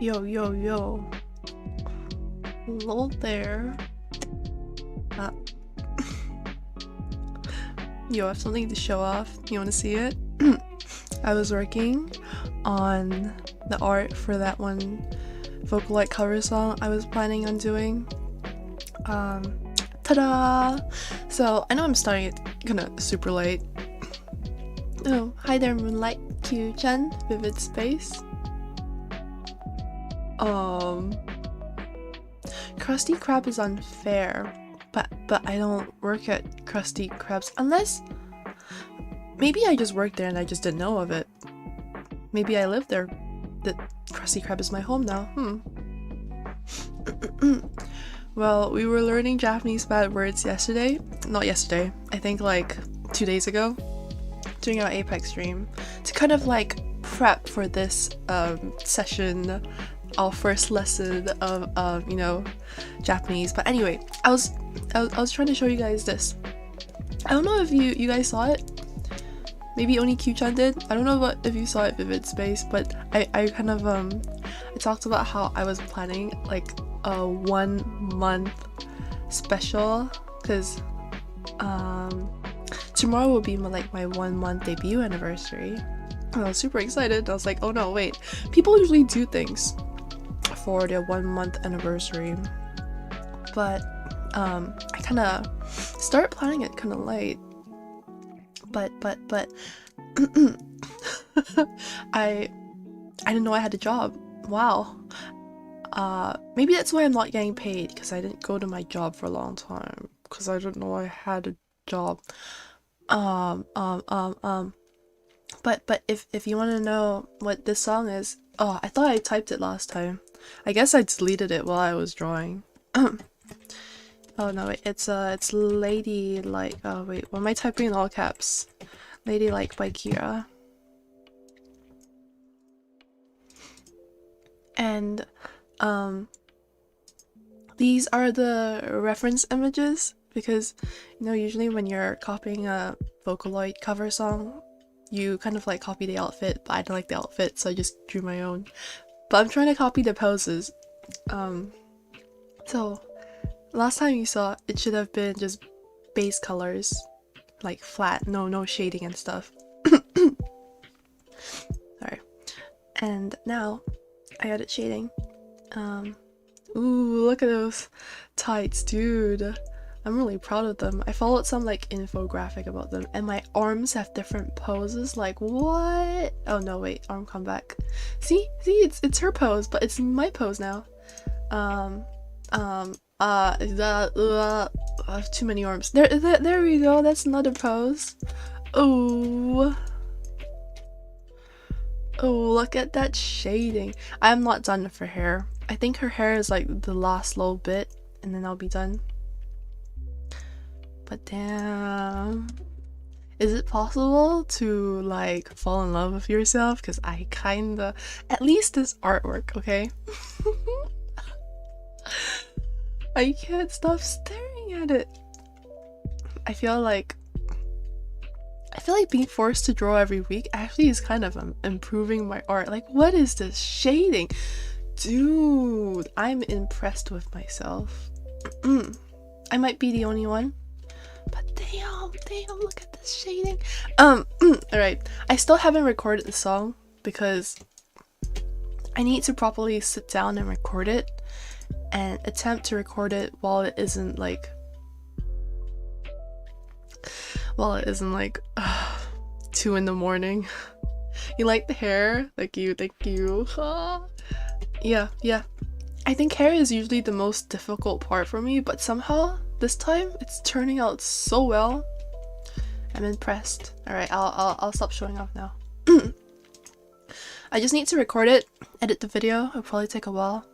Yo, yo, yo. Hello there. Yo, I have something to show off. You want to see it? I was working on the art for that one Vocab cover song I was planning on doing. Ta-da! So, I know I'm starting it kinda super late. Oh, hi there, Moonlight, Q-chan, Vivid Space. Krusty Krab is unfair. but I don't work at Krusty Krabs unless maybe I just work there and I just didn't know of it. Maybe I live there. The Krusty Krab is my home now. Well, we were learning Japanese bad words yesterday. Not yesterday. I think like 2 days ago during our Apex stream to kind of like prep for this session, our first lesson of you know, Japanese. But anyway, I was trying to show you guys this. I don't know if you guys saw it. Maybe only Q-chan did. I don't know if you saw it, Vivid Space, but I kind of I talked about how I was planning like a 1 month special because tomorrow will be my 1 month debut anniversary. And I was super excited. I was like, oh no, wait. People usually do things for their 1 month anniversary, but I kind of started planning it kind of late. But I didn't know I had a job. Wow. Maybe that's why I'm not getting paid, because I didn't go to my job for a long time because I didn't know I had a job. But if you want to know what this song is, oh, I thought I typed it last time. I guess I deleted it while I was drawing. Oh no, wait, it's Lady Like. Oh wait, what am I typing in all caps? Lady Like by Kira. And these are the reference images because, you know, usually when you're copying a Vocaloid cover song, you kind of like copy the outfit, but I don't like the outfit, so I just drew my own. But I'm trying to copy the poses. So last time you saw, it should have been just base colors, like flat, no shading and stuff. Sorry. And now I added shading. Ooh, look at those tights, dude. I'm really proud of them. I followed some like infographic about them, and my arms have different poses. Like what? Oh no, wait, arm come back. See, it's her pose, but it's my pose now. I have too many arms. There we go. That's another pose. Oh, look at that shading. I'm not done for hair. I think her hair is like the last little bit, and then I'll be done. But damn, is it possible to like fall in love with yourself? Because I kinda, at least this artwork, okay? I can't stop staring at it. I feel like being forced to draw every week actually is kind of improving my art. Like, what is this shading? Dude, I'm impressed with myself. I might be the only one. But damn, look at this shading. Alright. I still haven't recorded the song because I need to properly sit down and record it and attempt to record it while it isn't like 2 in the morning. You like the hair? Thank you. Yeah. I think hair is usually the most difficult part for me, but somehow this time it's turning out so well. I'm impressed. Alright, I'll stop showing off now. I just need to record it, edit the video. It'll probably take a while.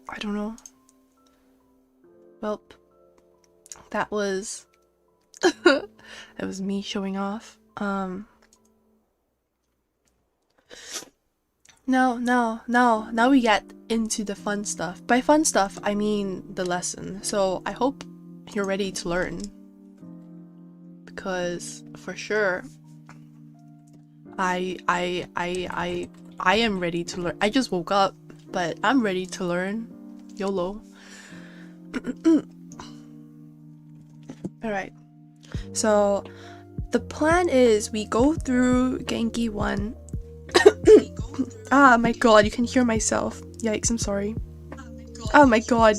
I don't know. Well, that was that was me showing off. Now we get into the fun stuff. By fun stuff, I mean the lesson. So I hope you're ready to learn, because for sure I am ready to learn. I just woke up, but I'm ready to learn. YOLO. Alright, so the plan is we go through Genki 1. Ah, my god, you can hear myself. Yikes, I'm sorry. Oh my god.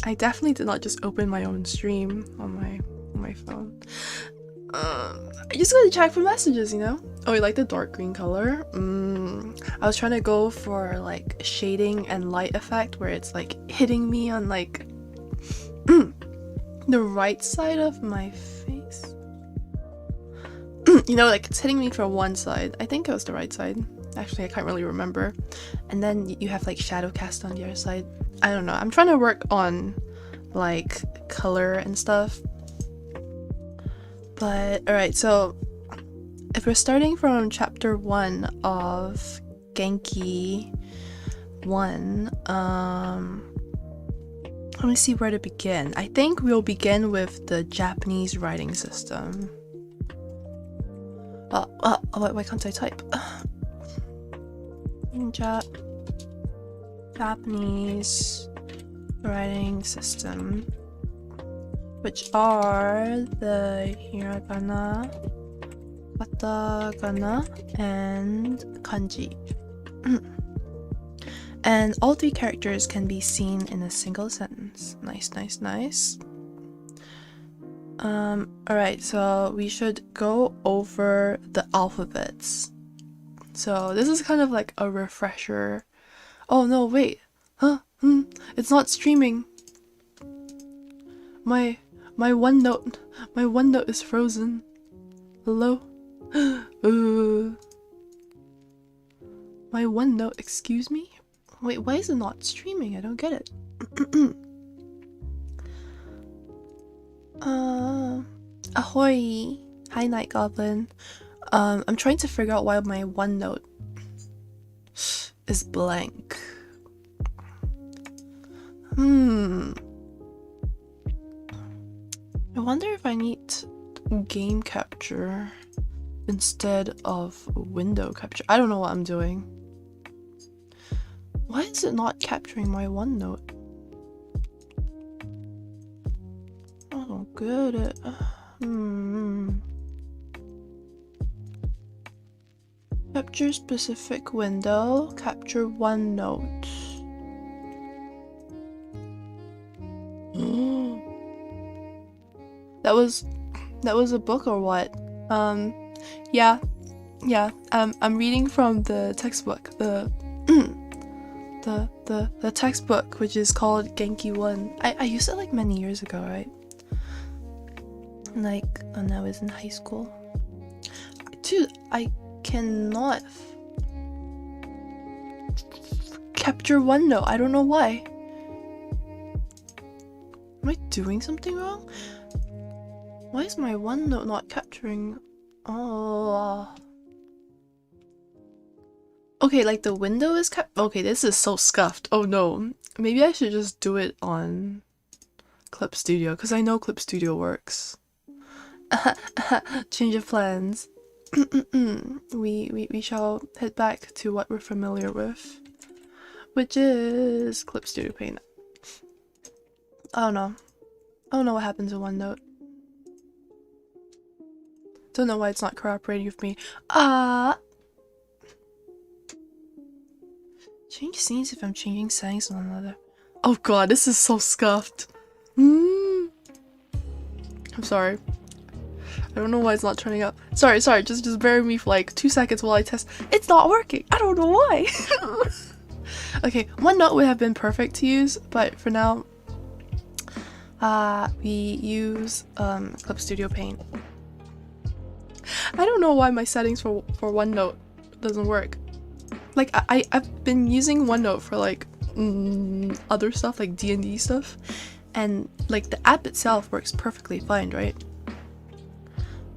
I definitely did not just open my own stream on my phone. I just gotta check for messages, you know? Oh, you like the dark green color? I was trying to go for like shading and light effect where it's like hitting me on like the right side of my face. You know, like it's hitting me from one side. I think it was the right side. Actually, I can't really remember. And then you have like shadow cast on the other side. I don't know. I'm trying to work on like color and stuff. But alright, so if we're starting from chapter 1 of Genki 1, let me see where to begin. I think we'll begin with the Japanese writing system. Why can't I type? Japanese writing system, which are the Hiragana, Katakana, and Kanji. And all three characters can be seen in a single sentence. Nice. Alright, so we should go over the alphabets. So this is kind of like a refresher. Oh no, wait. It's not streaming. My OneNote is frozen. Hello? My OneNote, excuse me? Wait, why is it not streaming? I don't get it. Ahoy! Hi, Night Goblin. I'm trying to figure out why my OneNote is blank. I wonder if I need game capture instead of window capture. I don't know what I'm doing. Why is it not capturing my OneNote? I don't get it. Capture specific window, capture OneNote. That was a book or what? Yeah. I'm reading from the textbook, the textbook, which is called Genki 1. I used it like many years ago, right? Like when I was in high school. Dude, I cannot capture OneNote. I don't know why. Am I doing something wrong? Why is my OneNote not capturing? Oh. Okay, like the window is okay, this is so scuffed. Oh no. Maybe I should just do it on Clip Studio, because I know Clip Studio works. Change of plans. We shall head back to what we're familiar with, which is Clip Studio Paint. Oh no. I don't know what happened to OneNote. Don't know why it's not cooperating with me. Change scenes if I'm changing settings on another. Oh god, this is so scuffed. I'm sorry. I don't know why it's not turning up. Sorry, just bear with me for like 2 seconds while I test. It's not working! I don't know why! Okay, OneNote would have been perfect to use, but for now, we use Clip Studio Paint. I don't know why my settings for OneNote doesn't work. Like, I've been using OneNote for like other stuff, like D&D stuff, and like the app itself works perfectly fine, right?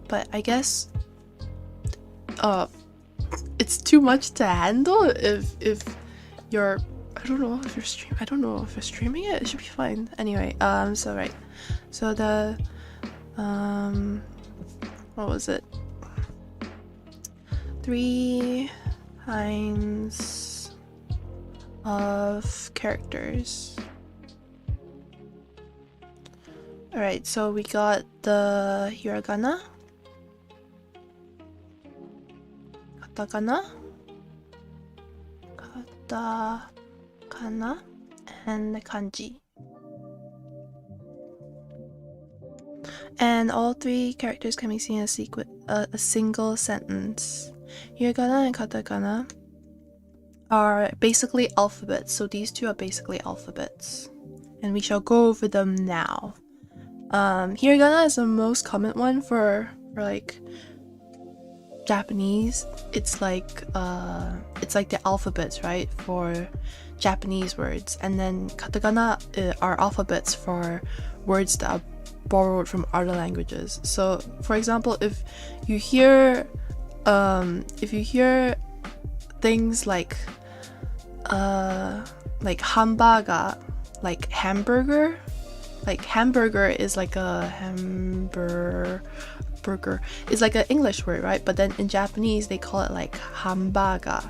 But I guess it's too much to handle if you're I don't know if you're streaming it. It should be fine. Anyway, so right. So the what was it? 3 kinds of characters. Alright, so we got the Hiragana, Katakana, and the Kanji. And all 3 characters can be seen as a single sentence. Hiragana and Katakana are basically alphabets, so these 2 are basically alphabets. And we shall go over them now. Hiragana is the most common one for like Japanese. It's like the alphabets, right, for Japanese words, and then katakana are alphabets for words that are borrowed from other languages. So, for example, if you hear things like hamburger, like hamburger. Like hamburger is like a burger is like an English word, right? But then in Japanese they call it like hamburger.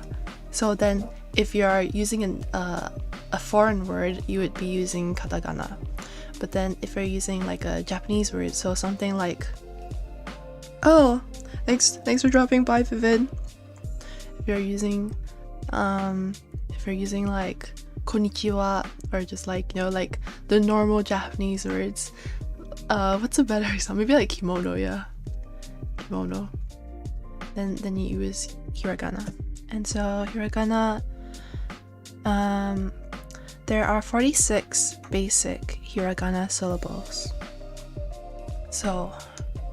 So then if you're using a foreign word, you would be using katakana. But then if you're using like a Japanese word, so something like, oh, thanks for dropping by, Vivid. If you're using like Konnichiwa, or just like, you know, like the normal Japanese words, what's a better example? Maybe like kimono, yeah, kimono. Then you use hiragana. And so hiragana, there are 46 basic hiragana syllables. So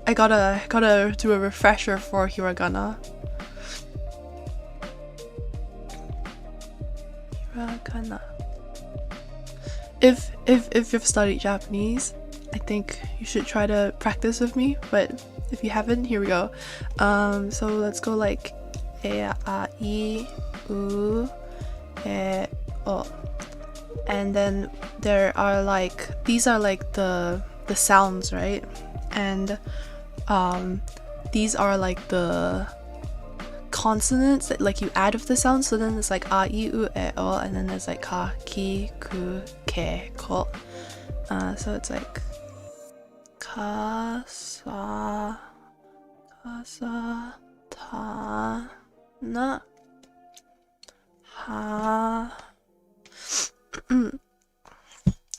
I gotta do a refresher for hiragana. Hiragana. If you've studied Japanese, I think you should try to practice with me, but if you haven't, here we go. So let's go like e, a, I, u, e, o. And then there are like, these are like the sounds, right? And these are like the consonants that like you add with the sound. So then it's like a, I, u, e, o, and then there's like ka, ki, ku, ke, ko. So it's like ka, sa, ta, na, ha,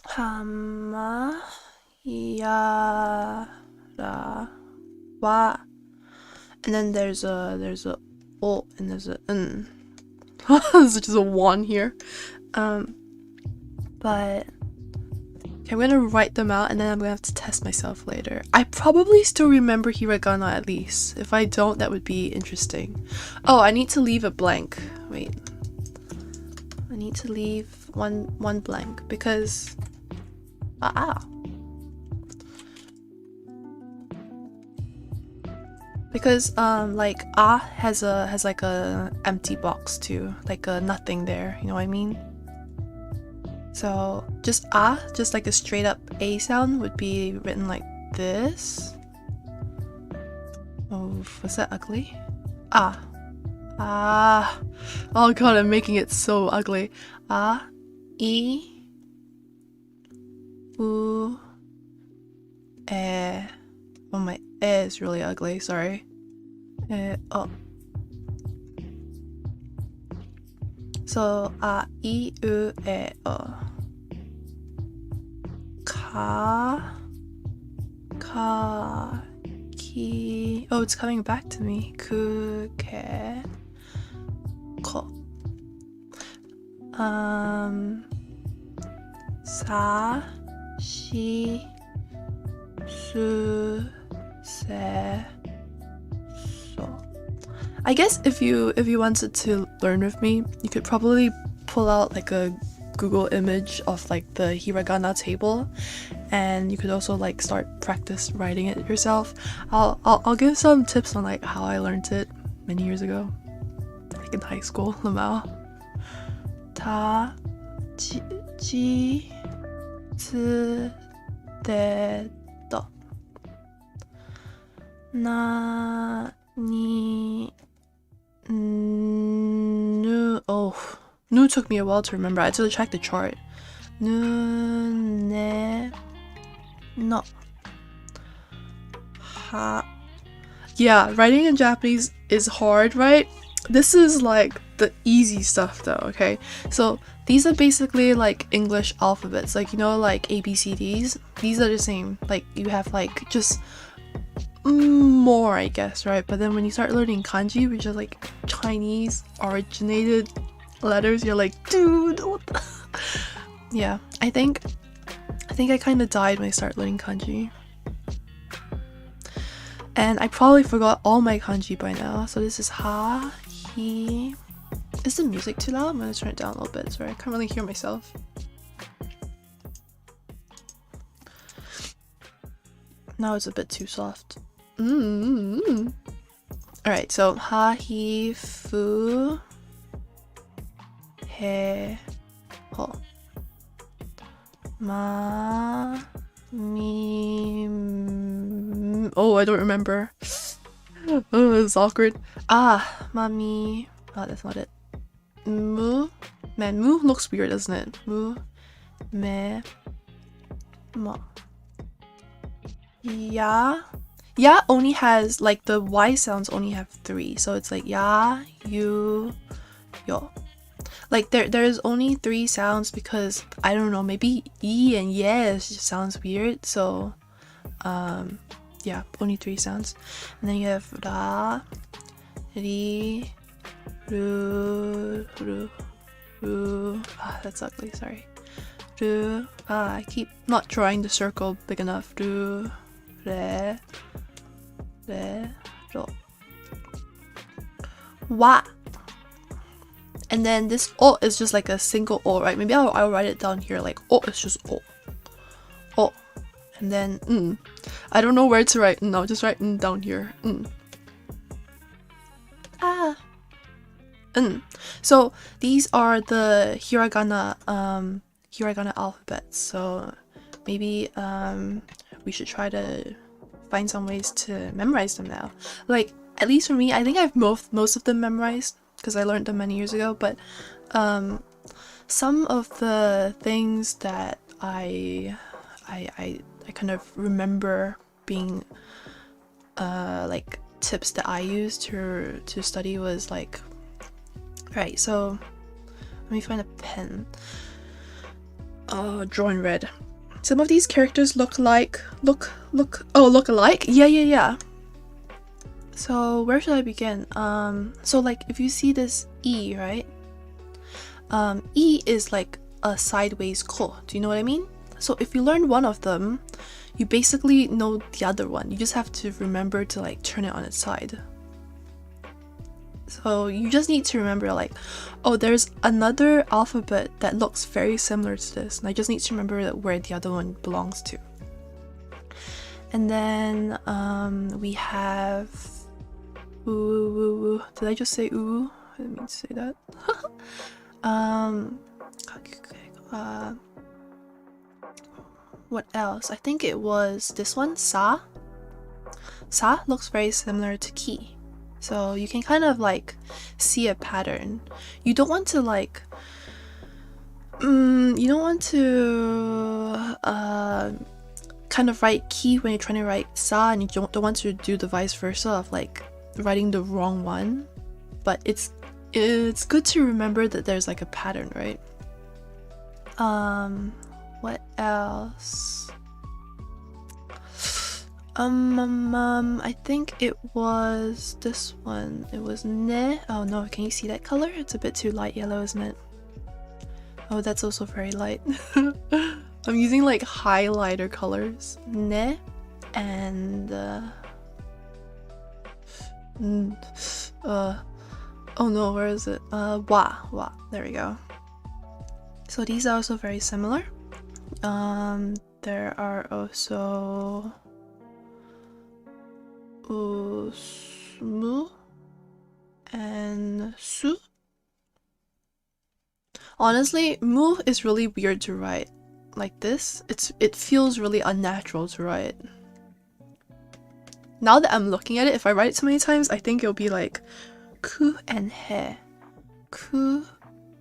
hama, ya, ra, wa. And then there's a o and there's a n. There's just a one here. But okay, I'm gonna write them out and then I'm gonna have to test myself later. I probably still remember hiragana at least. If I don't, that would be interesting. Oh, I need to leave a blank. Wait. I need to leave one blank because because like has like a empty box too, like a nothing there, you know what I mean? So just like a straight up a sound would be written like this. Oh, was that ugly? Oh god, I'm making it so ugly. I, u, e. Oh, my e is really ugly, sorry. O. So a, I, u, e, o. Ka, ki. Oh, it's coming back to me. Ku, ke, ko. Sa, shi, su, se, so. I guess if you wanted to learn with me, you could probably pull out like a Google image of like the hiragana table, and you could also like start practice writing it yourself. I'll give some tips on like how I learned it many years ago, like in high school. Lamau. Ta, ji, tsu, de, do. Na, ni, nu. Oh, nu took me a while to remember. I had to check the chart. Nu, ne, no. Ha. Yeah, writing in Japanese is hard, right? This is like the easy stuff though, okay? So these are basically like English alphabets, like, you know, like ABCDs. These are the same. Like you have like just more, I guess, right? But then when you start learning kanji, which is like Chinese originated letters, you're like, dude, what the yeah, I think I kind of died when I started learning kanji. And I probably forgot all my kanji by now. So this is ha, he. Is the music too loud? I'm gonna turn it down a little bit. Sorry, I can't really hear myself. Now it's a bit too soft. Alright, so ha, he, fu, he, ho. Ma, mi, oh, I don't remember. Oh, it's awkward. Ah, mami. Oh, that's not it. Mu. Man, mu looks weird, doesn't it? Mu, me, ma. Ya. Ya only has, like, the Y sounds only have 3. So it's like ya, you, yo. Like there's only 3 sounds because I don't know, maybe E and ye just sounds weird. So yeah, only 3 sounds. And then you have ra, ri, ru, ru, ru. Ah, that's ugly, sorry. Ru. Ah, I keep not drawing the circle big enough. Ru, re, re, ro. Wa. And then this o is just like a single o, right? Maybe I'll write it down here like o is just o. O. And then I don't know where to write I'll just write down here. Ah. So these are the hiragana alphabets. So maybe we should try to find some ways to memorize them now. Like, at least for me, I think I've most of them memorized because I learned them many years ago, but some of the things that I kind of remember being like tips that I used to study was like, right, so let me find a pen. Draw in red. Some of these characters look alike. Yeah. So where should I begin? So like if you see this E, right? E is like a sideways ko. Do you know what I mean? So if you learn one of them, you basically know the other one. You just have to remember to like turn it on its side. So you just need to remember like, oh, there's another alphabet that looks very similar to this, and I just need to remember that where the other one belongs to. And then we have ooh. Did I just say ooh? I didn't mean to say that. What else? I think it was this one, sa. Sa looks very similar to ki. So you can kind of like see a pattern. You don't want to like kind of write ki when you're trying to write sa, and you don't want to do the vice versa of like writing the wrong one. But it's good to remember that there's like a pattern, right? What else? I think it was this one. It was ne. Oh no, can you see that color? It's a bit too light yellow, isn't it? Oh, that's also very light. I'm using like highlighter colors. Ne and oh no, where is it? Wa. There we go. So these are also very similar. There are also mu and su. Honestly, mu is really weird to write like this. It feels really unnatural to write. Now that I'm looking at it, if I write it so many times, I think it'll be like ku and he. Ku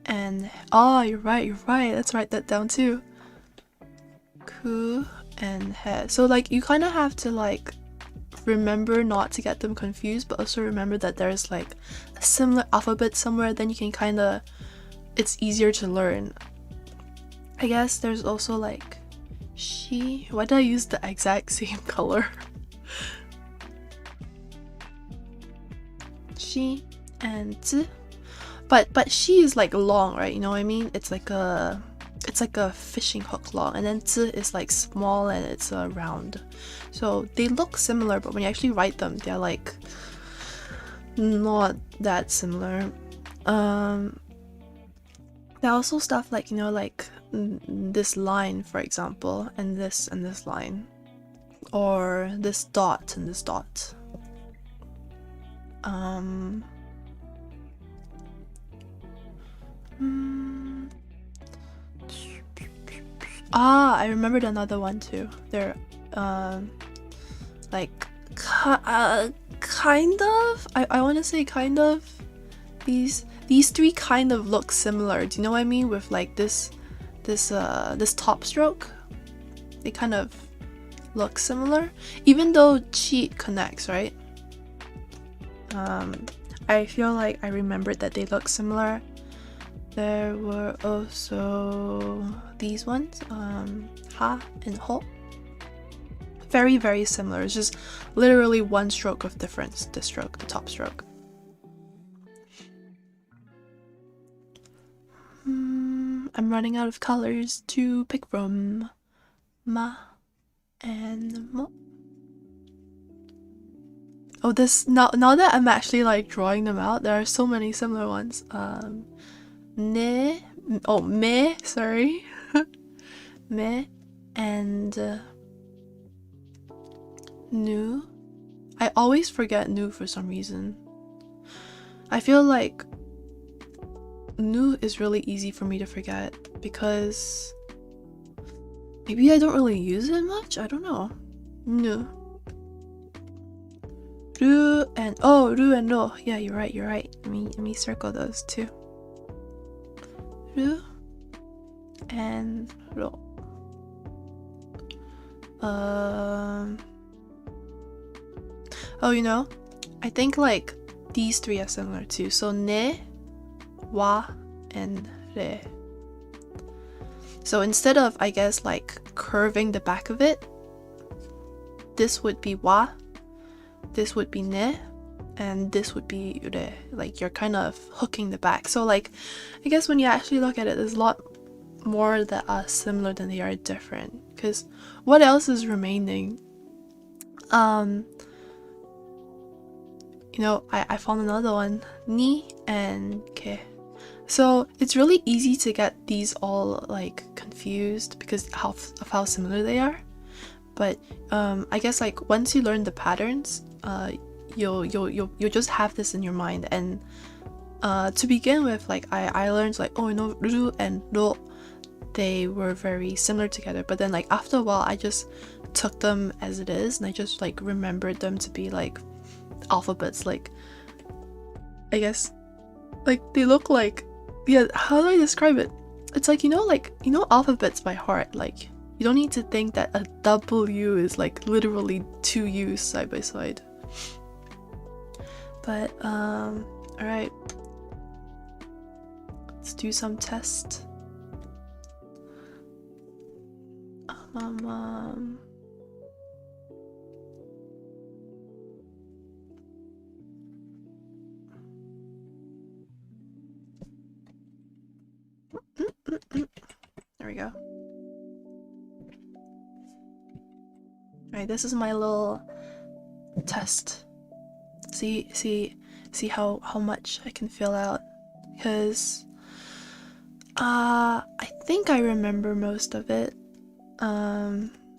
and oh, you're right. Let's write that down too. Ku and he. So like you kind of have to like remember not to get them confused, but also remember that there's like a similar alphabet somewhere, then you can kind of, it's easier to learn. I guess there's also like she. Why did I use the exact same color? She and zi. But she is like long, right? You know what I mean? It's like a fishing hook long, and then zi is like small and it's round. So they look similar, but when you actually write them, they're like not that similar. There are also stuff like, you know, like this line, for example, and this line, or this dot and this dot. I remembered another one too. They're like kind of. I want to say kind of. These three kind of look similar. Do you know what I mean? With like this top stroke, they kind of look similar, even though chi connects, right? I feel like I remembered that they look similar. There were also these ones, ha and ho. Very, very similar. It's just literally one stroke of difference. This stroke, the top stroke. I'm running out of colors to pick from. Ma and mo. Oh, this now that I'm actually like drawing them out, there are so many similar ones. Ne, oh me, sorry, me and nu. I always forget nu for some reason. I feel like nu is really easy for me to forget because maybe I don't really use it much. I don't know. Nu. Ru and ru and ro. Yeah, you're right. Let me circle those too. Ru and ro. Oh, you know, I think like these three are similar too. So ne, wa, and re. So instead of, I guess, like curving the back of it, this would be wa, this would be ne, and this would be re. Like you're kind of hooking the back. So like, I guess when you actually look at it, there's a lot more that are similar than they are different. Because what else is remaining? You know, I found another one, ni and ke. So it's really easy to get these all like confused because of how similar they are. But I guess like once you learn the patterns, you'll just have this in your mind. And to begin with, like I learned like, oh, you know, ru and ro, they were very similar together. But then like after a while, I just took them as it is, and I just like remembered them to be like alphabets. Like I guess like they look like, yeah, how do I describe it? It's like, you know alphabets by heart. Like you don't need to think that a W is like literally two U's side by side. But alright, let's do some tests. There we go. Alright, this is my little test. See how much I can fill out, because I think I remember most of it.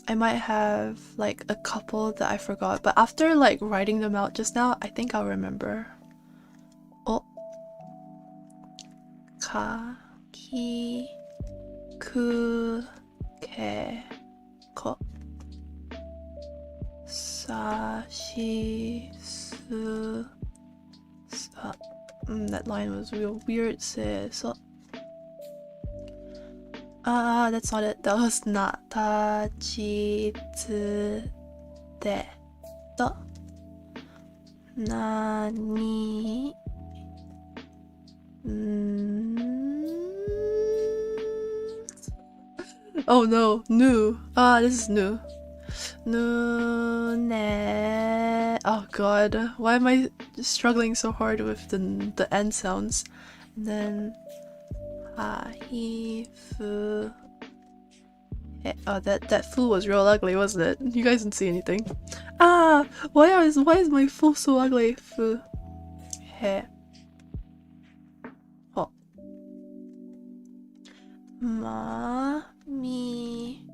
I might have like a couple that I forgot, but after like writing them out just now, I think I'll remember. Oh, ka, ki, ku, ke, ko, sa, shi, su, sa. That line was real weird. Se, so. That's not it. That was not. Ta, chi, tsu, de, do. Nani. Oh no, nu. This is nu. Nu ne. Oh god, why am I struggling so hard with the end sounds? And then ha he fu. Oh, that fu was real ugly, wasn't it? You guys didn't see anything. Why is my fu so ugly? Fu he ho ma mi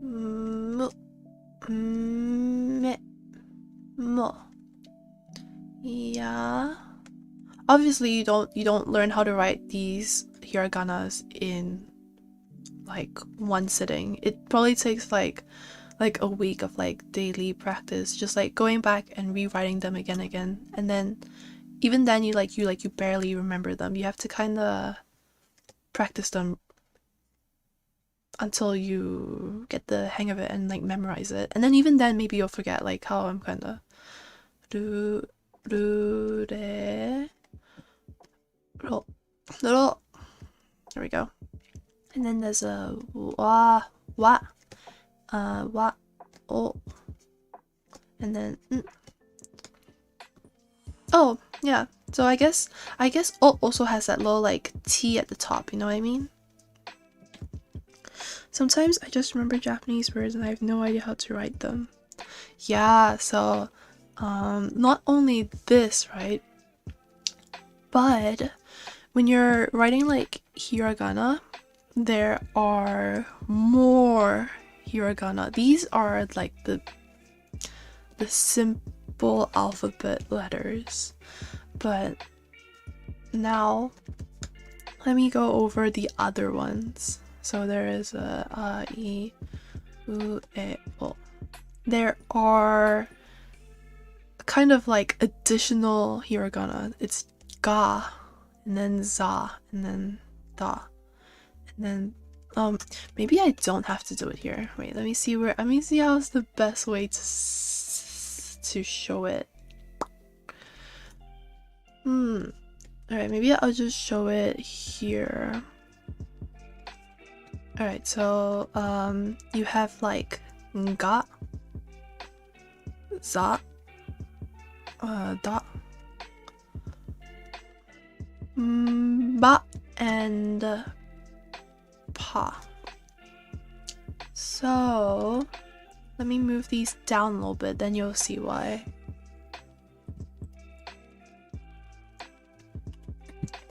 mu me mo. Yeah. Obviously, you don't learn how to write these hiraganas in like one sitting. It probably takes like a week of like daily practice, just like going back and rewriting them again, and then even then you barely remember them. You have to kind of practice them until you get the hang of it and like memorize it, and then even then maybe you'll forget like how I'm kind of ru re ro ro. There we go. And then there's a wa, wa, oh, and then oh yeah. So I guess o also has that little like T at the top. You know what I mean? Sometimes I just remember Japanese words and I have no idea how to write them. Yeah. So not only this, right? But when you're writing like hiragana, there are more hiragana. These are like the simple alphabet letters. But now let me go over the other ones. So there is a I, U, E, O. There are kind of like additional hiragana. It's ga, and then za, and then da. And then maybe I don't have to do it here. Wait, let me see how's the best way to show it. Alright, maybe I'll just show it here. Alright, so you have like ga, za, da, ba, and pa. So let me move these down a little bit, then you'll see why.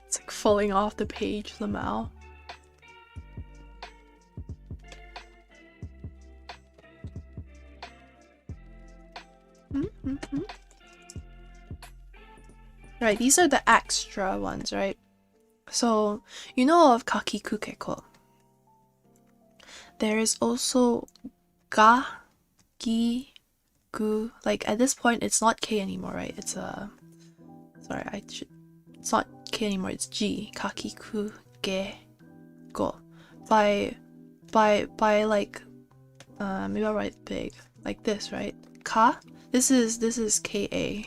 It's like falling off the page somehow. Right, these are the extra ones, right? So you know of kakikukeko. There is also ga, gi, gu. Like at this point, it's not K anymore, right? It's it's not K anymore. It's G. Kakiku, ge, go. By like, maybe I'll write big like this, right? Ka. This is Ka.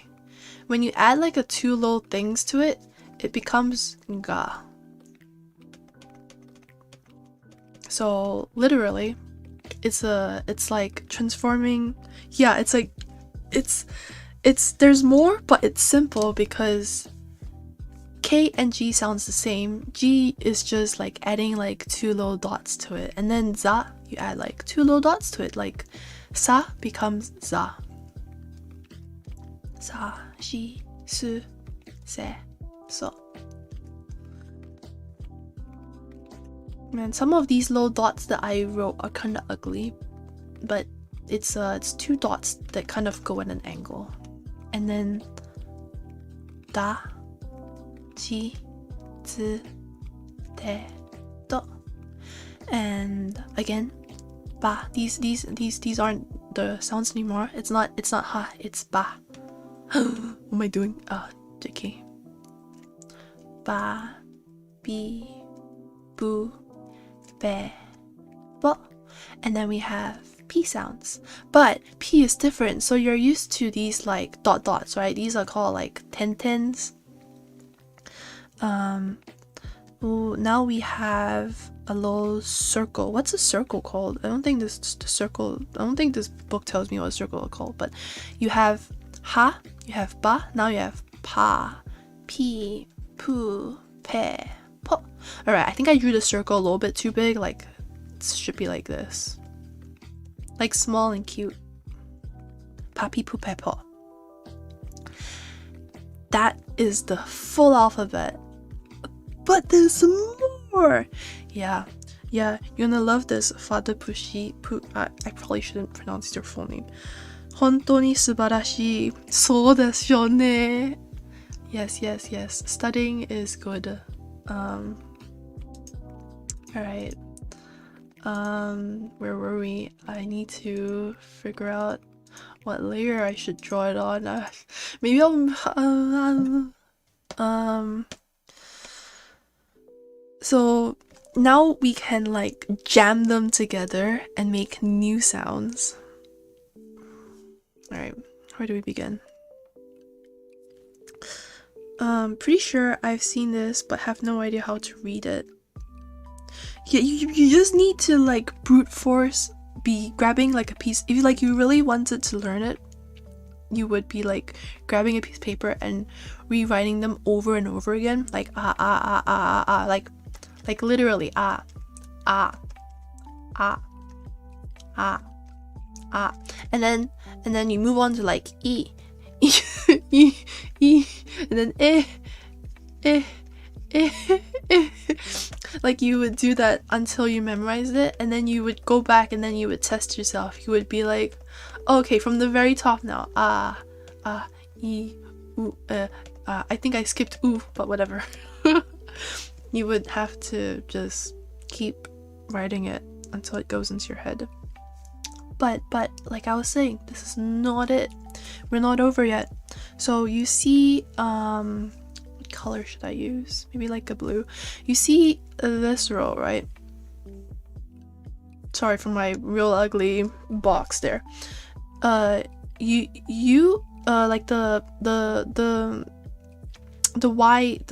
When you add like two little things to it, it becomes ga. So literally, it's like transforming. Yeah, it's like there's more, but it's simple because K and G sounds the same. G is just like adding like two little dots to it, and then za, you add like two little dots to it. Like sa becomes za. Sa, shi, su, se, so. Man, some of these little dots that I wrote are kind of ugly, but it's two dots that kind of go at an angle, and then da, chi, zi, te, do, and again ba. These aren't the sounds anymore. It's not ha, it's ba. What am I doing? JK. Ba, bi, bu, be, bo, and then we have p P sounds. But P is different, so you're used to these like dot dots, right? These are called like tens. Now we have a little circle. What's a circle called? I don't think this book tells me what a circle is called, but you have ha, you have ba, now you have pa, pi, pu, pe, po. Alright, I think I drew the circle a little bit too big, like it should be like this. Like small and cute. Pa, pi, pu, pe, po. That is the full alphabet. But there's more! Yeah, you're gonna love this. Fada Pushi Pu. I probably shouldn't pronounce your full name. 本当に素晴らしい。そうですよね。Yes. Studying is good. Alright. Where were we? I need to figure out what layer I should draw it on. Maybe So now we can like jam them together and make new sounds. Alright, where do we begin? Pretty sure I've seen this but have no idea how to read it. Yeah, you just need to like brute force be grabbing like a piece. If you really wanted to learn it, you would be like grabbing a piece of paper and rewriting them over and over again, like like literally and then you move on to like e and then like you would do that until you memorized it, and then you would go back and then you would test yourself. You would be like, okay, from the very top now, e, u, I think I skipped u, but whatever. You would have to just keep writing it until it goes into your head. But like I was saying, this is not it. We're not over yet. So you see, what color should I use? Maybe like a blue. You see this row, right? Sorry for my real ugly box there. You like the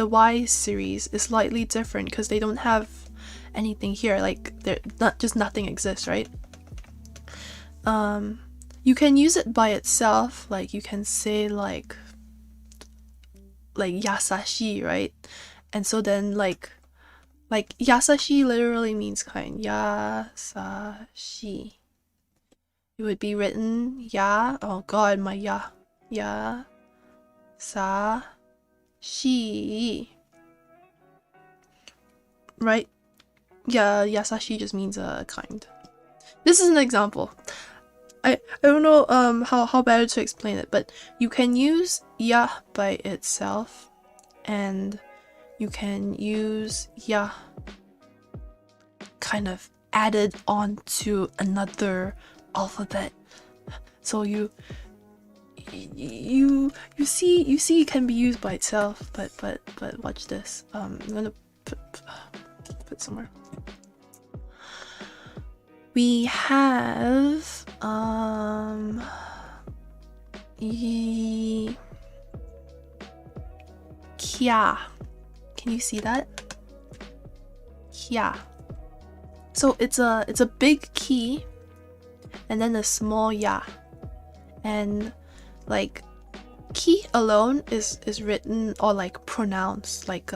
Y series is slightly different because they don't have anything here, like they're not, just nothing exists, right? You can use it by itself, like you can say like yasashi, right? And so then like yasashi literally means kind. Yasashi. It would be written ya, oh god, my ya sa shi, right? Yeah, yasashi just means kind. This is an example. I don't know how better to explain it, but you can use ya by itself, and you can use ya kind of added onto another alphabet. So you see it can be used by itself, but watch this. I'm gonna put somewhere. We have kya. Can you see that? Kya. So it's a big ki and then a small ya. And like ki alone is written or like pronounced like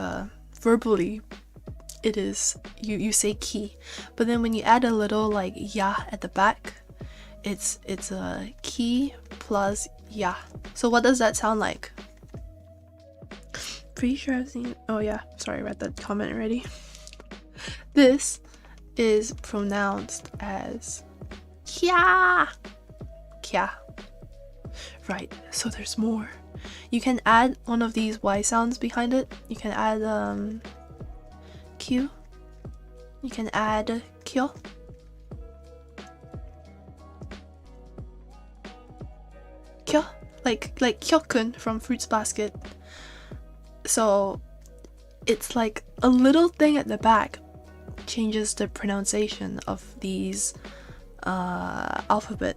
verbally. It is you say ki, but then when you add a little like ya at the back, it's a ki plus ya. So what does that sound like? Pretty sure I've seen. Oh yeah, sorry, I read that comment already. This is pronounced as kya. Kya. Right. So there's more. You can add one of these Y sounds behind it. You can add Q. You can add kyo. Kyo, like kyokun from Fruits Basket. So it's like a little thing at the back changes the pronunciation of these alphabet.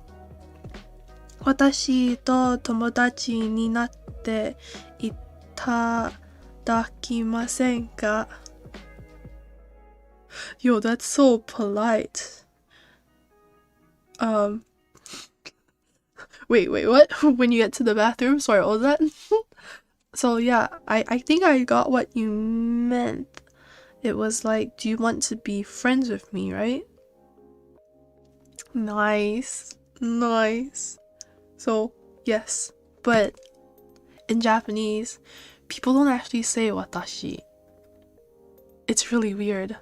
私と友達になっていただきませんか? Yo, that's so polite. Wait, what? When you get to the bathroom? Sorry, what was that? So yeah, I think I got what you meant. It was like, do you want to be friends with me, right? Nice. So, yes. But in Japanese, people don't actually say watashi. It's really weird.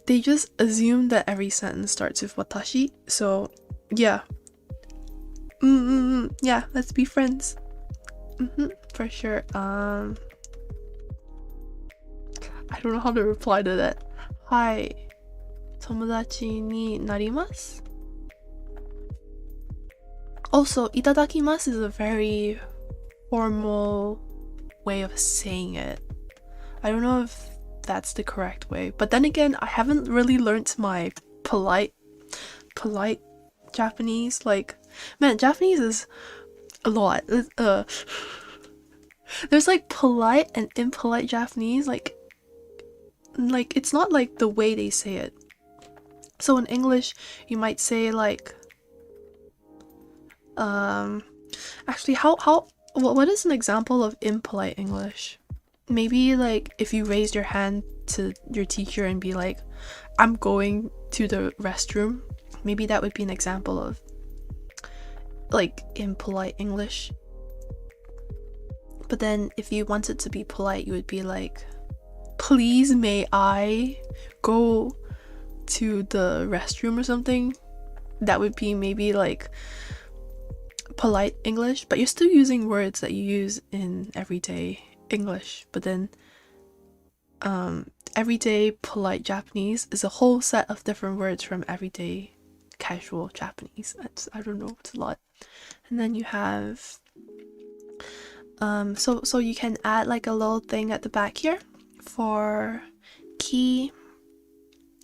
They just assume that every sentence starts with watashi. So, yeah. Yeah, let's be friends. For sure. I don't know how to reply to that. Hi. 友達になります? Also, いただきます is a very formal way of saying it. I don't know if that's the correct way. But then again, I haven't really learned my polite Japanese. Like, man, Japanese is a lot. There's like polite and impolite Japanese. Like it's not like the way they say it. So in English, you might say like, actually, what is an example of impolite English? Maybe like if you raise your hand to your teacher and be like, I'm going to the restroom. Maybe that would be an example of like impolite English. But then if you wanted to be polite, you would be like, please may I go to the restroom or something. That would be maybe like polite English, but you're still using words that you use in everyday English. But then everyday polite Japanese is a whole set of different words from everyday casual Japanese. I don't know, it's a lot. And then you have so you can add like a little thing at the back here for ki,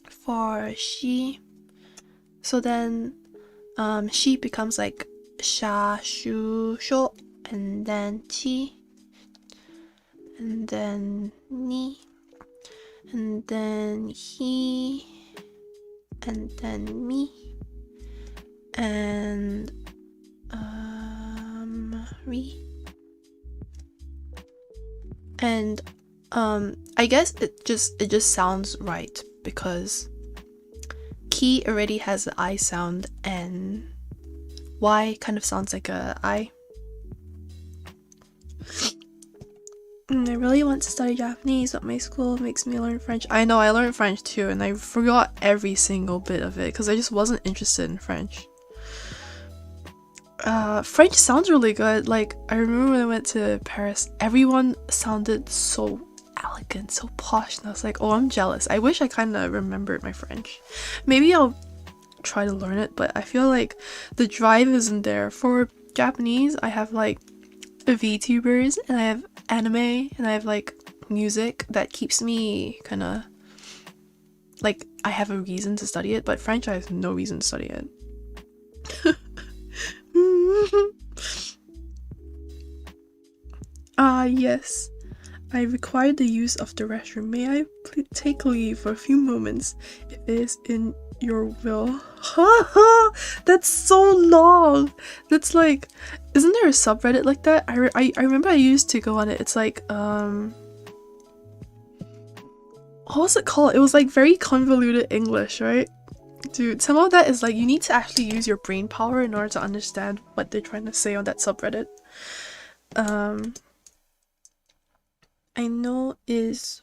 for she. So then she becomes like sha, shu, sho, and then chi, and then ni, and then he, and then me, and re. And I guess it just sounds right because ki already has the I sound and Y kind of sounds like a I. I really want to study Japanese, but my school makes me learn French. I know, I learned French too, and I forgot every single bit of it because I just wasn't interested in French. French sounds really good. Like, I remember when I went to Paris, everyone sounded so elegant, so posh, and I was like, oh, I'm jealous. I wish I kind of remembered my French. Maybe I'll try to learn it, but I feel like the drive isn't there. For Japanese, I have like VTubers, and I have anime, and I have like music that keeps me kind of like, I have a reason to study it, but French, I have no reason to study it. Yes. I require the use of the restroom. May I take leave for a few moments if it is in your will? That's so long. That's like, isn't there a subreddit like that? I remember I used to go on it. It's like, what was it called? It was like very convoluted English, right? Dude, some of that is like, you need to actually use your brain power in order to understand what they're trying to say on that subreddit. I know is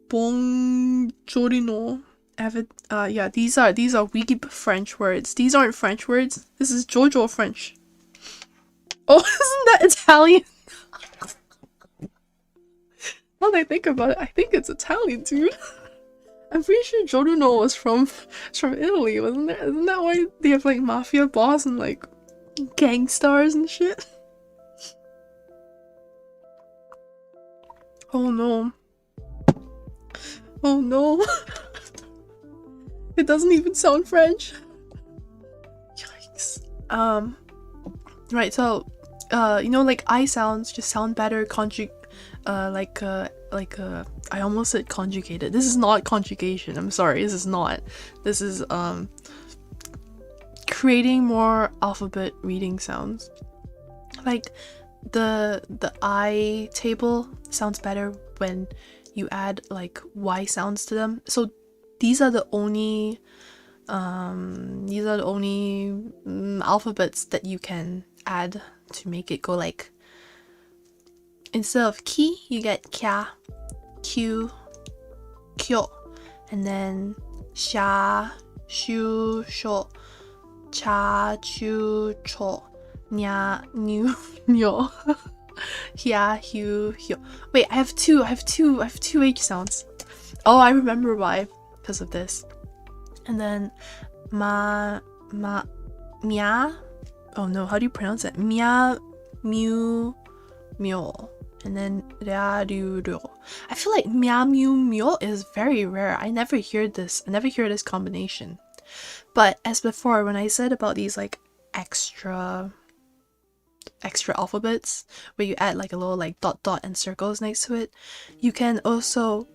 Buongiorno. Yeah, these are weak French words. These aren't French words. This is JoJo French. Oh, isn't that Italian? Now that I think about it, I think it's Italian, dude. I'm pretty sure Giorno was from Italy, wasn't there? Isn't that why they have like mafia boss and like gang stars and shit? Oh no. Oh no. It doesn't even sound French. Yikes. Right, so you know, like I sounds just sound better I almost said conjugated. This is not conjugation. I'm sorry. This is not. This is creating more alphabet reading sounds. Like the I table sounds better when you add like Y sounds to them. So these are the only alphabets that you can add to make it go like, instead of ki, you get kya, q, kyo, and then sha, shu, sho, cha, chu, cho, nya, nyu, nyo, hia, hu, hyo. Wait, I have two H sounds. Oh, I remember why, because of this. And then mia. Oh no, how do you pronounce it? Mia, mu, myo. And then ria, ryu, ryo. I feel like mia, mu, myo is very rare. I never hear this combination. But as before, when I said about these like extra alphabets where you add like a little like dot dot and circles next to it, you can also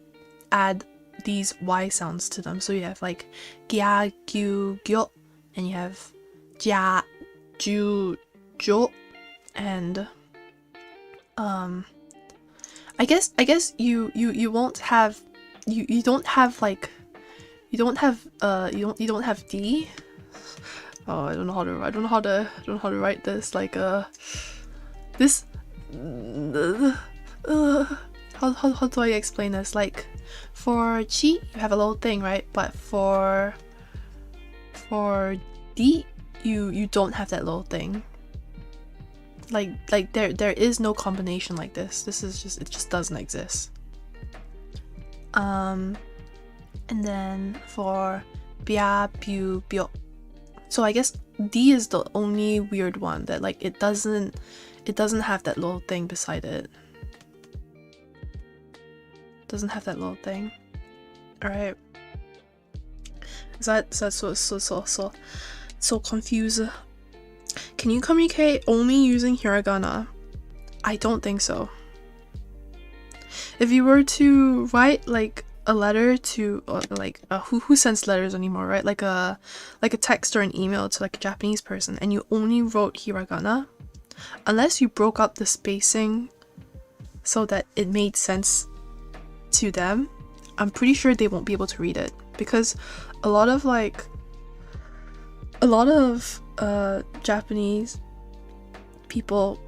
add these Y sounds to them. So you have like gya, gyu, gyo, and you have ja, ju, jo, and I guess you won't have you don't have D. Oh, I don't know how to write this, like this how do I explain this? Like for chi you have a little thing, right? But for D you don't have that little thing. Like there is no combination like this. This is just, it just doesn't exist. And then for bia, bu, bio. So I guess D is the only weird one that like it doesn't have that little thing beside it. Doesn't have that little thing. Alright. Is that so confused? Can you communicate only using hiragana? I don't think so. If you were to write like a letter to who sends letters anymore, right? Like a text or an email to like a Japanese person, and you only wrote hiragana, unless you broke up the spacing so that it made sense to them, I'm pretty sure they won't be able to read it, because a lot of Japanese people,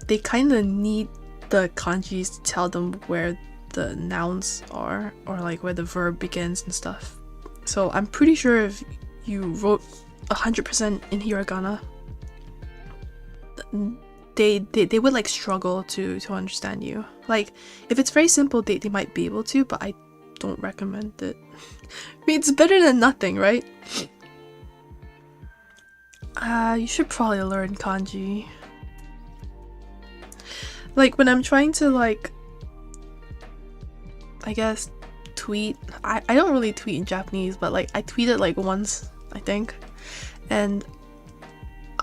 they kind of need the kanjis to tell them where the nouns are, or like where the verb begins and stuff. So I'm pretty sure if you wrote 100% in hiragana, they would like struggle to understand you. Like if it's very simple, they might be able to, but I don't recommend it. I mean, it's better than nothing, right? You should probably learn kanji. Like when I'm trying to like, I guess, tweet. I don't really tweet in Japanese, but like I tweeted like once, I think, and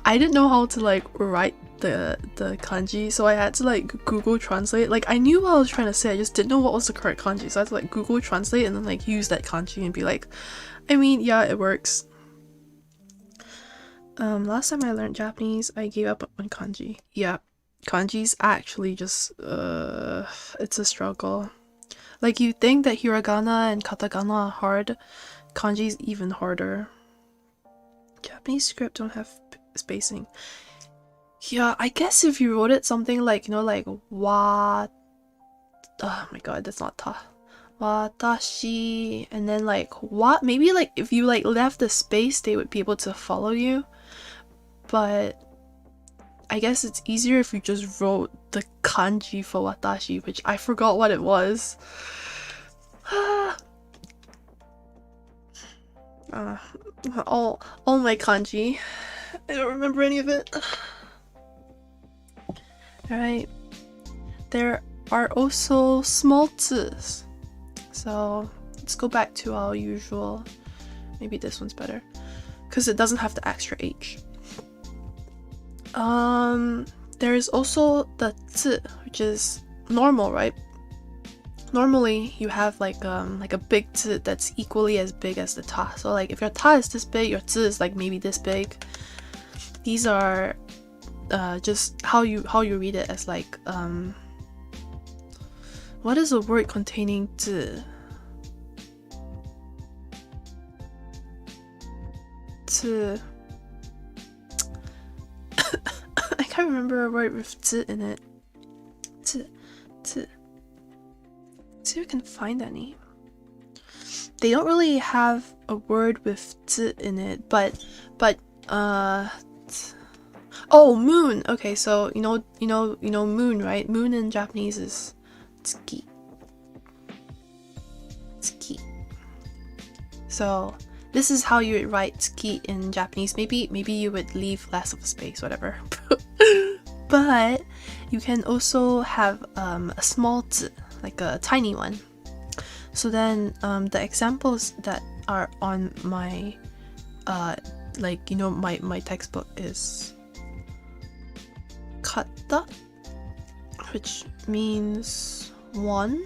I didn't know how to like write the kanji, so I had to like Google Translate. Like I knew what I was trying to say, I just didn't know what was the correct kanji, so I had to like Google Translate and then like use that kanji and be like, I mean, yeah, it works. Last time I learned Japanese, I gave up on kanji. Yeah, kanji's actually just it's a struggle. Like you think that hiragana and katakana are hard, kanji's even harder. Japanese script don't have spacing. Yeah, I guess if you wrote it something like, you know, like wa, oh my god, that's not ta, watashi, and then like what, maybe like if you like left the space, they would be able to follow you. But I guess it's easier if you just wrote the kanji for watashi, which I forgot what it was. All my kanji, I don't remember any of it. Alright, there are also small t's. So let's go back to our usual Maybe this one's better because it doesn't have the extra H. There is also the zi, which is normal, right? Normally you have like a big zi that's equally as big as the ta. So like if your ta is this big, your zi is like maybe this big. These are just how you read it as like what is a word containing zi? I can't remember a word with zi in it. See if I can find any. They don't really have a word with zi in it, but oh, moon. Okay, so you know moon, right? Moon in Japanese is tsuki. Tsuki. So this is how you would write tsuki in Japanese. Maybe you would leave less of a space, whatever. But you can also have a small zi, like a tiny one. So then the examples that are on my my textbook is kata, which means one.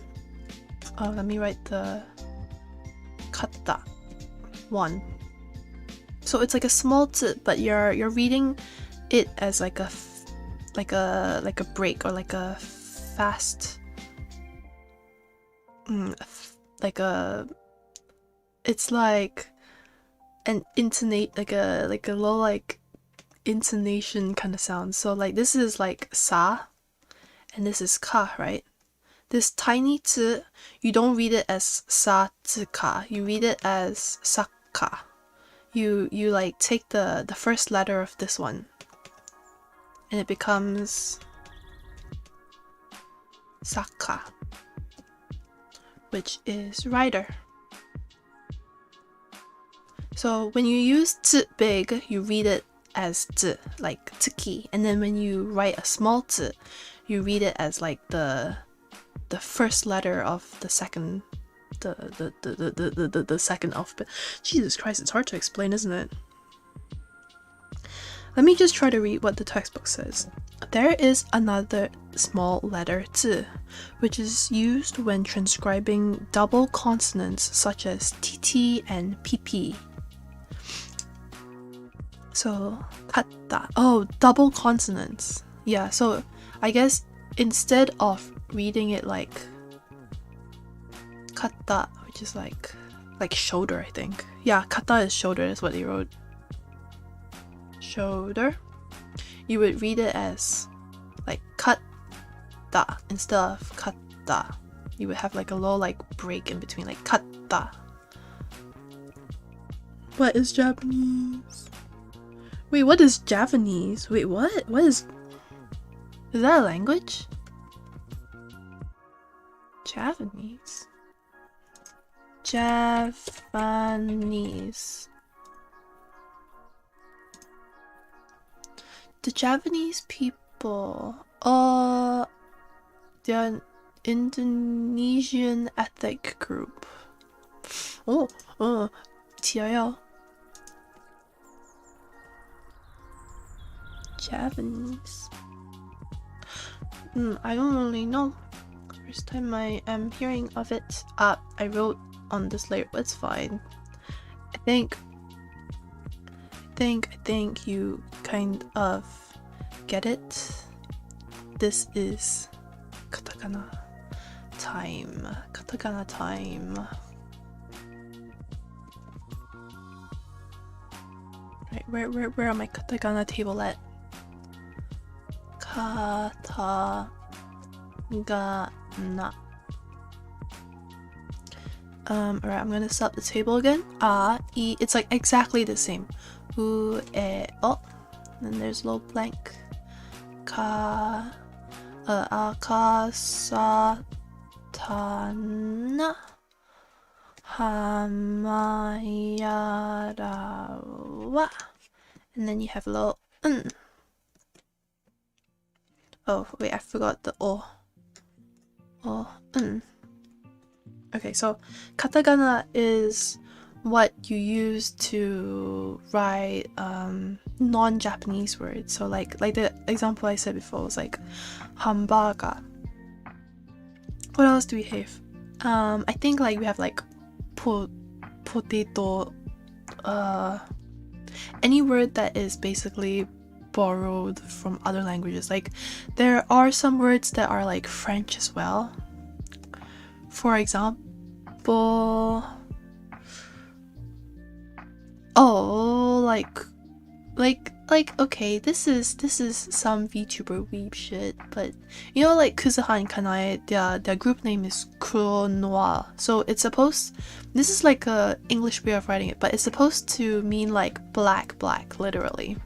Let me write the kata, one. So it's like a small zi, but you're reading it as like a break, or like a fast, it's like an intonate, like a low like intonation kind of sound. So like this is like sa, and this is ka, right? This tiny zi, you don't read it as sa zi ka, you read it as sakka. You like take the first letter of this one, and it becomes sakka, which is rider. So when you use zi big, you read it as zi, like tsuki, and then when you write a small zi, you read it as like the first letter of the second the second alphabet. Jesus Christ, it's hard to explain, isn't it? Let me just try to read what the textbook says. There is another small letter zi, which is used when transcribing double consonants such as tt and pp. So kata. Oh, double consonants. Yeah, so I guess instead of reading it like kata, which is like shoulder, I think. Yeah, kata is shoulder, is what they wrote. Shoulder. You would read it as like kata instead of kata. You would have like a little like break in between, like kata. What is Japanese? Wait, what is Japanese? Wait, what? What is that a language? Japanese. Japanese. The Japanese people, they're an Indonesian ethnic group. Oh, TIL. Japanese. I don't really know. First time I am hearing of it. I wrote on this layer, but it's fine. I think you kind of get it. This is katakana time. Katakana time. Right, where are my katakana table at? Katakana. Alright, I'm gonna set up the table again. It's like exactly the same. U, e, o. Then there's a little blank. Akasatana. Hamayarawa. And then you have a little Oh, wait, I forgot the o. Okay, so katakana is what you use to write non-Japanese words. So like the example I said before was like hamburger. What else do we have? I think like we have like potato, any word that is basically borrowed from other languages. Like there are some words that are like French as well. For example, okay, this is some VTuber weeb shit, but you know, like Kuzuha and Kanae, their group name is Kuro Noir. So it's supposed, this is like a English way of writing it, but it's supposed to mean like black, literally.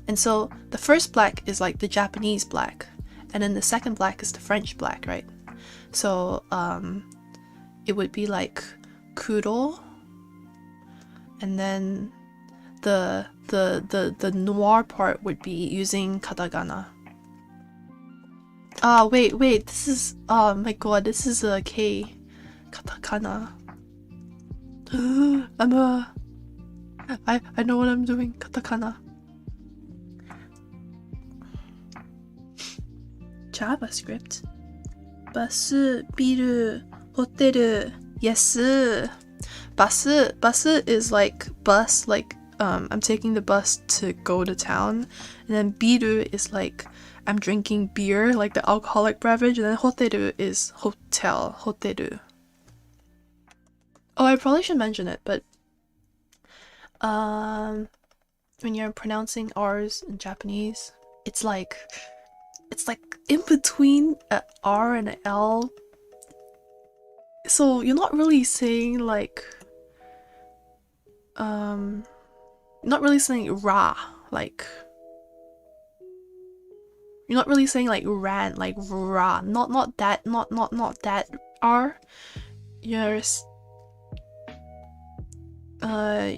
And so the first black is like the Japanese black, and then the second black is the French black, right? So it would be like Kuro, and then the noir part would be using Katakana. Wait, this is, oh my god, this is a K. Katakana. I know what I'm doing. Katakana. JavaScript. バス、ビル、ホテル。Yes. バス is like bus, like I'm taking the bus to go to town. And then biru is like I'm drinking beer, like the alcoholic beverage. And then hoteru is hotel, hoteru. Oh, I probably should mention it, but when you're pronouncing R's in Japanese, it's like in between an R and an L. So you're not really saying like not really saying ra, like you're not really saying like ran, like ra, not that R. You're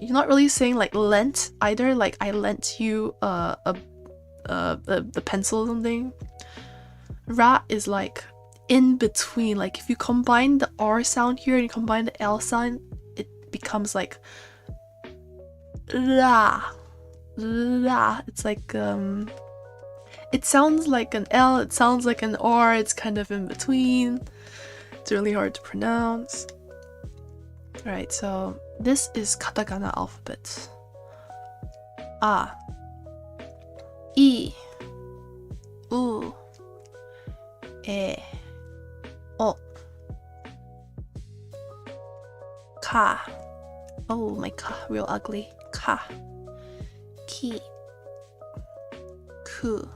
not really saying like lent either, like I lent you a pencil or something. Ra is like in between, like if you combine the R sound here and you combine the L sound, it becomes like la. It's like it sounds like an L, it sounds like an R, it's kind of in between. It's really hard to pronounce. Alright, so this is Katakana alphabet. A, I, U, E, O, Ka. Oh my ka, real ugly. Ka, Ki, Ku,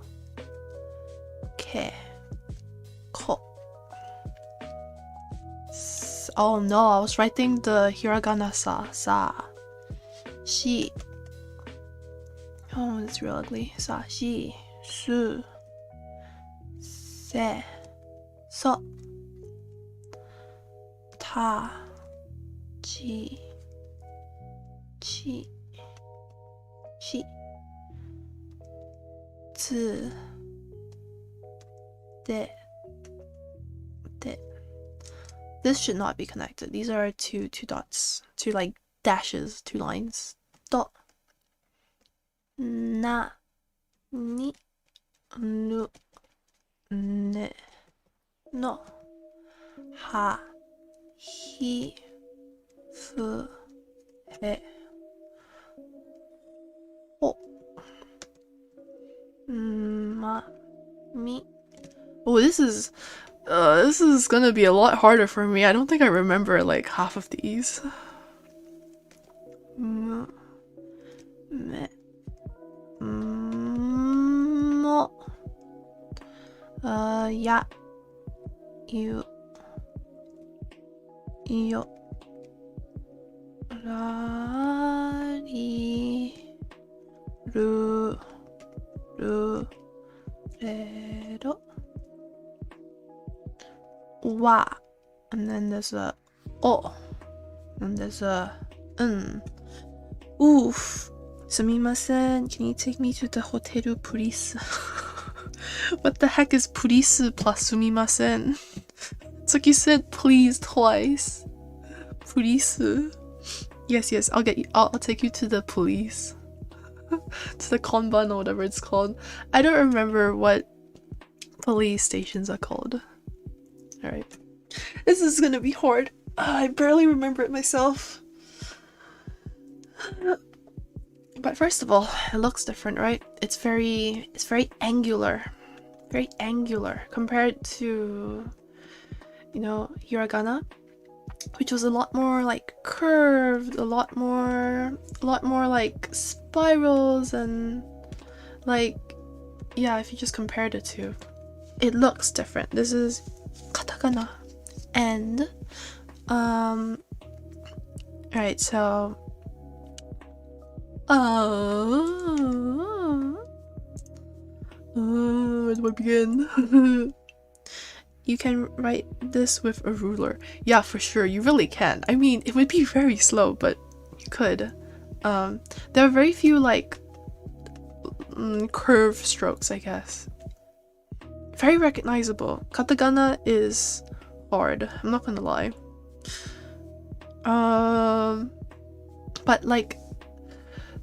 Ke, Ko. Oh no, I was writing the hiragana sa, shi. Oh, it's real ugly. Sa, shi, su, se, so, ta, chi, chi, shi, zi, de, de. This should not be connected. These are two dots, two like dashes, two lines. Dot. Na, ni, nu, ne, no, ha, hi, fu, he, ho, ma, mi. Oh, this is gonna be a lot harder for me. I don't think I remember like half of these. M, me, mo, ya, yu, yo, ra, ri, ru, re, ro. Wa, and then there's a o, and there's a Oof. Sumimasen, can you take me to the hotel, please? What the heck is please plus sumimasen? It's like you said please twice. Please. Yes, I'll get you. I'll take you to the police. To the konban or whatever it's called. I don't remember what police stations are called. Alright. This is gonna be hard. I barely remember it myself. But first of all, it looks different, right? It's very angular. Very angular compared to, you know, Hiragana, which was a lot more like curved, a lot more like spirals and like, yeah, if you just compare the two, it looks different. This is Katakana. And alright, so where do I begin? You can write this with a ruler. Yeah, for sure, you really can. I mean, it would be very slow, but you could. There are very few like curve strokes, I guess. Very recognizable. Katakana is hard, I'm not gonna lie. But like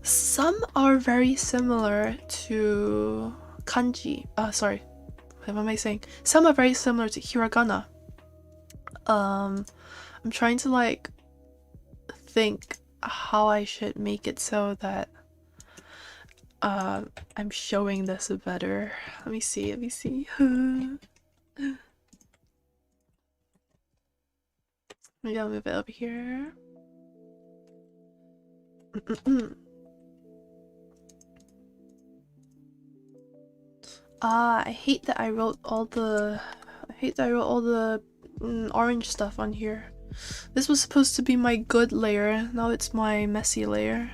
some are very similar to Kanji. Sorry, what am I saying? Some are very similar to Hiragana. I'm trying to like think how I should make it so that I'm showing this better. Let me see. Maybe I'll move it over here. I hate that I wrote all the orange stuff on here. This was supposed to be my good layer. Now it's my messy layer.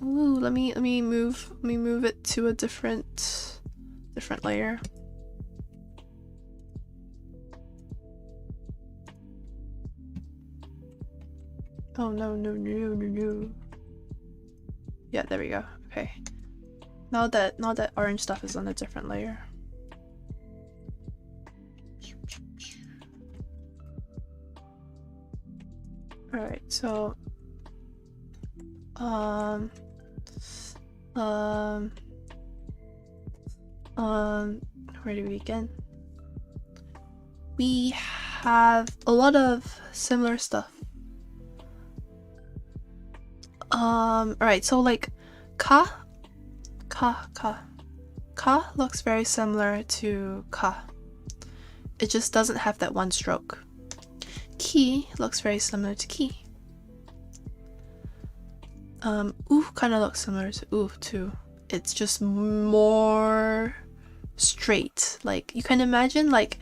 Ooh, let me move it to a different layer. Oh no. Yeah, there we go. Okay. Now that orange stuff is on a different layer. Alright, so where do we begin? We have a lot of similar stuff. Alright, so like ka looks very similar to ka. It just doesn't have that one stroke. Ki looks very similar to ki. U kind of looks similar to u too. It's just more straight. Like you can imagine like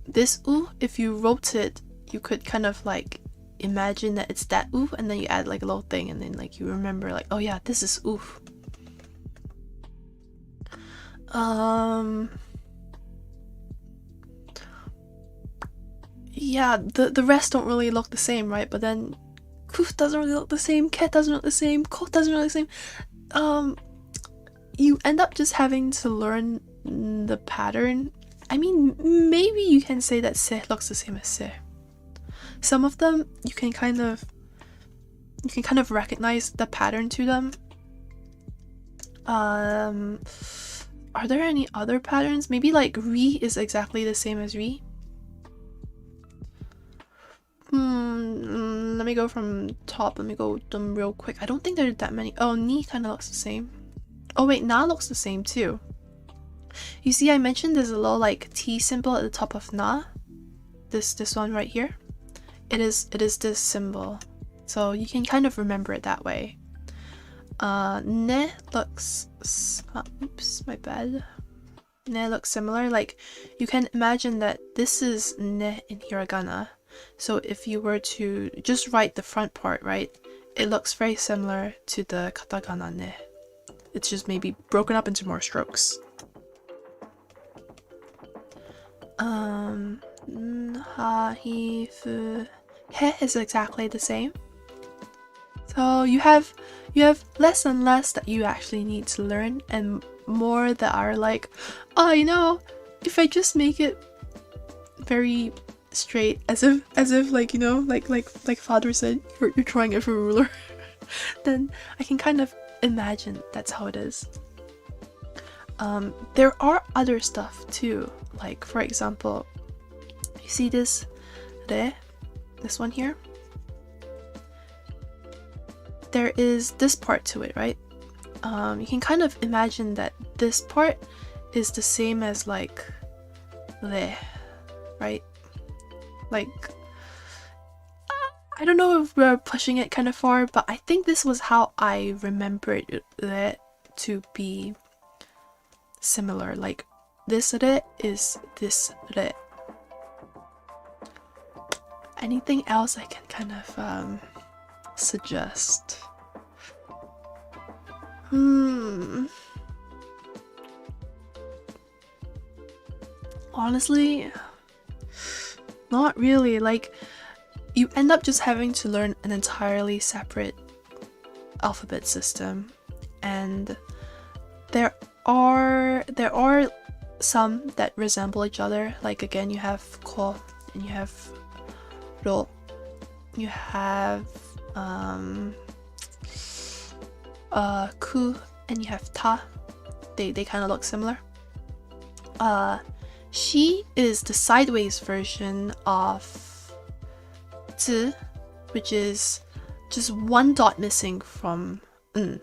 this u, if you wrote it, you could kind of like imagine that it's that u, and then you add like a little thing, and then like you remember like, oh yeah, this is u. Yeah, the rest don't really look the same, right? But then Kuf doesn't really look the same, Ket doesn't look the same, Kot doesn't really look the same. You end up just having to learn the pattern. I mean, maybe you can say that Se looks the same as Se. Some of them you can kind of recognize the pattern to them. Are there any other patterns? Maybe like Ri is exactly the same as Ri. Let me go from top. Let me go them real quick. I don't think there are that many. Oh, Ni kind of looks the same. Oh wait, Na looks the same too. You see, I mentioned there's a little like T symbol at the top of Na. This one right here. It is this symbol, so you can kind of remember it that way. Ne looks. Oops, my bad. Ne looks similar. Like you can imagine that this is ne in hiragana. So if you were to just write the front part, right, it looks very similar to the katakana ne. It's just maybe broken up into more strokes. Ha, hi, fu, he is exactly the same. So you have less and less that you actually need to learn, and more that are like, oh, you know, if I just make it very straight, as if like, you know, like father said, you're drawing it with a ruler. Then I can kind of imagine that's how it is. There are other stuff too, like for example, you see this re, this one here? There is this part to it, right? You can kind of imagine that this part is the same as like re, right? Like, I don't know if we're pushing it kind of far, but I think this was how I remembered re to be similar. Like, this re is this re. Anything else I can kind of suggest? Honestly, not really. Like, you end up just having to learn an entirely separate alphabet system, and there are some that resemble each other. Like, again, you have ko and you have ro, you have ku, and you have ta. They kind of look similar. She is the sideways version of zi, which is just one dot missing from n.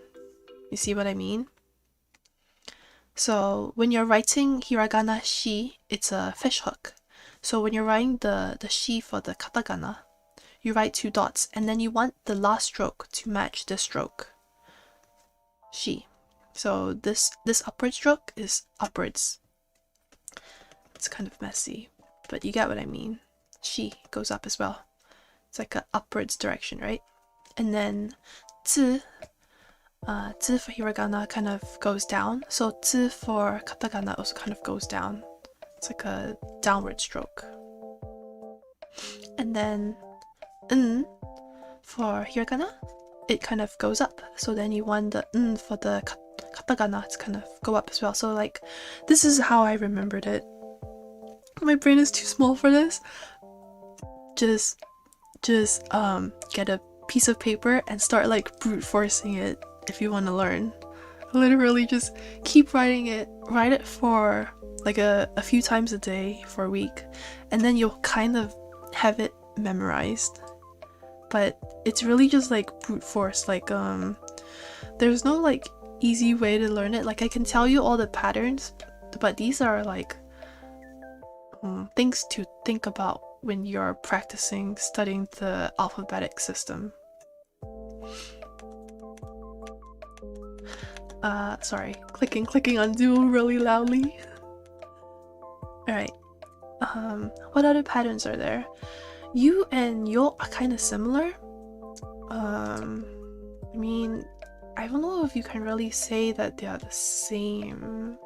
You see what I mean? So when you're writing hiragana shi, it's a fish hook. So when you're writing the shi for the katakana, you write 2 dots, and then you want the last stroke to match this stroke, shi. So this upward stroke is upwards. It's kind of messy, but you get what I mean. Shi goes up as well. It's like a upwards direction, right? And then zi for hiragana kind of goes down. So zi for katakana also kind of goes down. It's like a downward stroke. And then n for hiragana, it kind of goes up. So then you want the n for the katakana to kind of go up as well. So like, this is how I remembered it. My brain is too small for this. Just get a piece of paper and start like brute forcing it if you want to learn. Literally just keep writing it. Write it for like a few times a day for a week, and then you'll kind of have it memorized. But it's really just like brute force. Like there's no like easy way to learn it. Like, I can tell you all the patterns, but these are like things to think about when you're practicing studying the alphabetic system. Sorry, clicking on Duo really loudly. Alright, what other patterns are there? You and yo are kind of similar. I mean, I don't know if you can really say that they are the same.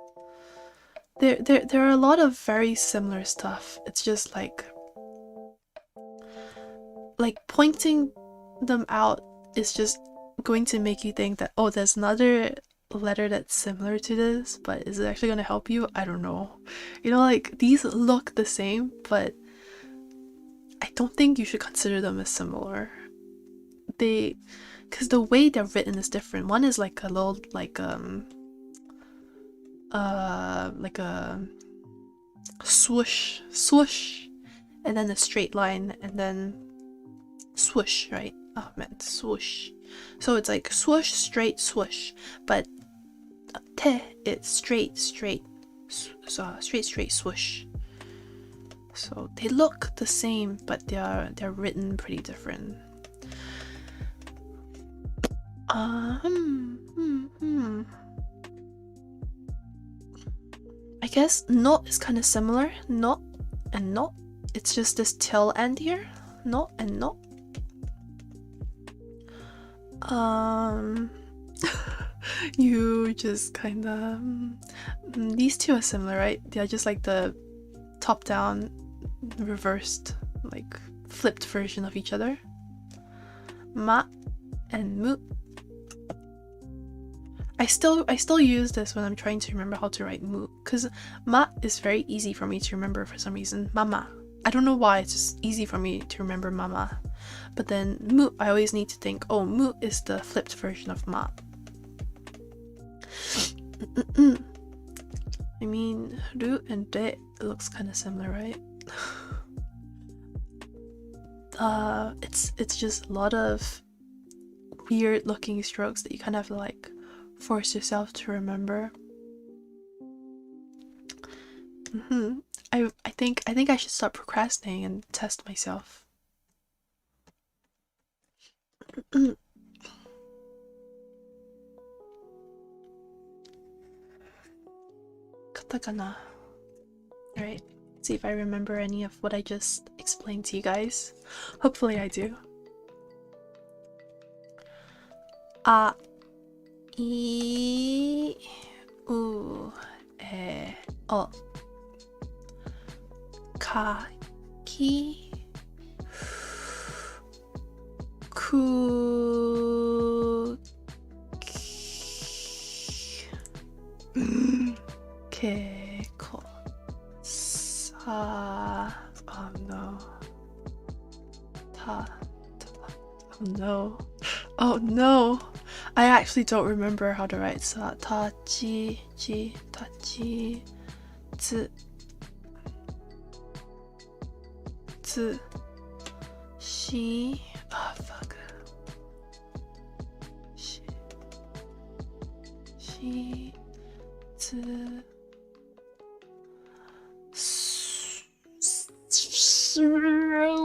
There are a lot of very similar stuff. It's just like pointing them out is just going to make you think that, oh, there's another letter that's similar to this, but is it actually going to help you? I don't know. You know, like, these look the same, but I don't think you should consider them as similar. Because the way they're written is different. One is like a little like a swoosh, and then a straight line, and then swoosh, right? Oh, I meant swoosh. So it's like swoosh, straight, swoosh. But te, it's straight, straight, swoosh. So they look the same, but they're written pretty different. I guess no is kind of similar. No and no. It's just this tail end here. No and no. You just kind of these two are similar, right? They're just like the top down, reversed, like flipped version of each other. Ma and mu. I still use this when I'm trying to remember how to write mu, because ma is very easy for me to remember for some reason. Mama. I don't know why, it's just easy for me to remember mama. But then mu, I always need to think, oh, mu is the flipped version of ma. I mean, ru and re, it looks kind of similar, right? It's just a lot of weird looking strokes that you kind of have to like force yourself to remember. I think I should stop procrastinating and test myself. Katakana. Alright, see if I remember any of what I just explained to you guys. Hopefully I do. A, I, U, E, O. Ka, ki, ku, ke, ko, sa, oh no, ta, oh no, oh no, I actually don't remember how to write sa, ta, chi, ta, chi, tsu, she, oh fuck, she,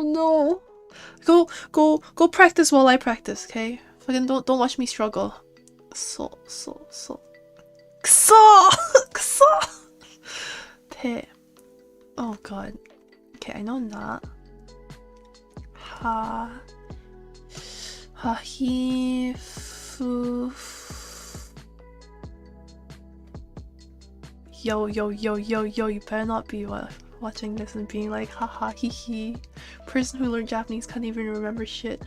no, go practice while I practice, okay? Fucking don't watch me struggle. So te, oh god. Okay, I know that. Ha, he, fu. Yo, you better not be watching this and being like, haha, hee. Person who learned Japanese can't even remember shit.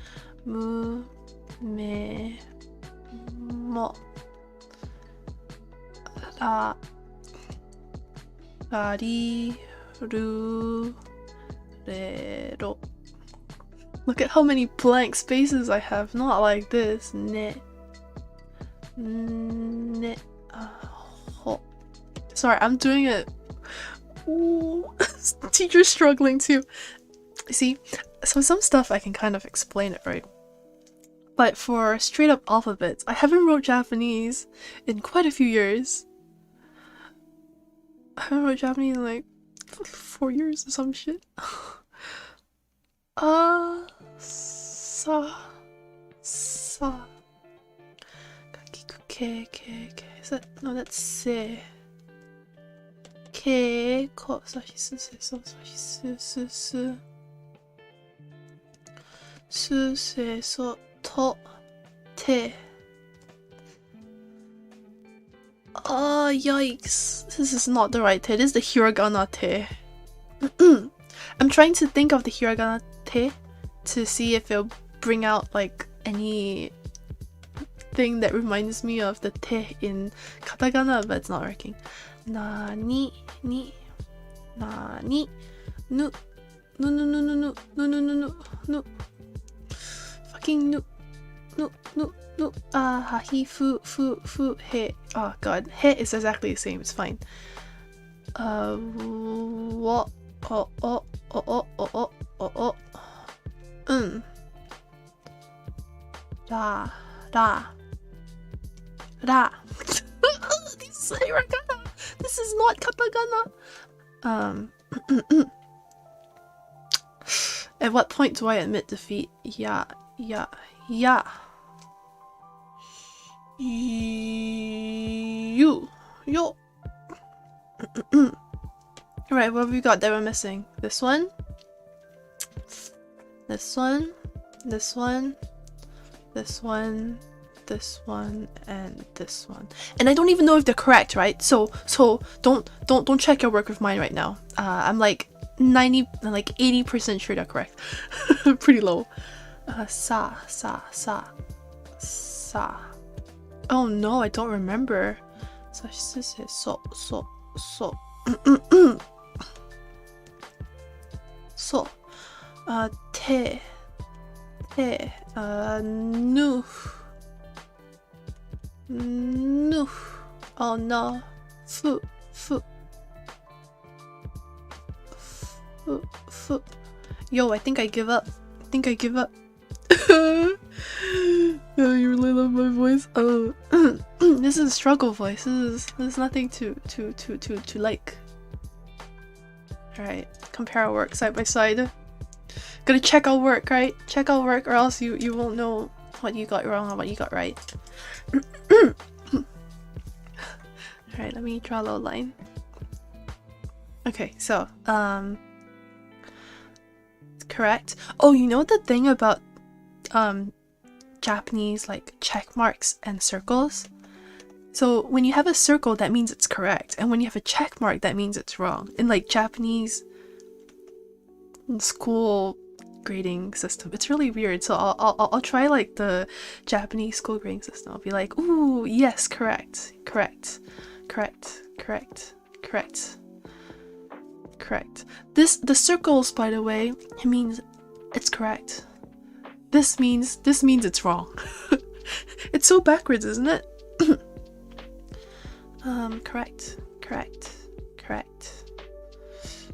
Mu, me, mo. Ra, ri, ru, re, ro. Look at how many blank spaces I have. Not like this. Ne. Ne. Ho. Sorry, I'm doing it. Ooh. Teacher's struggling too. See, so some stuff I can kind of explain it, right? But for straight up alphabets, I haven't wrote Japanese in quite a few years. I haven't wrote Japanese in like 4 years or some shit. Sa. Kakiku, ke. Is that, no, that's se. Ke, ko, sashi, su, se, so, sashi, su. Su, se, so, to, te. Oh, yikes. This is not the right te. This is the hiragana te. I'm trying to think of the hiragana te to see if it'll bring out like any thing that reminds me of the te in katakana, but it's not working. Nani, ni, nani, nu, no. Fucking nu. He, fu, he. Oh god, he is exactly the same, it's fine. What? Oh. Ra. This is hiragana. This is not katakana. At what point do I admit defeat? Yeah. You. Alright, what have we got that we're missing? This one, and this one. And I don't even know if they're correct, right? So don't check your work with mine right now. I'm like 80% sure they're correct. Pretty low. Sa. Oh no, I don't remember. So. so. Te, nu, oh no, fu, yo, I think I give up. Oh, you really love my voice. Oh, this is a struggle voice. This is nothing to like. All right, compare our work side by side. Gotta check our work, right? Check our work, or else you won't know what you got wrong or what you got right. All right, let me draw a little line. Okay, so correct. Oh, you know the thing about Japanese like check marks and circles? So when you have a circle, that means it's correct, and when you have a check mark, that means it's wrong. In like Japanese school grading system, it's really weird. So I'll try like the Japanese school grading system. I'll be like, ooh, yes, correct. The circles, by the way, it means it's correct. This means it's wrong. It's so backwards, isn't it? Correct.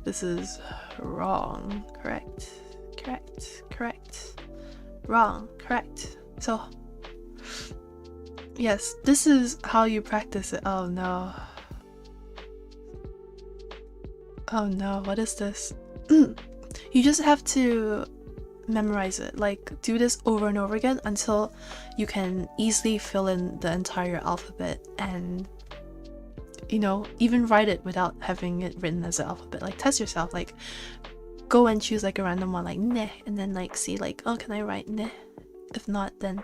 This is wrong. Correct. Wrong. Correct. So yes, this is how you practice it. Oh no, what is this? You just have to memorize it, like do this over and over again until you can easily fill in the entire alphabet, and you know, even write it without having it written as an alphabet. Like test yourself, like go and choose like a random one like ne, and then like see like, oh, can I write ne? If not, then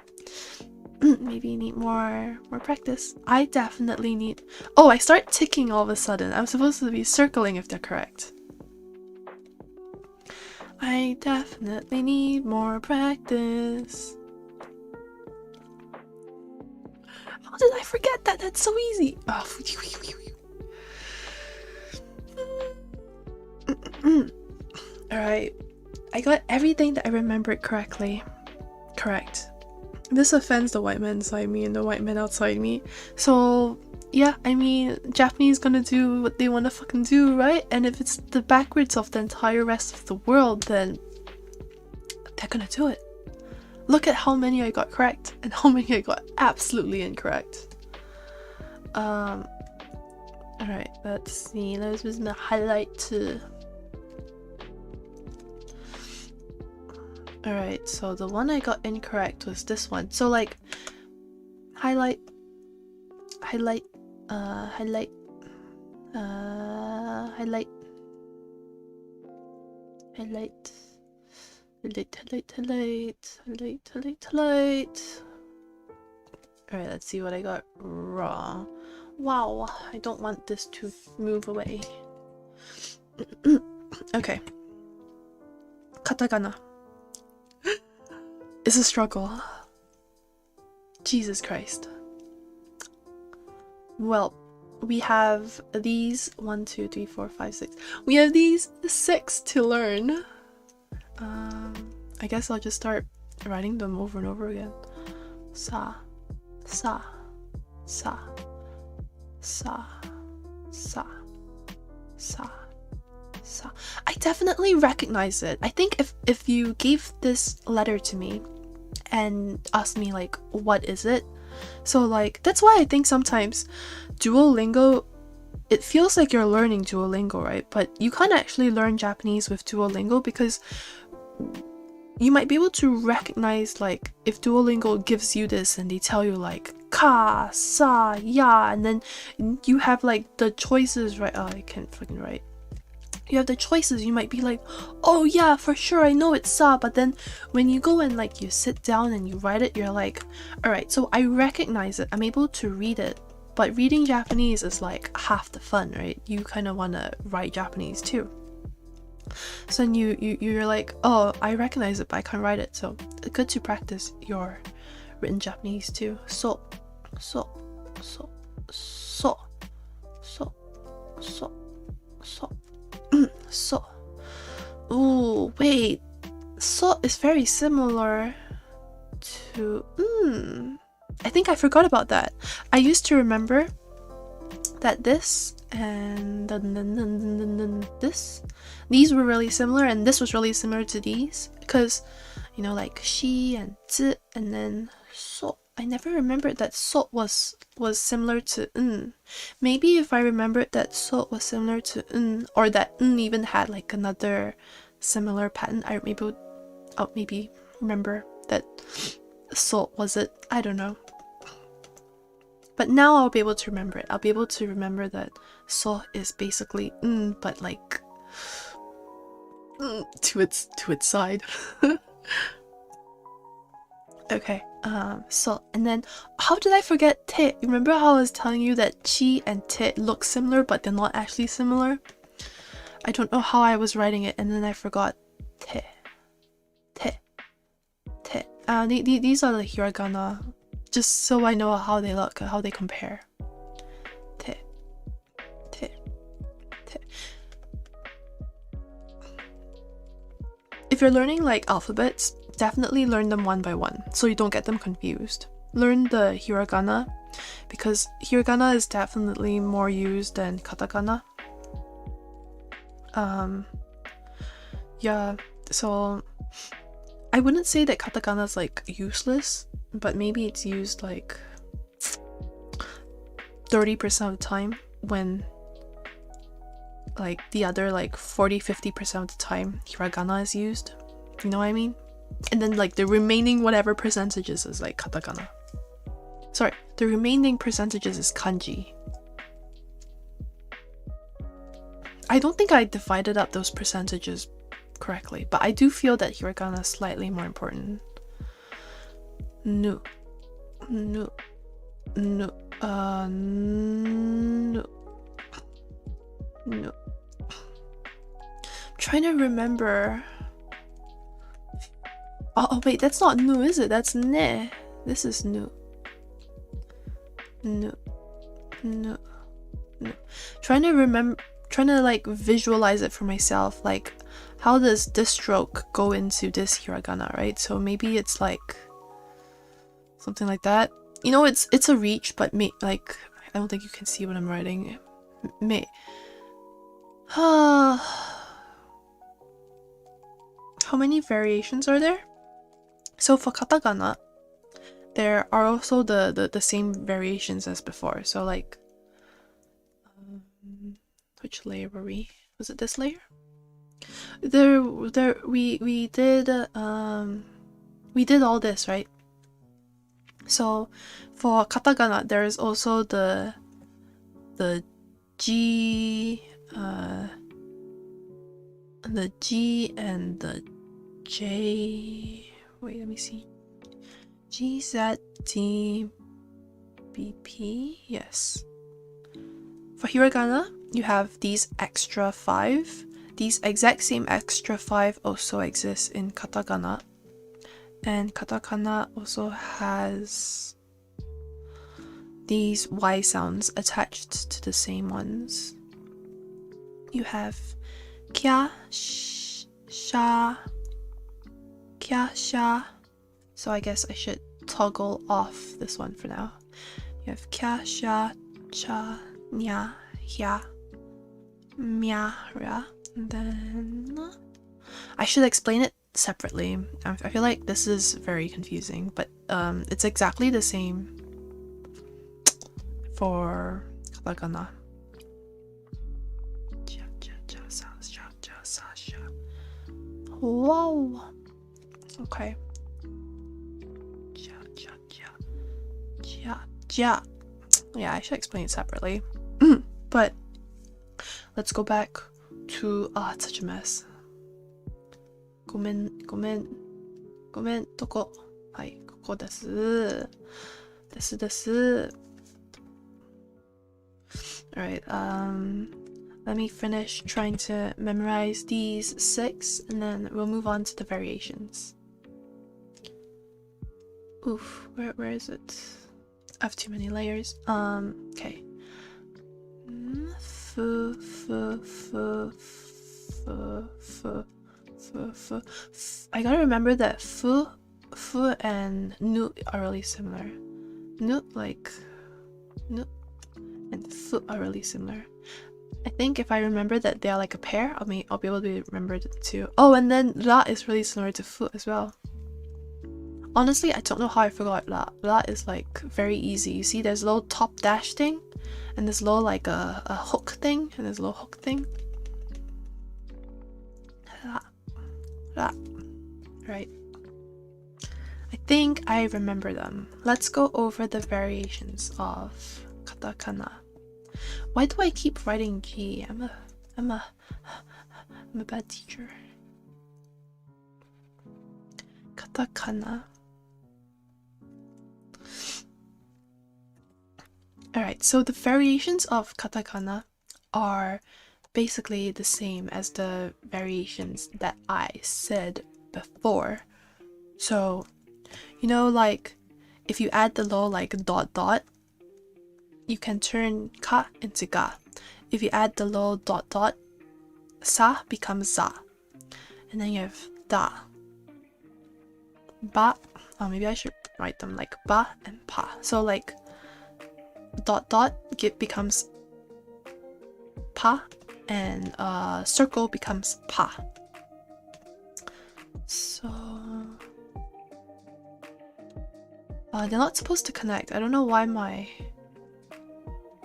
maybe you need more practice. I definitely need... Oh, I start ticking all of a sudden. I'm supposed to be circling if they're correct. I definitely need more practice. How did I forget that? That's so easy. Oh. Alright. I got everything that I remembered correctly. Correct. This offends the white man inside me and the white man outside me. So yeah, I mean, Japanese gonna do what they wanna fucking do, right? And if it's the backwards of the entire rest of the world, then they're gonna do it. Look at how many I got correct and how many I got absolutely incorrect. Alright, let's see. Let's just highlight. Alright, so the one I got incorrect was this one. So like highlight, highlight, highlight, highlight, highlight, highlight, highlight, highlight, highlight, highlight, highlight. Alright, let's see what I got wrong. Wow, I don't want this to move away. Okay. Katakana. It's a struggle. Jesus Christ. Well, we have these 1, 2, 3, 4, 5, 6. We have these 6 to learn. I guess I'll just start writing them over and over again. Sa, sa, sa, sa, sa, sa, sa. I definitely recognize it. I think if you gave this letter to me and asked me like, what is it? So like, that's why I think sometimes Duolingo, it feels like you're learning Duolingo, right? But you can't actually learn Japanese with Duolingo because you might be able to recognize like if Duolingo gives you this and they tell you like ka, sa, ya, and then you have like the choices, right? Oh, I can't fucking write. You have the choices, you might be like, oh yeah, for sure, I know it's sa, but then when you go and like you sit down and you write it, you're like, alright, so I recognize it, I'm able to read it, but reading Japanese is like half the fun, right? You kind of want to write Japanese too. So then you're like, oh, I recognize it, but I can't write it, so it's good to practice your written Japanese too. So, so, so, so, so, so, so. So, Oh, wait. So is very similar to... I think I forgot about that. I used to remember that this and this, these were really similar, and this was really similar to these, because, you know, like shi and zi, and then so. I never remembered that so was similar to n. Maybe if I remembered that so was similar to n, or that n even had like another similar pattern, I I'll maybe remember that so was it. I don't know. But now I'll be able to remember it. I'll be able to remember that so is basically n, but like to its side. Okay, so, and then, how did I forget te? Remember how I was telling you that chi and te look similar, but they're not actually similar? I don't know how I was writing it, and then I forgot te. These are the hiragana, just so I know how they look, how they compare. Te. If you're learning like alphabets, definitely learn them one by one so you don't get them confused. Learn the hiragana because hiragana is definitely more used than katakana. Yeah, so I wouldn't say that katakana is like useless, but maybe it's used like 30% of the time, when like the other like 40-50% of the time hiragana is used. You know what I mean? And then like the remaining whatever percentages is like katakana. Sorry, the remaining percentages is kanji. I don't think I divided up those percentages correctly, but I do feel that hiragana is slightly more important. No. Trying to remember. Oh wait, that's not nu, is it? That's ne. This is nu. No. Trying to like visualize it for myself, like how does this stroke go into this hiragana, right? So maybe it's like something like that. You know, it's a reach, but like I don't think you can see what I'm writing. How many variations are there? So for katakana, there are also the same variations as before. So like, which layer were we? Was it this layer? We did all this, right? So for katakana, there is also the G, the G and the J. Wait, let me see. G, Z, D, B, P. Yes. For hiragana, you have these extra 5. These exact same extra 5 also exist in katakana. And katakana also has these Y sounds attached to the same ones. You have kya, sha, kya, sha. So I guess I should toggle off this one for now. You have kya, sha, cha, nya, hya, mya, ra. And then I should explain it separately. I feel like this is very confusing, but it's exactly the same for katakana. Whoa. Okay. Yeah, I should explain it separately. But let's go back to it's such a mess. Gomen, toko. Hai, koko desu. Desu. Alright, let me finish trying to memorize these 6, and then we'll move on to the variations. Oof, where is it? I have too many layers. Okay. I gotta remember that fu and nu are really similar. Nu, like, nu and fu are really similar. I think if I remember that they are like a pair, I'll be able to remember the two. Oh, and then ra is really similar to fu as well. Honestly, I don't know how I forgot ra. Ra is like very easy. You see, there's a little top dash thing, and there's a little like a hook thing, and there's a little hook thing. Ra, ra, right. I think I remember them. Let's go over the variations of katakana. Why do I keep writing G? I'm a bad teacher. Katakana. Alright, so the variations of katakana are basically the same as the variations that I said before. So, you know, like, if you add the little like dot dot, you can turn ka into ga. If you add the little dot dot, sa becomes za. And then you have da. Ba. Oh, maybe I should write them like ba and pa. So like dot dot becomes pa, and circle becomes pa. So they're not supposed to connect. I don't know why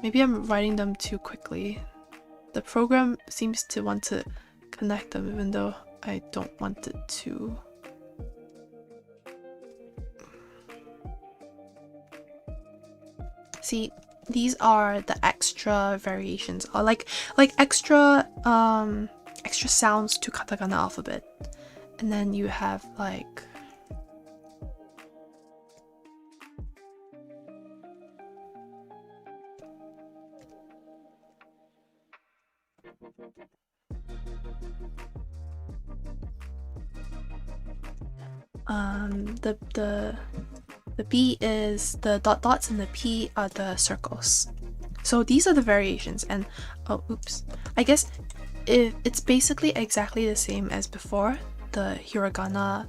maybe I'm writing them too quickly. The program seems to want to connect them even though I don't want it to. See, these are the extra variations, or like extra extra sounds to katakana alphabet. And then you have like the B is the dot dots and the P are the circles. So these are the variations, and oh oops, I guess it's basically exactly the same as before. The hiragana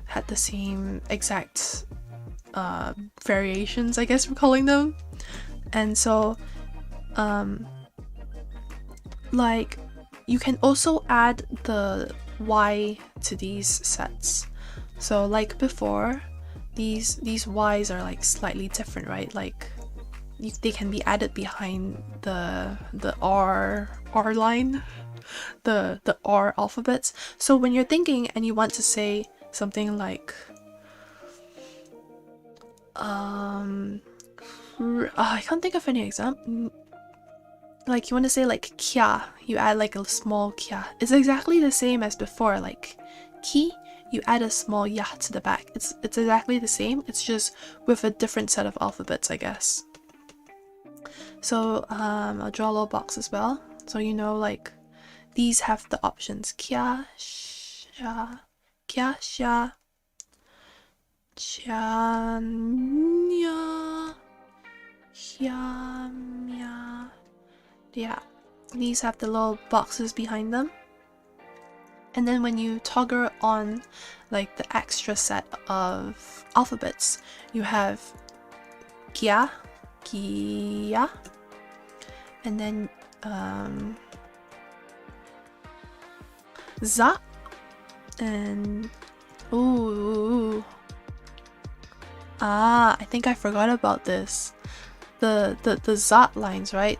had the same exact variations, I guess we're calling them. And so like you can also add the Y to these sets. So like before, these Y's are like slightly different, right? Like they can be added behind the R line, the R alphabets. So when you're thinking and you want to say something like I can't think of any example. Like you want to say like kya, you add like a small kya. It's exactly the same as before. Like ki, you add a small ya to the back. It's exactly the same. It's just with a different set of alphabets, I guess. So I'll draw a little box as well. So you know, like these have the options kya, sha, cha, nya, hya, mya. Yeah, these have the little boxes behind them. And then when you toggle on like the extra set of alphabets, you have kya, kia, and then za, and ooh. I think I forgot about this. The za lines, right,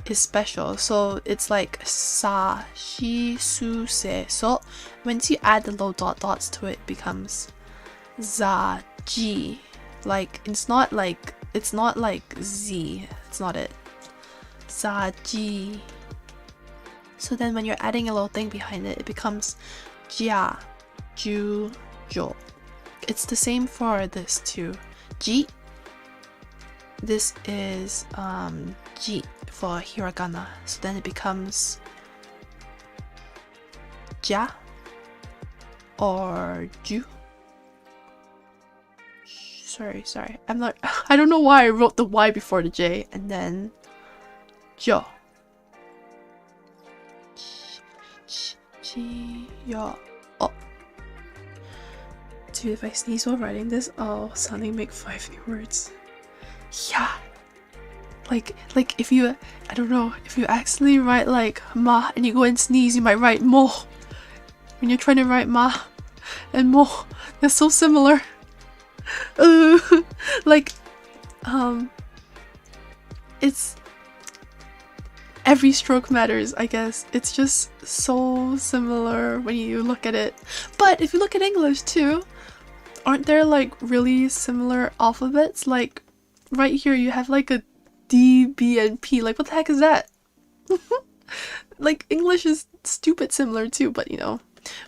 is special. So it's like sa, shi, su, se, so. Once you add the little dot dots to it, it becomes za, ji. Like it's not like z. It's not it. Za, ji. So then when you're adding a little thing behind it, it becomes jia, ju, jo. It's the same for this too. Ji. This is ji for hiragana. So then it becomes ja or ju. Sorry. I don't know why I wrote the Y before the J, and then jo. Yo. Dude, if I sneeze while writing this, I'll suddenly make 5 new words. Yeah. Like if you, I don't know, if you accidentally write like ma and you go and sneeze, you might write mo. When you're trying to write ma and mo, they're so similar. Like, it's, every stroke matters, I guess. It's just so similar when you look at it. But if you look at English too, aren't there like really similar alphabets? Like right here you have like a D, B, and P. Like what the heck is that? Like English is stupid similar too, but you know,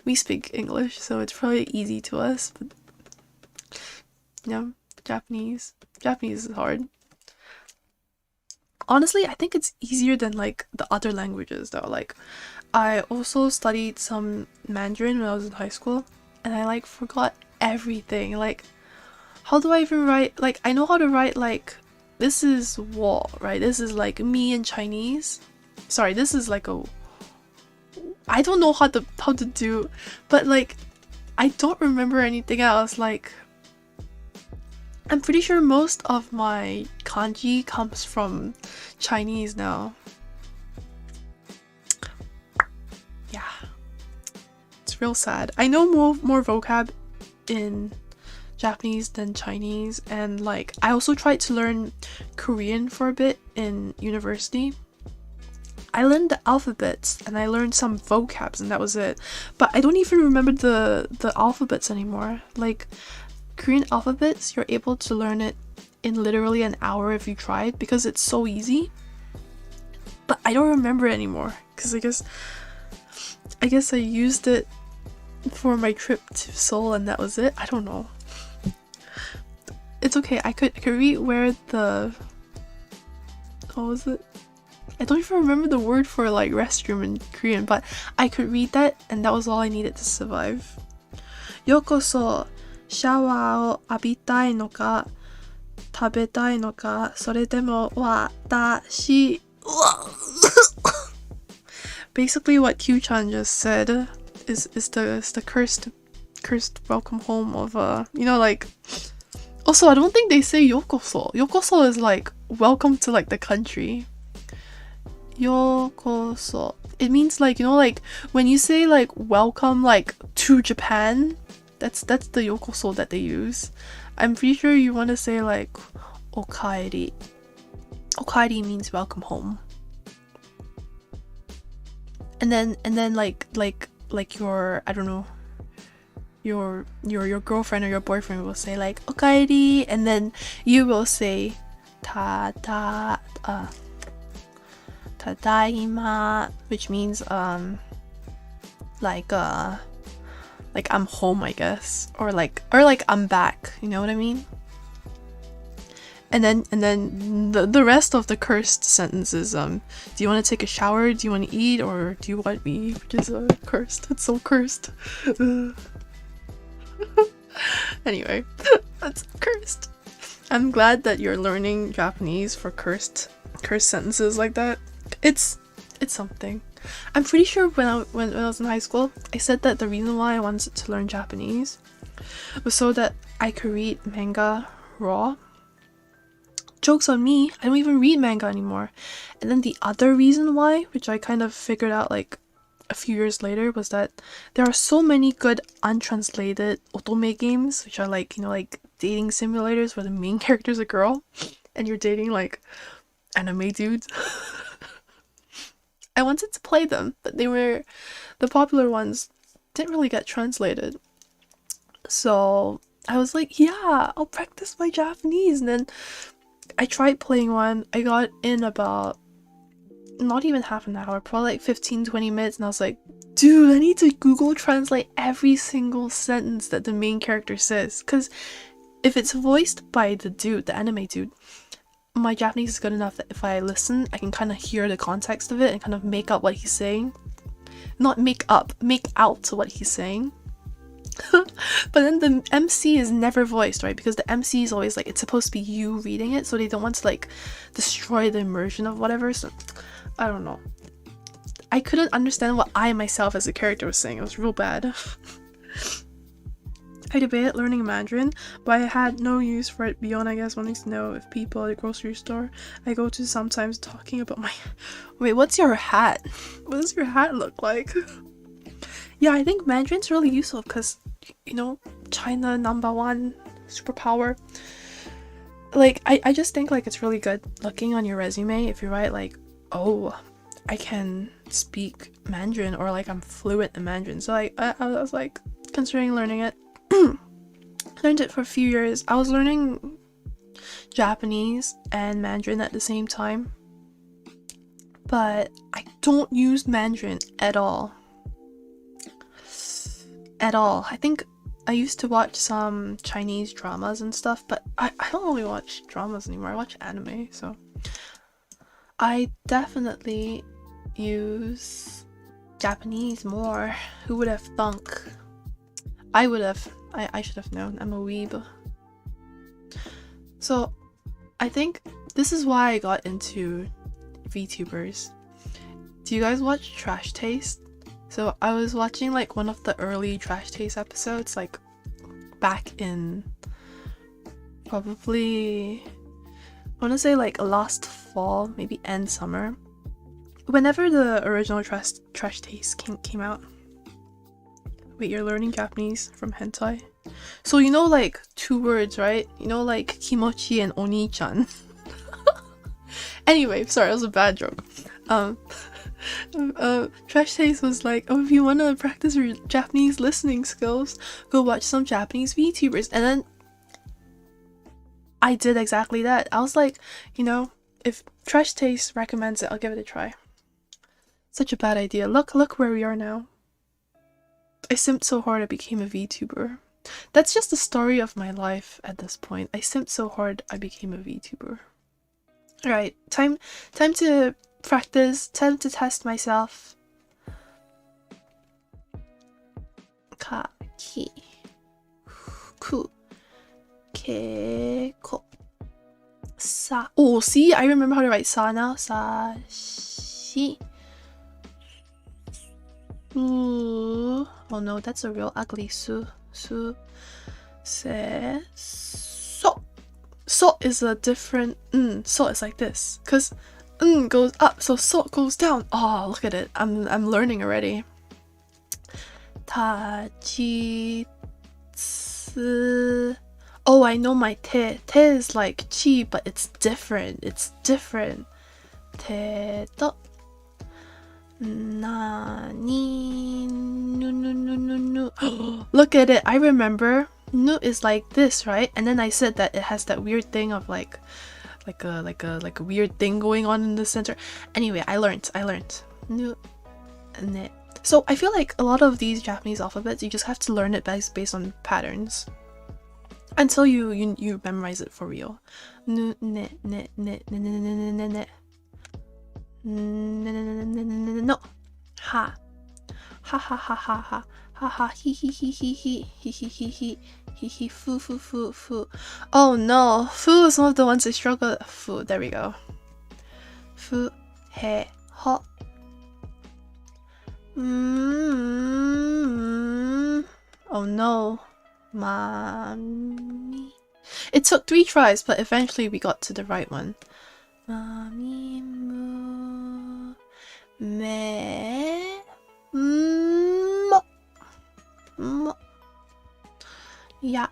we speak English, so it's probably easy to us. But you know, Japanese is hard. Honestly, I think it's easier than like the other languages though. Like I also studied some Mandarin when I was in high school, and I like forgot everything. Like how do I even write? Like I know how to write like this is wo, right? This is like me in Chinese. Sorry, this is like a, I don't know how to do, but like I don't remember anything else. Like I'm pretty sure most of my kanji comes from Chinese now. Yeah, it's real sad. I know more vocab in Japanese than Chinese, and like I also tried to learn Korean for a bit in university. I learned the alphabets and I learned some vocabs and that was it. But I don't even remember the alphabets anymore. Like Korean alphabets, you're able to learn it in literally an hour if you tried because it's so easy. But I don't remember it anymore because I guess I used it for my trip to Seoul and that was it. I don't know. It's okay. I could read where the, what was it? I don't even remember the word for like restroom in Korean, but I could read that and that was all I needed to survive. Yokoso, showerを浴びたいのか食べたいのかそれでも私 Basically what Q-chan just said is the cursed welcome home of you know, like, also I don't think they say yokoso. Yokoso is like welcome to like the country. Yokoso, it means like, you know, like when you say like welcome like to Japan, that's the yokoso that they use. I'm pretty sure you want to say like okaeri. Okaeri means welcome home. And then like your, I don't know, your girlfriend or your boyfriend will say like okaeri, and then you will say tadaima, which means like I'm home, I guess, or like I'm back, you know what I mean? And then the rest of the cursed sentences, do you want to take a shower, do you want to eat, or do you want me? Which is cursed. It's so cursed. Anyway, that's cursed. I'm glad that you're learning Japanese for cursed sentences like that. It's something. I'm pretty sure when I was in high school, I said that the reason why I wanted to learn Japanese was so that I could read manga raw. Joke's on me, I don't even read manga anymore. And then the other reason why, which I kind of figured out like a few years later, was that there are so many good untranslated otome games, which are like, you know, like dating simulators where the main character is a girl and you're dating like anime dudes. I wanted to play them, but the popular ones didn't really get translated. So I was like, yeah, I'll practice my Japanese. And then I tried playing one. I got in about not even half an hour, probably like 15-20 minutes, and I was like, dude, I need to Google translate every single sentence that the main character says, because if it's voiced by the dude, the anime dude, my Japanese is good enough that if I listen, I can kind of hear the context of it and kind of make up what he's saying. Not make up, make out what he's saying. But then the MC is never voiced, right? Because the MC is always like, it's supposed to be you reading it, so they don't want to like destroy the immersion of whatever. So I don't know. I couldn't understand what I myself as a character was saying. It was real bad. I debated learning Mandarin, but I had no use for it beyond, I guess, wanting to know if people at the grocery store I go to sometimes talking about my... Wait, what's your hat? What does your hat look like? Yeah, I think Mandarin's really useful because, you know, China #1 superpower. Like, I just think, like, it's really good looking on your resume if you write, like, oh, I can speak Mandarin, or, like, I'm fluent in Mandarin. So, like, I was, like, considering learning it. Learned it for a few years. I was learning Japanese and Mandarin at the same time, but I don't use Mandarin at all. I think I used to watch some Chinese dramas and stuff, but I don't really watch dramas anymore. I watch anime, so I definitely use Japanese more. Who would have thunk? I would have. I should have known. I'm a weeb. So I think this is why I got into VTubers. Do you guys watch Trash Taste? So I was watching like one of the early Trash Taste episodes, like back in probably, I want to say like last fall, maybe end summer, whenever the original Trash Taste came out. Wait, you're learning Japanese from hentai? So you know, like 2 words, right? You know, like kimochi and oni-chan. Anyway, sorry, that was a bad joke. Trash Taste was like, oh, if you want to practice your Japanese listening skills, go watch some Japanese VTubers. And then I did exactly that. I was like, you know, if Trash Taste recommends it, I'll give it a try. Such a bad idea. Look where we are now. I simped so hard I became a VTuber. That's just the story of my life at this point. I simped so hard I became a VTuber. Alright, time to practice, time to test myself. Ka, ki, ku, ke, ko, sa. Oh, see, I remember how to write sa now. Sa, shi. Ooh. Oh no, that's a real ugly su, se, so. So is a different so is like this, cause goes up, so goes down. Oh, look at it. I'm learning already. Ta, chi, tsu. Oh, I know my te. Te is like chi, but it's different. Te to. Nani, nu. Look at it. I remember. Nu is like this, right? And then I said that it has that weird thing of like a weird thing going on in the center. Anyway, I learned. Nu, ne. So I feel like a lot of these Japanese alphabets, you just have to learn it based on patterns until you memorize it for real. Nu, ne, ne, ne, ne, ne, ne, ne, ne. No. Ha. Ha ha ha ha ha. Ha ha he he he he he he he he he he he fu fu fu fu. Oh no, fu is one of the ones I struggle. Fu, there we go. Fu he ho. Oh no, mommy. It took 3 tries, but eventually we got to the right one. Mommy mu me mo. Yeah.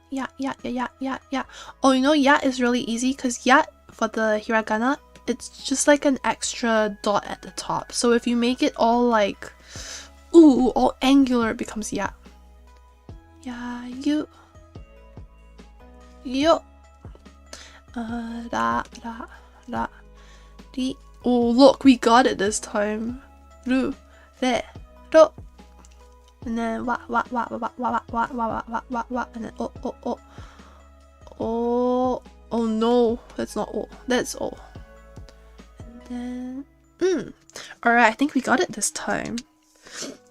Oh, you know, ya is really easy because ya for the hiragana, it's just like an extra dot at the top. So if you make it all like, all angular, it becomes ya. Ya, you. Yo. Ra. Ri. Oh, look, we got it this time. Ru. Re. Ro. And then wa, and then oh no, that's not o, that's o. And then alright, I think we got it this time.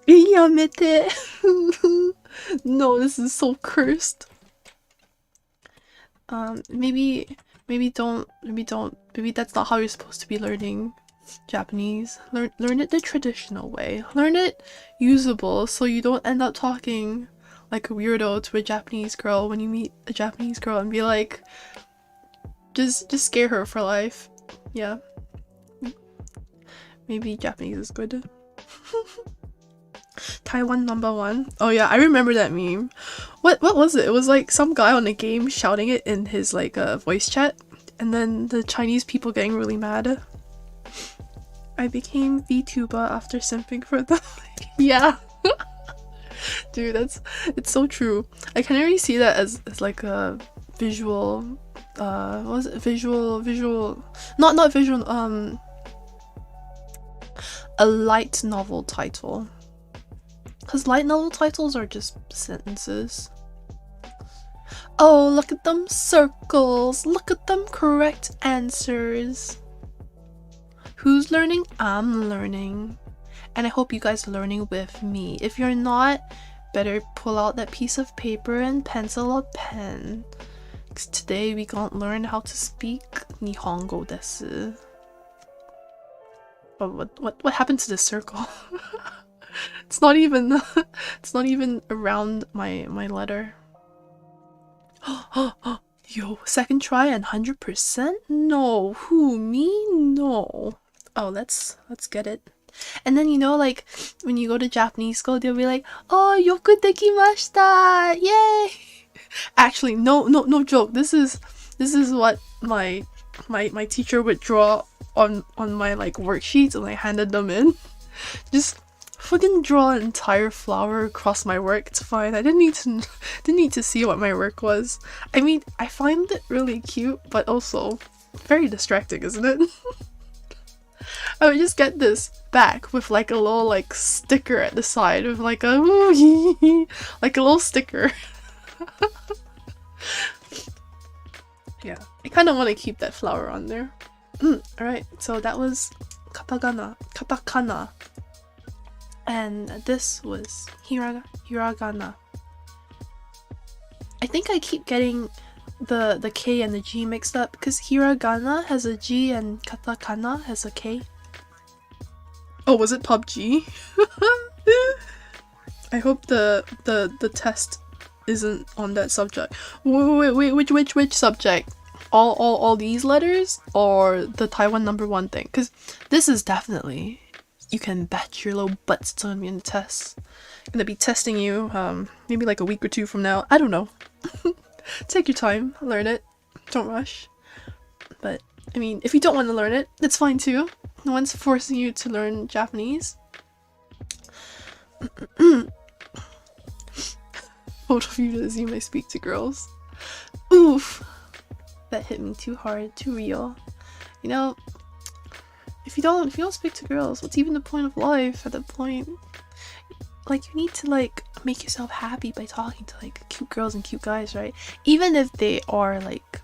Yamete. No, this is so cursed. Maybe that's not how you're supposed to be learning Japanese. Learn it the traditional way. Learn it usable so you don't end up talking like a weirdo to a Japanese girl when you meet a Japanese girl and be like, just scare her for life. Yeah. Maybe Japanese is good. Taiwan number one. Oh yeah, I remember that meme. What was it? It was like some guy on the game shouting it in his like voice chat, and then the Chinese people getting really mad. I became VTuber after simping for them. Yeah. Dude, it's so true. I can already see that as like a visual what was it? Visual not visual, a light novel title. Because light novel titles are just sentences. Oh, look at them circles. Look at them correct answers. Who's learning? I'm learning. And I hope you guys are learning with me. If you're not, better pull out that piece of paper and pencil or pen. Because today we gonna learn how to speak Nihongo desu. Oh, what happened to the circle? It's not even around my letter. Yo, second try and 100%? No, who, me? No. Oh, let's get it. And then, you know, like when you go to Japanese school, they'll be like, "Oh, yoku dekimashita! Yay!" Actually, no joke. This is what my teacher would draw on my like worksheets when I handed them in. Just fucking draw an entire flower across my work. It's fine. I didn't need to see what my work was. I mean, I find it really cute, but also very distracting, isn't it? I would just get this back with like a little like sticker at the side with like a like a little sticker. Yeah, I kind of want to keep that flower on there. Alright, so that was katakana. And this was hiragana. I think I keep getting the K and the G mixed up because hiragana has a G and katakana has a K. Oh, was it PUBG? I hope the test isn't on that subject. Wait, which subject? All these letters or the Taiwan number one thing? Because this is definitely, you can bet your little butts it's gonna be in the test. I'm gonna be testing you maybe like a week or two from now. I don't know. Take your time, learn it. Don't rush. But I mean, if you don't want to learn it, that's fine too. No one's forcing you to learn Japanese. Both of you assume I speak to girls. Oof! That hit me too hard, too real. You know, if you don't speak to girls, what's even the point of life at that point? Like, you need to like make yourself happy by talking to like cute girls and cute guys, right? Even if they are like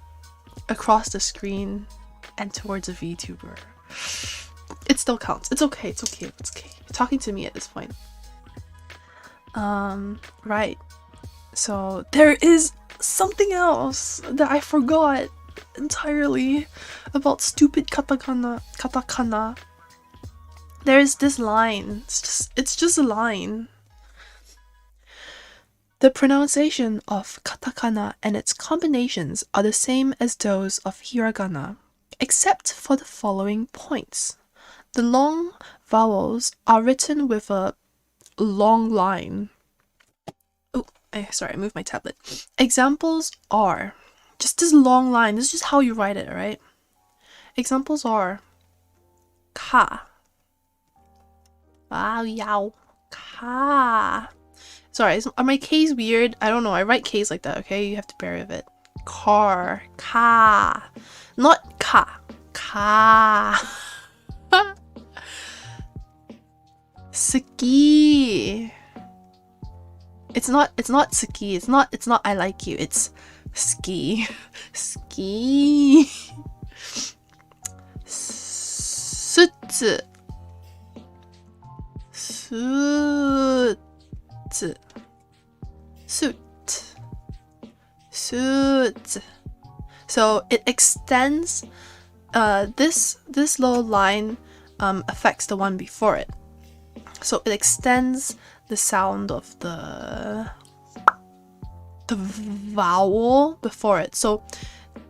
across the screen and towards a VTuber. It still counts. It's okay. You're talking to me at this point. Right. So there is something else that I forgot entirely about stupid katakana. There's this line. It's just a line. The pronunciation of katakana and its combinations are the same as those of hiragana, except for the following points. The long vowels are written with a long line. Oh, sorry, I moved my tablet. Examples are just this long line. This is just how you write it, alright? Examples are ka. Wow, yow. Ka. Sorry, are my K's weird? I don't know. I write K's like that, okay? You have to bear with it. Car. Ka. Not ka. Ka. Ski. It's not ski. It's not I like you. It's ski. Ski. Sutsu. Suit. So it extends. This little line affects the one before it. So it extends the sound of the the vowel before it. So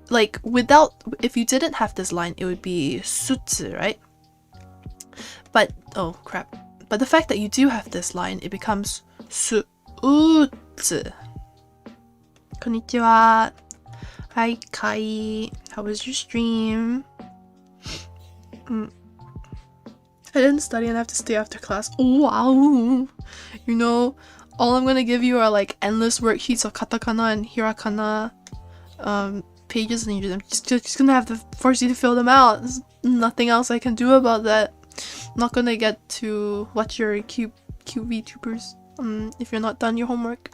like if you didn't have this line, it would be sutsu, right? But oh crap. But the fact that you do have this line, it becomes su-utsu. Konnichiwa. Hi Kai. How was your stream? I didn't study and I have to stay after class. Wow. You know, all I'm gonna give you are like endless worksheets of katakana and hiragana pages, and I'm just gonna have to force you to fill them out. There's nothing else I can do about that. I'm not gonna get to watch your cute VTubers if you're not done your homework.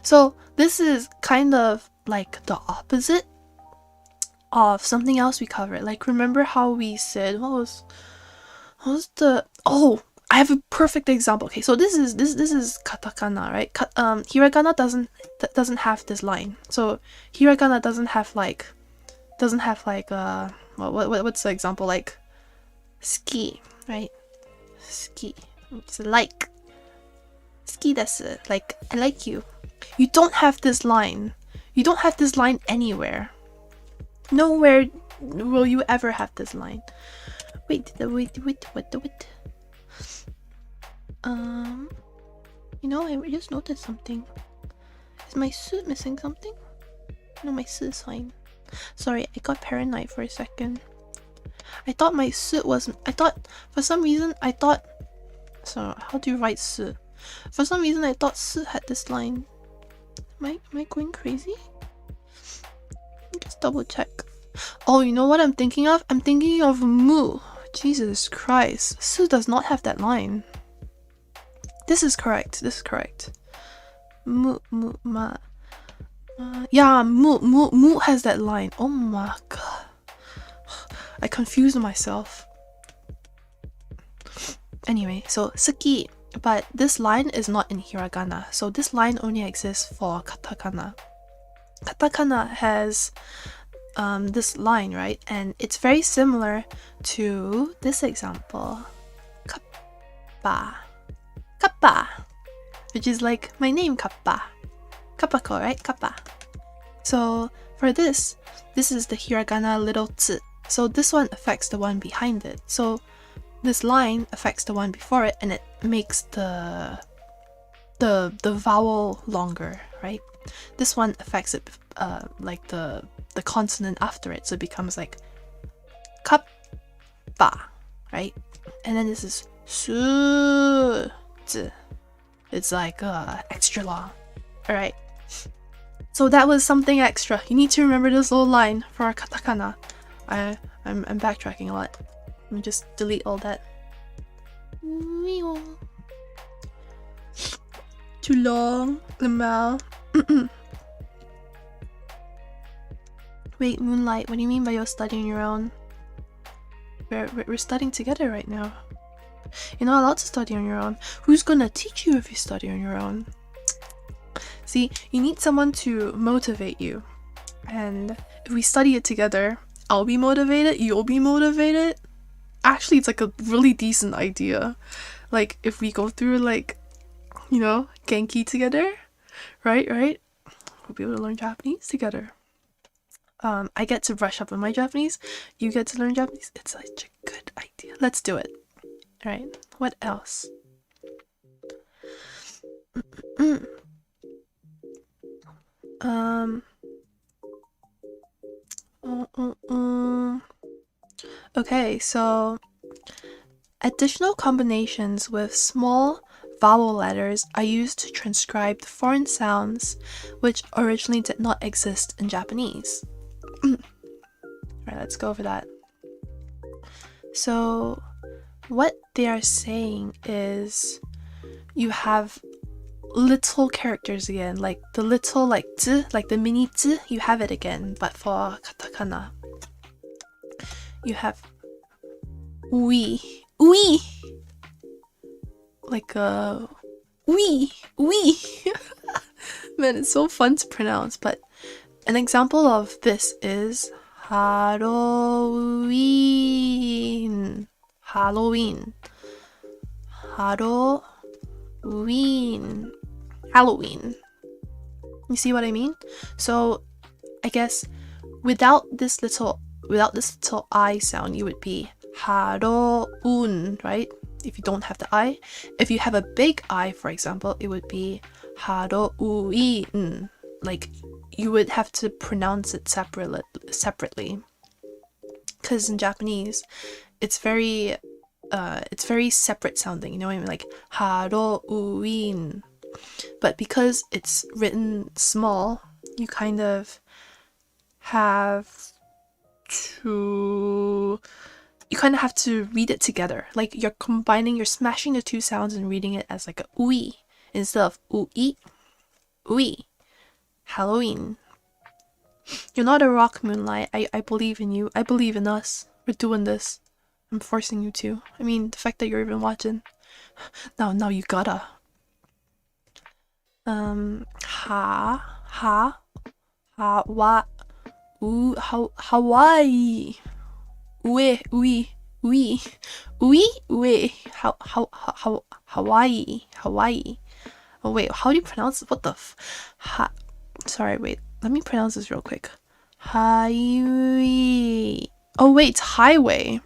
So this is kind of like the opposite of something else we covered. Like, remember how we said what was the I have a perfect example. Okay, so this is katakana, right? Hiragana doesn't have this line. So hiragana doesn't have like what's the example, like ski, right? Ski. It's like ski desu, like I like you. You don't have this line. You don't have this line anywhere. Nowhere will you ever have this line. Wait. You know, I just noticed something. Is my suit missing something? No, my suit is fine. Sorry, I got paranoid for a second. I thought my suit wasn't. For some reason, so how do you write suit? For some reason, I thought suit had this line. Am I going crazy? Just double check. Oh, you know what I'm thinking of? I'm thinking of mu. Jesus Christ. Su does not have that line. This is correct. Mu has that line. Oh my god. I confused myself. Anyway, so suki. But this line is not in hiragana. So this line only exists for katakana. Katakana has this line, right? And it's very similar to this example. Kappa, which is like my name, Kappa. Kappako, right? Kappa. So for this is the hiragana little tsu. So this one affects the one behind it. So this line affects the one before it, and it makes the vowel longer, right? This one affects it like the consonant after it, so it becomes like kappa, right? And then this is su. It's like extra long. All right. So that was something extra. You need to remember this little line for our katakana. I'm backtracking a lot. Let me just delete all that. Too long. Lamau. Wait, Moonlight, what do you mean by you're studying your own? We're studying together right now. You're not allowed to study on your own. Who's gonna teach you if you study on your own? See, you need someone to motivate you. And if we study it together, I'll be motivated, you'll be motivated. Actually, it's like a really decent idea. Like, if we go through, like, you know, Genki together, right? We'll be able to learn Japanese together. I get to brush up on my Japanese, you get to learn Japanese. It's such a good idea. Let's do it. Alright, what else? Okay, so additional combinations with small vowel letters are used to transcribe the foreign sounds which originally did not exist in Japanese. Alright, let's go over that. So what they are saying is you have little characters again, like the little, like zi, like the mini zi, you have it again, but for katakana you have we, like we man, it's so fun to pronounce. But an example of this is Halloween. You see what I mean? So I guess without this little I sound, you would be haroun, right? If you don't have the I. If you have a big I, for example, it would be harouin. Like, you would have to pronounce it separately. Because in Japanese, it's very separate sounding, you know what I mean? Like harouin. But because it's written small, you kind of have to read it together. Like, you're smashing the two sounds and reading it as like a ui instead of ui. Halloween. You're not a rock, Moonlight. I believe in you. I believe in us. We're doing this. I'm forcing you to. I mean, the fact that you're even watching. Now you gotta. Hawaii. Hawaii. Oh wait, how do you pronounce it? What the sorry, wait. Let me pronounce this real quick. Highway. Oh wait, it's highway.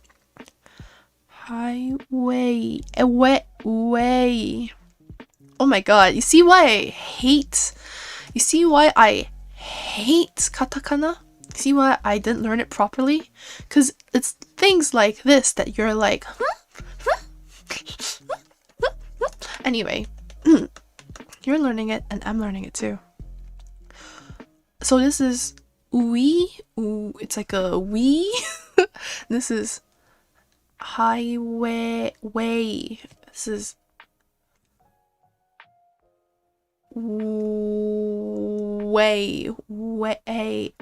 Highway. Way. Oh my god, you see why I hate katakana? See why I didn't learn it properly? Because it's things like this that you're like, Anyway, you're learning it and I'm learning it too. So this is it's like a we. This is highway. This is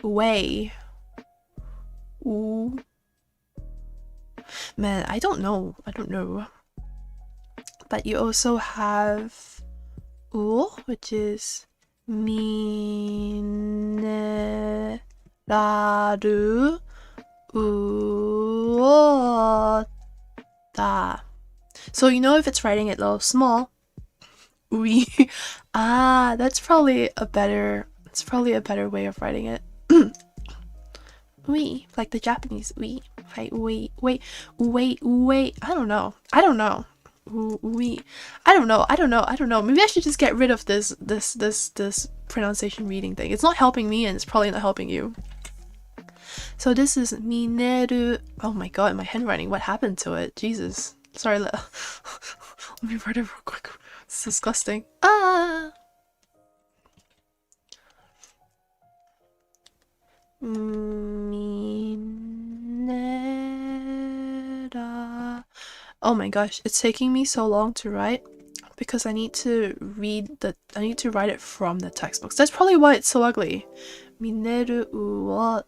way. Ooh. Man, I don't know. But you also have which is mineraru uota. So you know, if it's writing it a little small, that's probably a better way of writing it. Like the Japanese wait. I don't know. Maybe I should just get rid of this pronunciation reading thing. It's not helping me and it's probably not helping you. So this is mineru. Oh my god, my handwriting, what happened to it? Jesus. Sorry, let me write it real quick. It's disgusting. Minera. Oh my gosh, it's taking me so long to write because I need to write it from the textbooks. That's probably why it's so ugly. Mineru uo.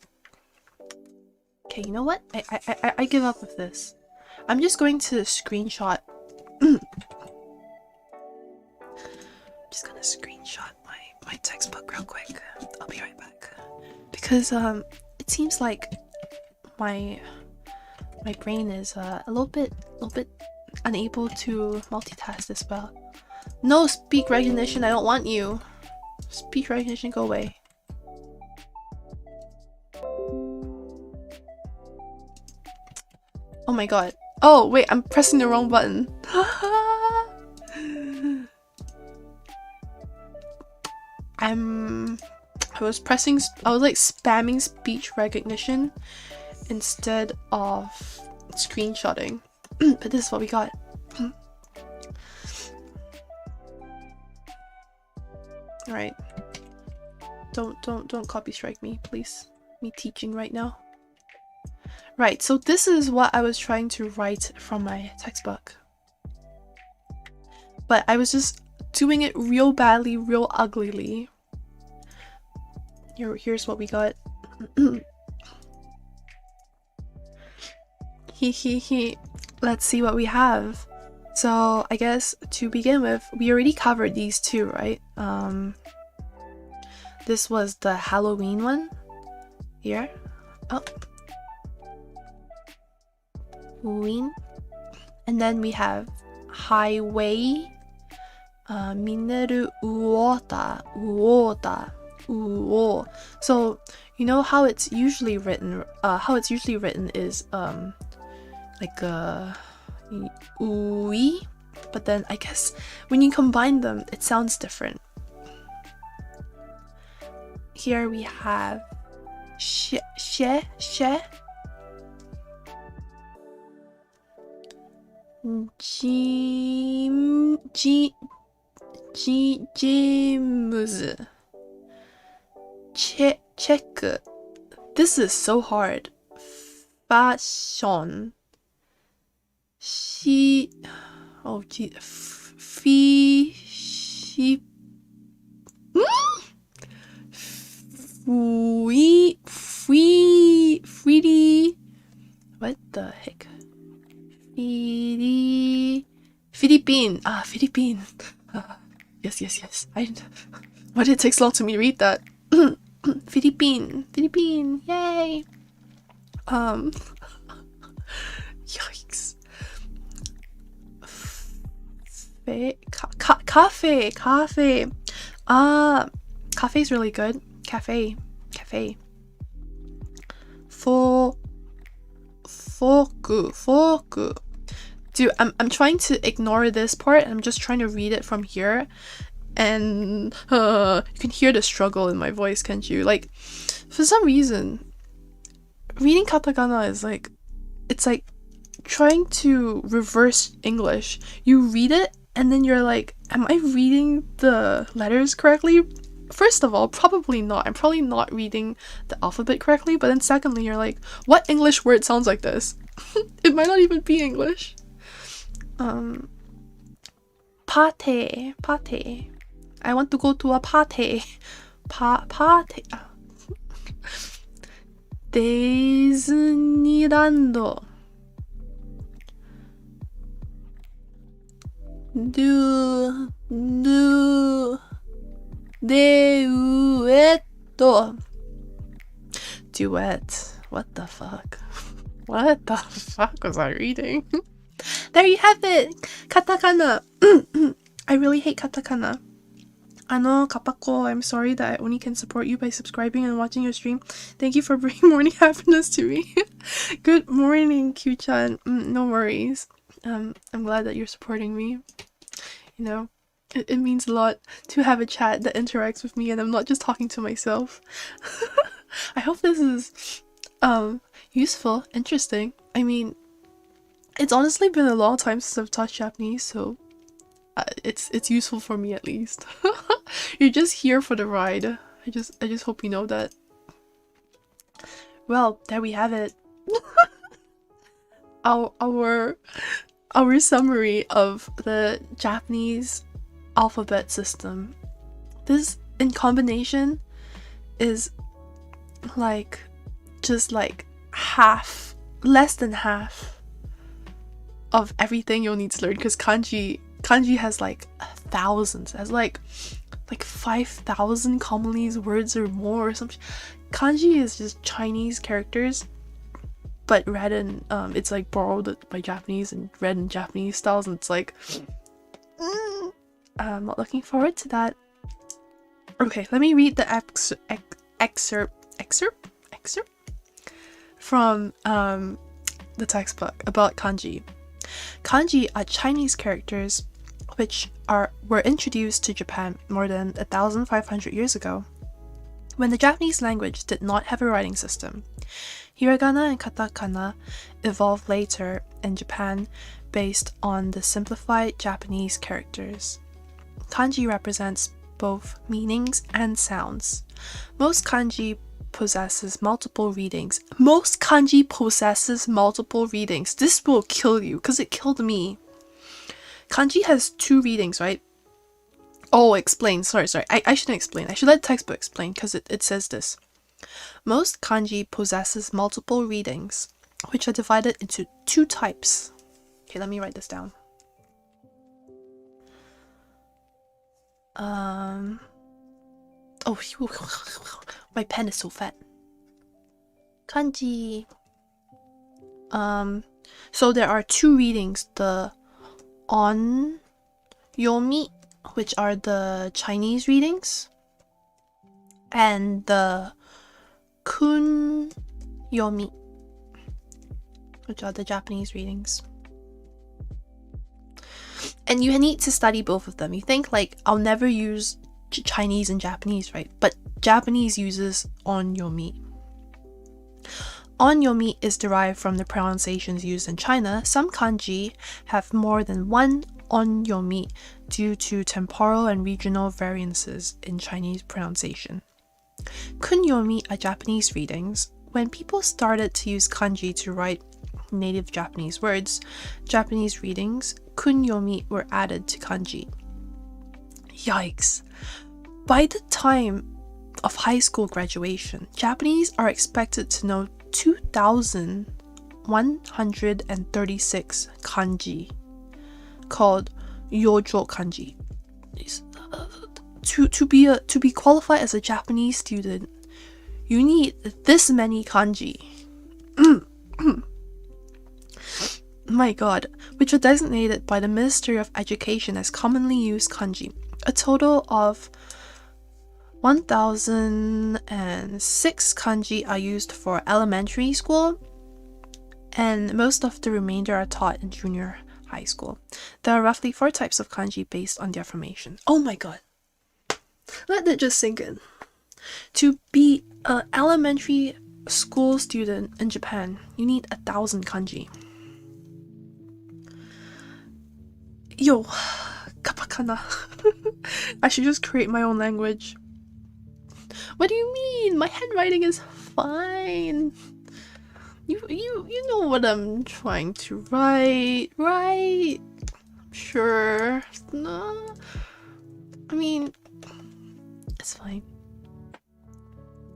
Okay, you know what? I give up with this. I'm just going to screenshot. Just gonna screenshot my textbook real quick. I'll be right back. Because it seems like my brain is a little bit unable to multitask as well. No speech recognition, I don't want you. Speech recognition, go away. Oh my god. Oh wait, I'm pressing the wrong button. I was like spamming speech recognition instead of screenshotting. But this is what we got. Alright. Don't copy strike me, please. Me teaching right now. Right, so this is what I was trying to write from my textbook. But I was just doing it real badly, real uglily. Here's what we got. Let's see what we have. So I guess to begin with, we already covered these two, right? This was the Halloween one. Here. Oh. Halloween. And then we have highway. Mineru uota. uo. So you know how it's usually written. Is like ui, but then I guess when you combine them, it sounds different. Here we have she, James, check. This is so hard. Fashion. What the heck? Philippine. Philippine. Yes. Why did it take so long to me read that? Philippine. Yay. Yikes. Cafe. Cafe's really good. Cafe. Fork. Dude, I'm trying to ignore this part. I'm just trying to read it from here, and you can hear the struggle in my voice, can't you? Like, for some reason, reading katakana is like, it's like trying to reverse English. You read it, and then you're like, am I reading the letters correctly? First of all, probably not. I'm probably not reading the alphabet correctly, but then secondly, you're like, what English word sounds like this? It might not even be English. Party. I want to go to a party. Party. Disneyland. Duet. What the fuck? What the fuck was I reading? There you have it! Katakana! I really hate katakana. Kappako, I'm sorry that I only can support you by subscribing and watching your stream. Thank you for bringing morning happiness to me. Good morning, Q-chan. No worries. I'm glad that you're supporting me. You know, it means a lot to have a chat that interacts with me and I'm not just talking to myself. I hope this is useful, interesting. I mean, it's honestly been a long time since I've taught Japanese, so it's useful for me at least. You're just here for the ride. I just hope you know that. Well, there we have it. our summary of the Japanese alphabet system. This in combination is like just like half, less than half of everything you'll need to learn, because kanji has like thousands, has like 5,000 commonly used words or more or something. Kanji is just Chinese characters, but read in it's like borrowed by Japanese and read in Japanese styles, and it's like I'm not looking forward to that. Okay, let me read the excerpt from the textbook about kanji. Kanji are Chinese characters which were introduced to Japan more than 1,500 years ago, when the Japanese language did not have a writing system. Hiragana and Katakana evolved later in Japan based on the simplified Japanese characters. Kanji represents both meanings and sounds. Most kanji possesses multiple readings. This will kill you, because it killed me. Kanji has 2 readings, right? Oh, explain. Sorry. I shouldn't explain. I should let the textbook explain, because it says this. Most kanji possesses multiple readings, which are divided into 2 types. Okay, let me write this down. Oh, my pen is so fat. Kanji. So there are 2 readings. The on yomi, which are the Chinese readings, and the kunyomi, which are the Japanese readings. And you need to study both of them. You think like, I'll never use Chinese and Japanese, right? But Japanese uses onyomi. Onyomi is derived from the pronunciations used in China. Some kanji have more than one onyomi due to temporal and regional variances in Chinese pronunciation. Kunyomi are Japanese readings. When people started to use kanji to write native Japanese words, Japanese readings, kunyomi, were added to kanji. Yikes! By the time of high school graduation, Japanese are expected to know 2,136 kanji, called yojo kanji. To be qualified as a Japanese student, you need this many kanji. My god, which are designated by the Ministry of Education as commonly used kanji. A total of 1,006 kanji are used for elementary school, and most of the remainder are taught in junior high school. There are roughly 4 types of kanji based on their formation. Oh my god. Let that just sink in. To be an elementary school student in Japan, you need 1,000 kanji. Yo, Kappakana. I should just create my own language. What do you mean? My handwriting is fine. You know what I'm trying to write, right? Sure. No. I mean, it's fine.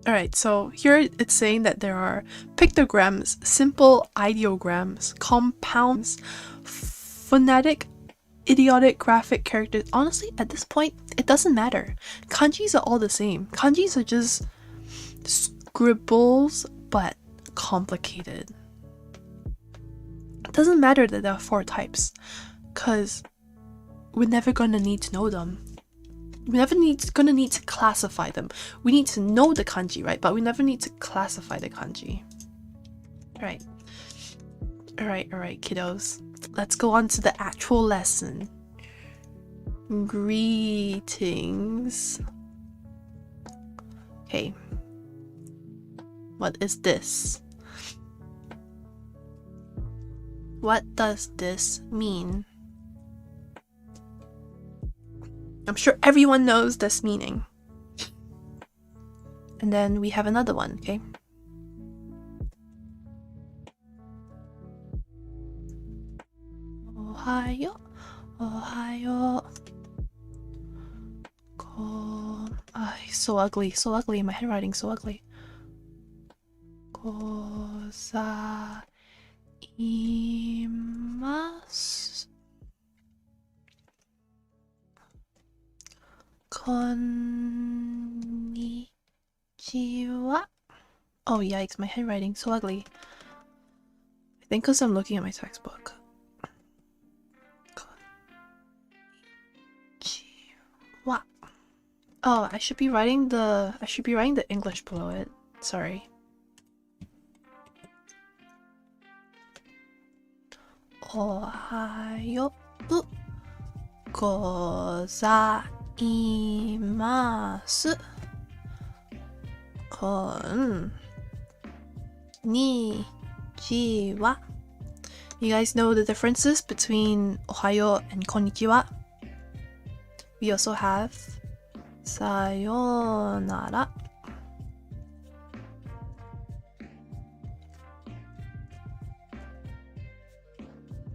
Alright, so here it's saying that there are pictograms, simple ideograms, compounds, phonetic, idiotic, graphic characters. Honestly, at this point, it doesn't matter. Kanjis are all the same. Kanjis are just scribbles, but complicated. It doesn't matter that there are 4 types, because we're never gonna need to know them. We're never gonna need to classify them. We need to know the kanji, right? But we never need to classify the kanji. Alright, kiddos. Let's go on to the actual lesson. Greetings. Okay. What is this? What does this mean? I'm sure everyone knows this meaning. And then we have another one, okay? Ohayo, ohayo. So ugly, so ugly. My handwriting's so ugly. Gozaimasu. Konnichiwa. Oh yikes, my handwriting's so ugly. I think because I'm looking at my textbook. Konnichiwa. Oh, I should be writing the English below it. Sorry. Ohayo gozaimasu. Konnichiwa. You guys know the differences between ohayo and konnichiwa? We also have sayonara.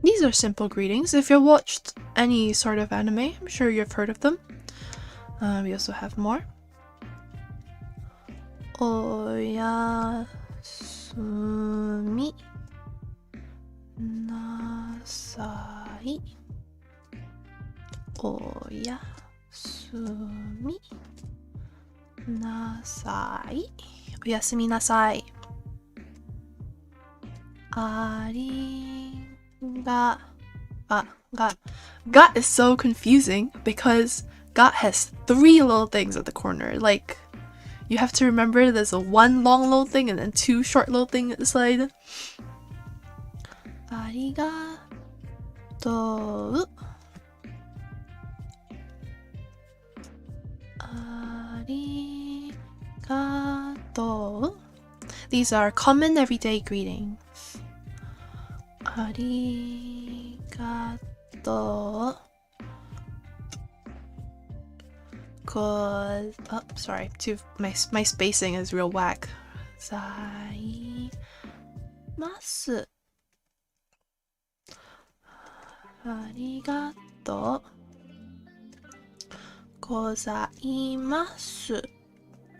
These are simple greetings. If you've watched any sort of anime, I'm sure you've heard of them. We also have more. Oyasumi nasai. Oyasumi nasai. Oyasumi nasai. Ga is so confusing because ga has 3 little things at the corner. Like, You have to remember there's a one long little thing and then two short little thing at the side. Arigatou. Arigatou. These are common everyday greetings. Arigatou. Oh, sorry. My spacing is real whack. Zaimasu. Arigatou gozaimasu.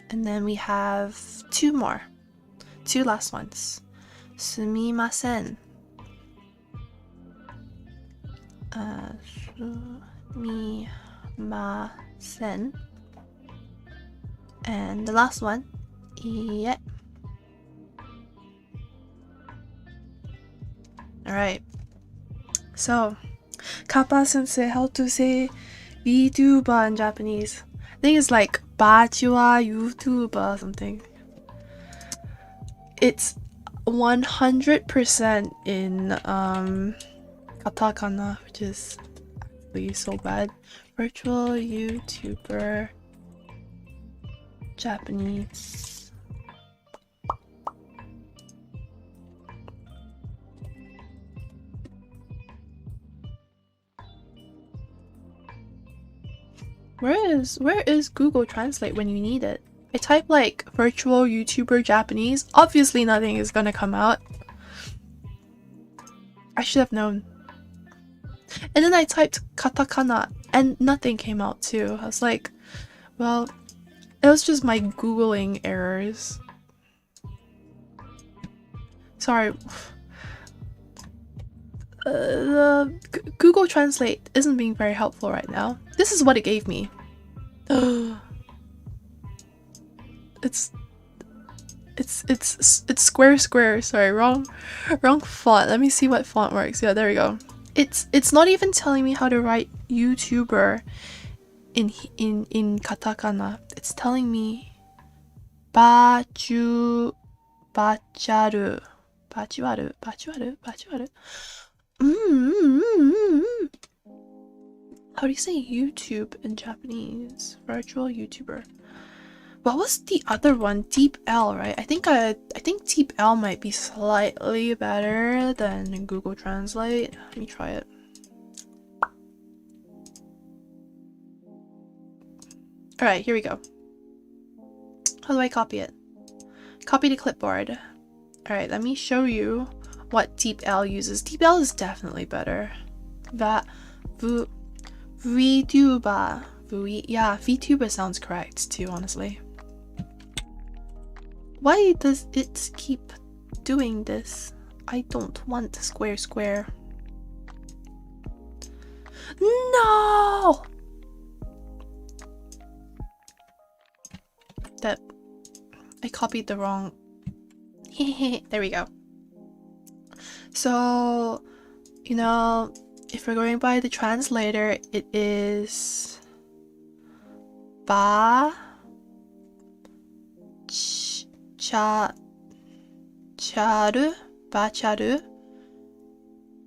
And then we have two last ones. Sumimasen. Sumimasen. And the last one, iie. Alright. So, Kappa sensei, how to say VTuber in Japanese? I think it's like virtual YouTuber or something. It's 100% in Katakana, which is actually so bad. Virtual YouTuber Japanese. Where is Google Translate when you need it? I type like virtual YouTuber Japanese, obviously nothing is gonna come out. I should have known. And then I typed katakana and nothing came out too. I was like, well, it was just my Googling errors. Sorry. Google Translate isn't being very helpful right now. This is what it gave me. It's square. Sorry, wrong font. Let me see what font works. Yeah, there we go. It's not even telling me how to write YouTuber in katakana. It's telling me bacharu. How do you say YouTube in Japanese? Virtual YouTuber. What was the other one? Deep L, right? I think Deep L might be slightly better than Google Translate. Let me try it. Alright, here we go. How do I copy it? Copy to clipboard. Alright, let me show you what Deep L uses. Deep L is definitely better. VTuber. Yeah, VTuber sounds correct too, honestly. Why does it keep doing this? I don't want square. No! That I copied the wrong. There we go. So, you know, if we're going by the translator, it is bacharu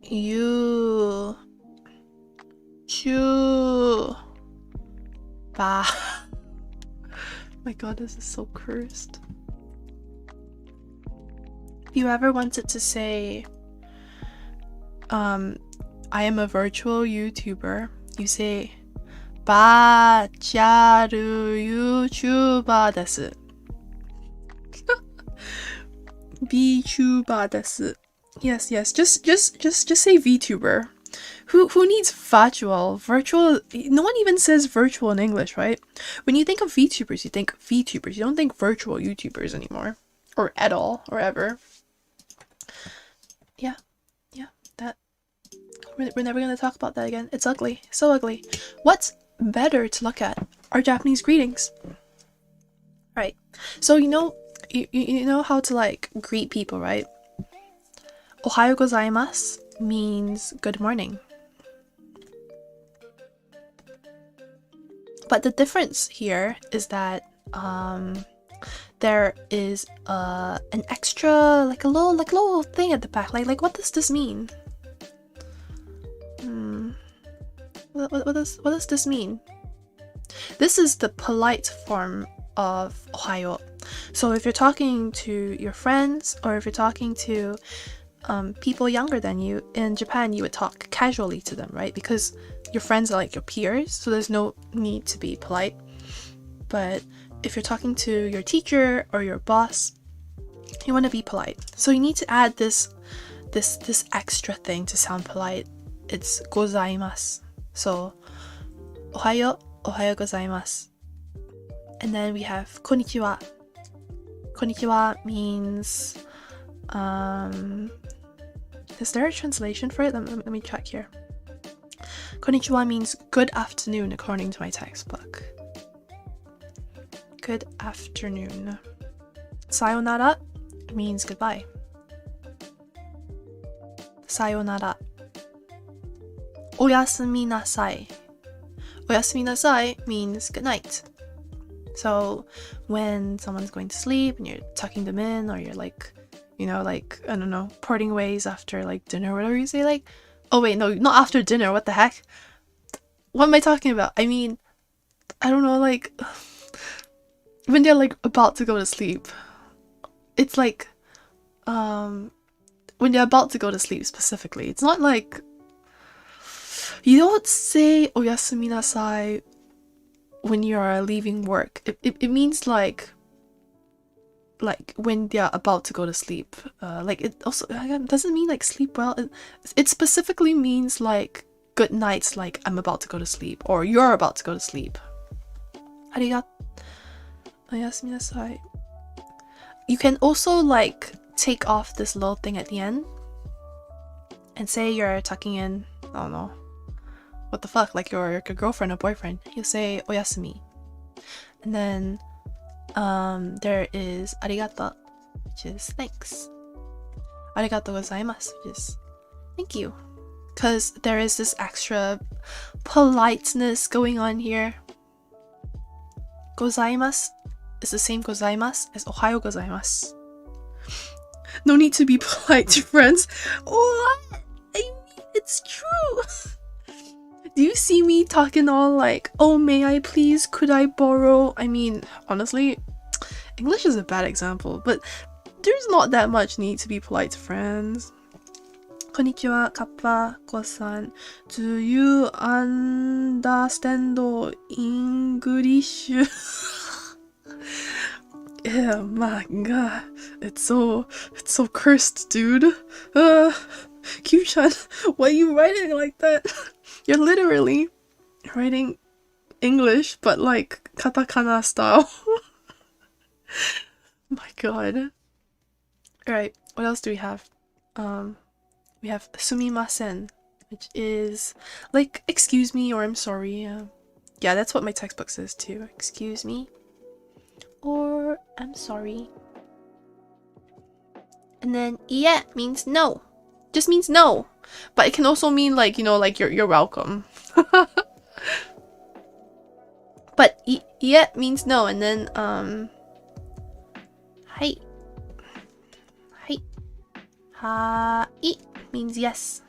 YouTuber. My god, this is so cursed. If you ever wanted to say I am a virtual YouTuber, you say bacharu YouTuber desu. VTuber desu. Yes, just say VTuber. Who needs virtual? Virtual, no one even says virtual in English, right? When you think of VTubers, you think VTubers. You don't think virtual YouTubers anymore. Or at all, or ever. Yeah, that. We're never gonna talk about that again. It's ugly, so ugly. What's better to look at are Japanese greetings. Right, so you know how to like greet people, right? Ohayo gozaimasu means good morning. But the difference here is that there is an extra, like a little thing at the back. Like what does this mean? What does this mean? This is the polite form of ohayo. So if you're talking to your friends, or if you're talking to people younger than you, in Japan you would talk casually to them, right? Because your friends are like your peers, so there's no need to be polite. But if you're talking to your teacher or your boss, you want to be polite. So you need to add this extra thing to sound polite. It's gozaimasu. So ohayo gozaimasu. And then we have konnichiwa. Konnichiwa means is there a translation for it? Let me check here. Konnichiwa means good afternoon according to my textbook. Good afternoon. Sayonara means goodbye. Sayonara. Oyasumi nasai. Oyasumi nasai means good night. So when someone's going to sleep and you're tucking them in, or you're like, you know, like, I don't know, parting ways after like dinner or whatever, you say like, oh wait, no, not after dinner, what the heck? What am I talking about? I mean, I don't know, like, when they're like about to go to sleep. It's like, when they're about to go to sleep specifically. It's not like, you don't say oyasumi nasai when you're leaving work. It means like when they're about to go to sleep. Like it also doesn't mean like sleep well. It specifically means like good nights, like I'm about to go to sleep, or you're about to go to sleep. Arigato. Oyasumi nasai. You can also like take off this little thing at the end and say you're tucking in, I don't know, what the fuck, like your girlfriend or boyfriend. You say oyasumi. And then there is arigato, which is thanks. Arigato gozaimasu, which is thank you. Because there is this extra politeness going on here. Gozaimasu is the same gozaimasu as ohayo gozaimasu. No need to be polite to friends. What? I mean, it's true. Do you see me talking all like, oh, may I please, could I borrow? I mean, honestly, English is a bad example, but there's not that much need to be polite to friends. Konnichiwa, Kappako-san. Do you understand English? Yeah, my god. It's so cursed, dude. Q-chan, why are you writing like that? You're literally writing English, but like Katakana style. My god. Alright, what else do we have? We have sumimasen, which is like excuse me or I'm sorry. Yeah, that's what my textbook says too. Excuse me or I'm sorry. And then yeah means no. Just means no. But it can also mean like, you know, like you're welcome. But yeah means no, and then hai. Hai. Hai means yes.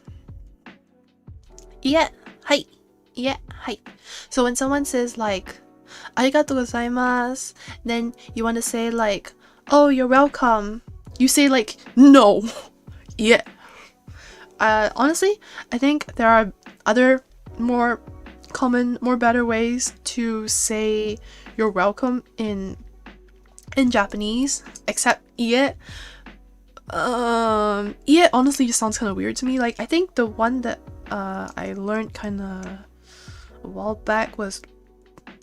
Yeah, hai. Yeah, hai. So when someone says like arigatou gozaimasu, then you want to say like, oh, you're welcome. You say like, no. Yeah. Honestly, I think there are other more common, more better ways to say you're welcome in Japanese, except ie. Ie honestly just sounds kind of weird to me. Like I think the one that I learned kind of a while back was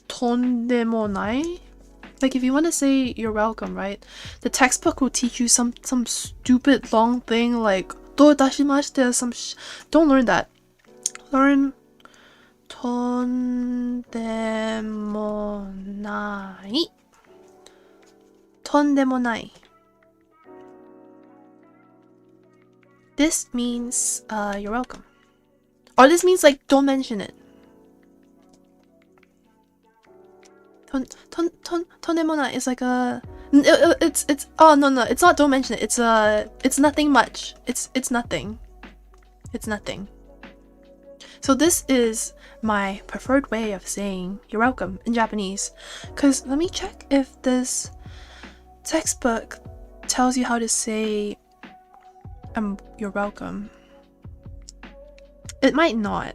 tondemonai. Like if you want to say you're welcome, right? The textbook will teach you some stupid long thing like do dashimashite or some don't learn that. Learn tondemonai. Tondemonai. This means you're welcome. Or this means like don't mention it. Tondemonai is like a It's oh no, it's not, don't mention it. It's nothing much. It's nothing. It's nothing. So this is my preferred way of saying you're welcome in Japanese. Cause let me check if this textbook tells you how to say you're welcome. It might not.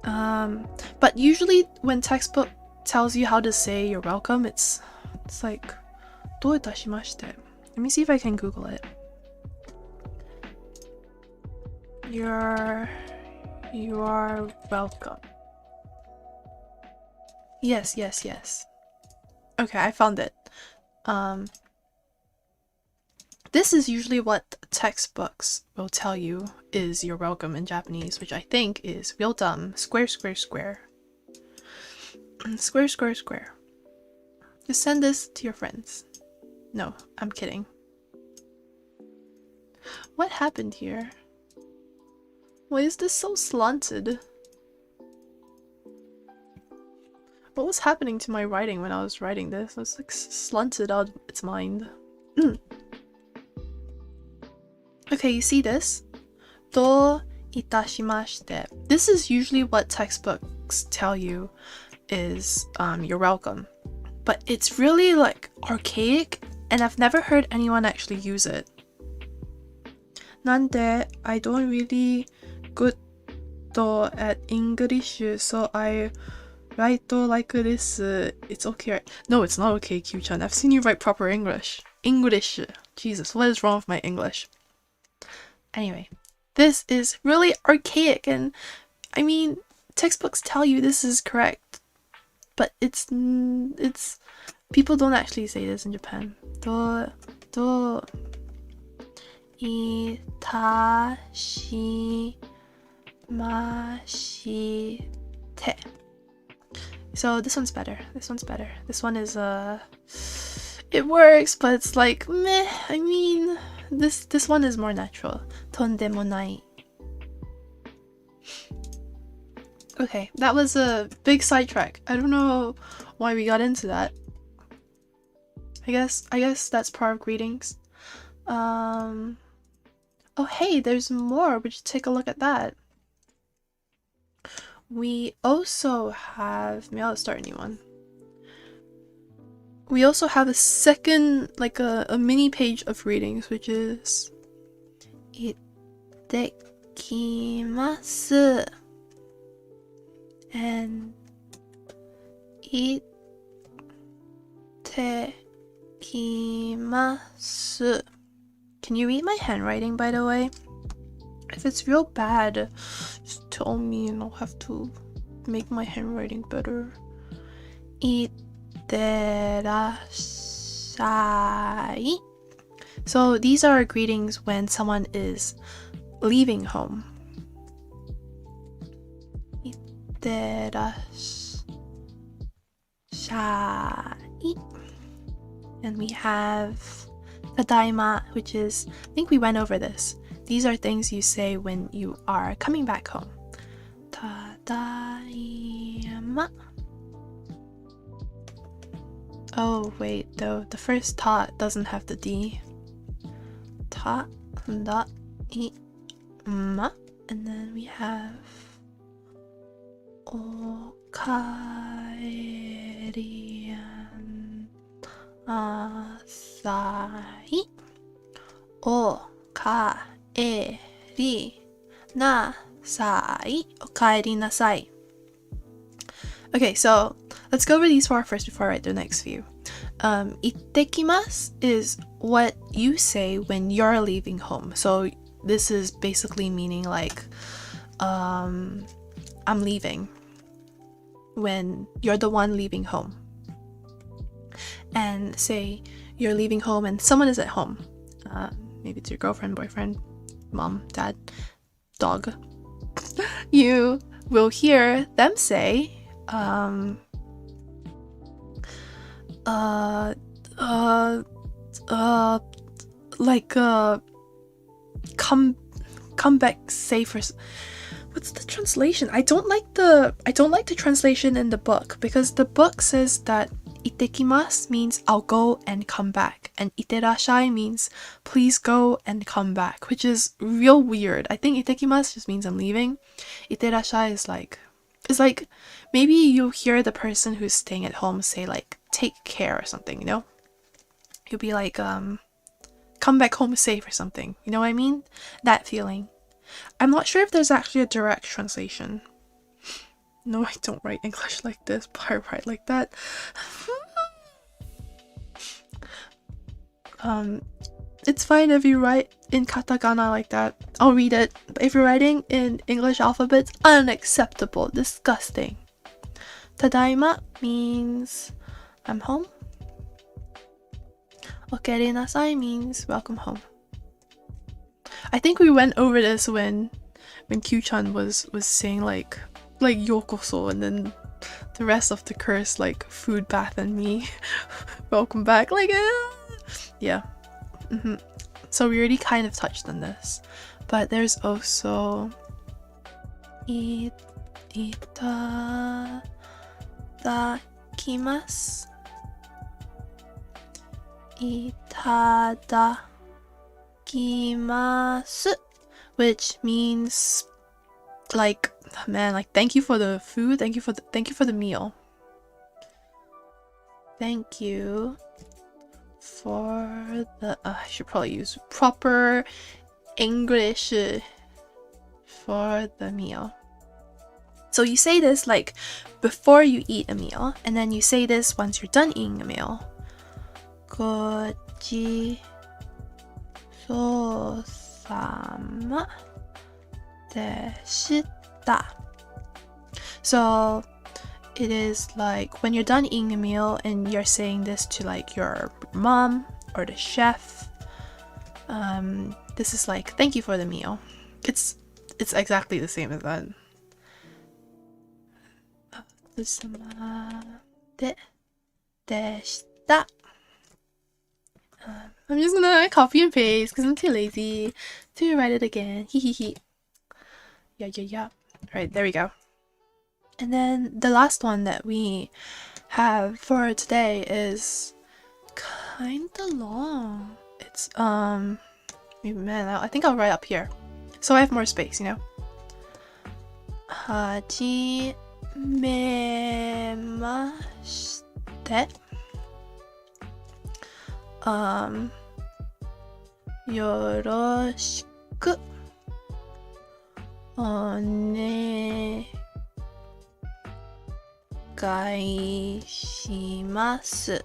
But usually when textbook tells you how to say you're welcome, it's like どういたしまして. Let me see if I can Google it. You are welcome. Yes. Okay, I found it. This is usually what textbooks will tell you is you're welcome in Japanese, which I think is real dumb. Square. Square. Just send this to your friends. No, I'm kidding. What happened here? Why is this so slanted? What was happening to my writing when I was writing this? It was like slanted out of its mind. Okay, you see this? どういたしまして. This is usually what textbooks tell you is you're welcome. But it's really like archaic, and I've never heard anyone actually use it. なんで I don't really good at English, so I write like this. It's okay, right? No, it's not okay, Q-chan. I've seen you write proper English. Jesus, what is wrong with my English? Anyway, this is really archaic, and I mean, textbooks tell you this is correct, but it's people don't actually say this in Japan. どいたしまして. So this one's better. This one is it works, but it's like meh. I mean, this one is more natural. とんでもない. Okay, that was a big sidetrack. I don't know why we got into that. I guess that's part of greetings. Oh hey, there's more. Would you take a look at that? We also have, maybe I'll start a new one. We also have a second, like a mini page of readings, which is 行ってきます and 行ってきます. Can you read my handwriting, by the way? If it's real bad, just tell me and I'll have to make my handwriting better. 行ってらっしゃい. So these are greetings when someone is leaving home. 行ってらっしゃい. And we have Tadaima, which is, I think we went over this. These are things you say when you are coming back home. Tadaima. Oh wait, though, the first ta doesn't have the D. Tadaima. And then we have Okaeri Nasai. Okaeri Nasai. Okaeri Nasai. Okay, so let's go over these four first before I write the next few. Ittekimasu is what you say when you're leaving home. So this is basically meaning like I'm leaving when you're the one leaving home. And say you're leaving home and someone is at home. Maybe it's your girlfriend, boyfriend, mom, dad, dog. You will hear them say come back safe, or what's the translation? I don't like the translation in the book, because the book says that Itekimasu means I'll go and come back, and iterashai means please go and come back, which is real weird. I think itekimasu just means I'm leaving. Iterashai is like, it's like maybe you hear the person who's staying at home say like take care or something, you know? You'll be like come back home safe or something, you know what I mean? That feeling. I'm not sure if there's actually a direct translation. No, I don't write English like this, but I write like that. It's fine if you write in katakana like that. I'll read it. But if you're writing in English alphabets, unacceptable, disgusting. Tadaima means I'm home. Okere nasai means welcome home. I think we went over this when Q-chan was saying like yokoso, and then the rest of the curse like food bath and me welcome back, like yeah. So we already kind of touched on this, but there's also itadakimasu. Itadakimasu, which means like, man, like thank you for the food, thank you for the meal. Thank you for the I should probably use proper English for the meal. So you say this like before you eat a meal, and then you say this once you're done eating a meal. Gochi-sou-sama deshita. So it is like when you're done eating a meal and you're saying this to like your mom or the chef. This is like thank you for the meal. It's exactly the same as that. Deshita. I'm just gonna copy and paste because I'm too lazy to write it again. Hehehe. Yeah. Alright, there we go. And then the last one that we have for today is kinda long. It's man, I think I'll write up here so I have more space, you know. Hajimemashite. Yoroshiku onegaishimasu.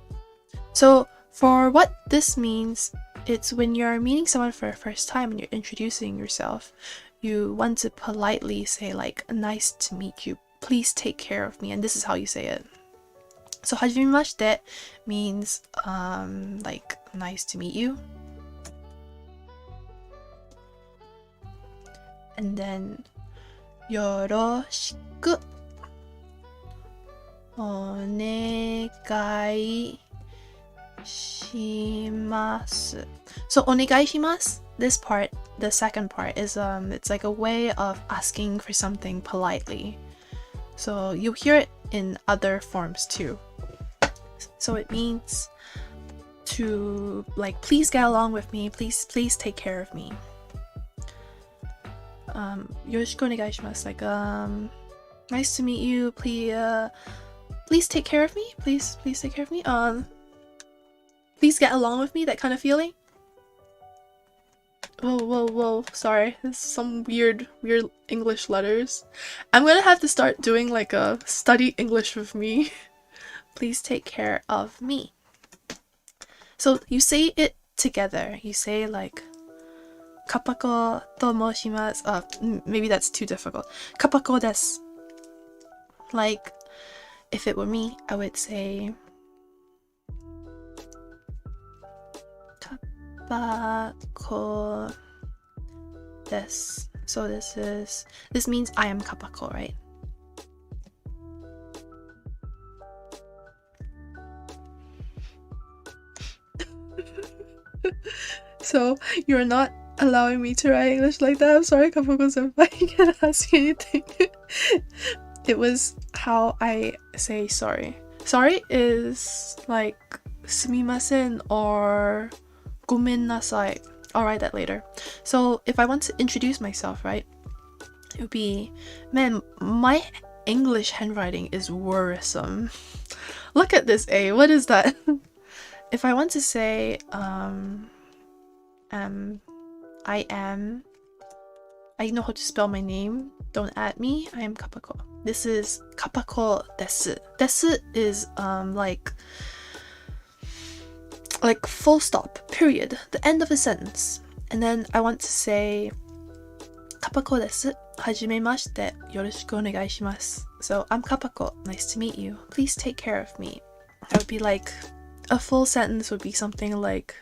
So for what this means, it's when you're meeting someone for the first time and you're introducing yourself, you want to politely say like, nice to meet you, please take care of me, and this is how you say it. So hajimemashite means like nice to meet you. And then yoroshiku onegai shimasu. So onegai shimasu, this part, the second part, is it's like a way of asking for something politely. So you hear it in other forms too. So it means to like, please get along with me, please take care of me. Yoroshiku onegai shimasu, like nice to meet you, please take care of me, please take care of me, please get along with me, that kind of feeling. Whoa, sorry, there's some weird English letters. I'm gonna have to start doing like a study English with me. Please take care of me. So you say it together. You say like Kappako to moshimasu. Maybe that's too difficult. Kappako desu. Like if it were me, I would say Kappako desu. So this means I am Kappako, right? So you're not allowing me to write English like that. I'm sorry, Kappako-senpai. I can't ask you anything. It was how I say sorry. sorry is like sumimasen or gomennasai. I'll write that later. So if I want to introduce myself, right, it would be, man, my English handwriting is worrisome. Look at this A. What is that? If I want to say I know how to spell my name. Don't at me. I am Kappako. This is Kappako desu. Desu is like full stop, period, the end of a sentence. And then I want to say Kappako desu. Hajimemashite. Yoroshiku onegai shimasu. So I'm Kappako. Nice to meet you. Please take care of me. That would be like a full sentence would be something like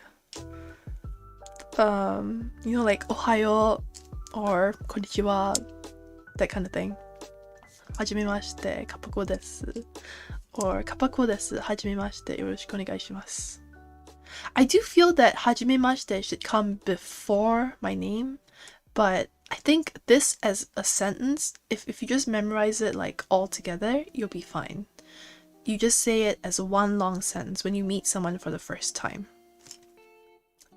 like ohayo or konnichiwa, that kind of thing. Hajimemashite, Kappako desu. Or Kappako desu, hajimemashite, yoroshiku onegai shimasu. I do feel that hajimemashite should come before my name, but I think this as a sentence, if you just memorize it like all together, you'll be fine. You just say it as one long sentence when you meet someone for the first time.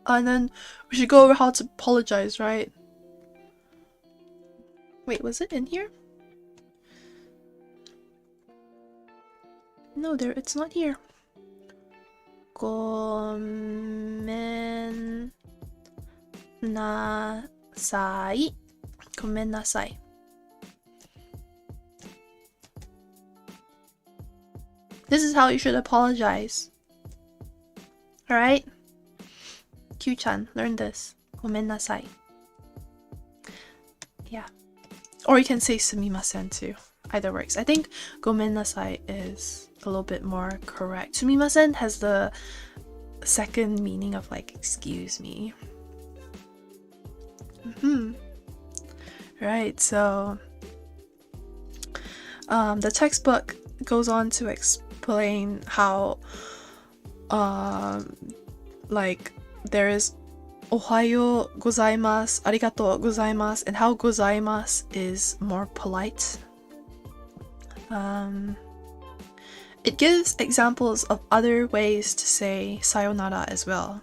And then we should go over how to apologize, right? Wait, was it in here? No, it's not here. Gomen nasai. Gomen nasai. This is how you should apologize. Alright? Q-chan, learn this. Gomen nasai. Yeah. Or you can say sumimasen too. Either works. I think gomen nasai is a little bit more correct. Sumimasen has the second meaning of like excuse me. Right, so the textbook goes on to explain how like there is ohayo gozaimasu, arigato gozaimasu, and how gozaimasu is more polite. It gives examples of other ways to say sayonara as well.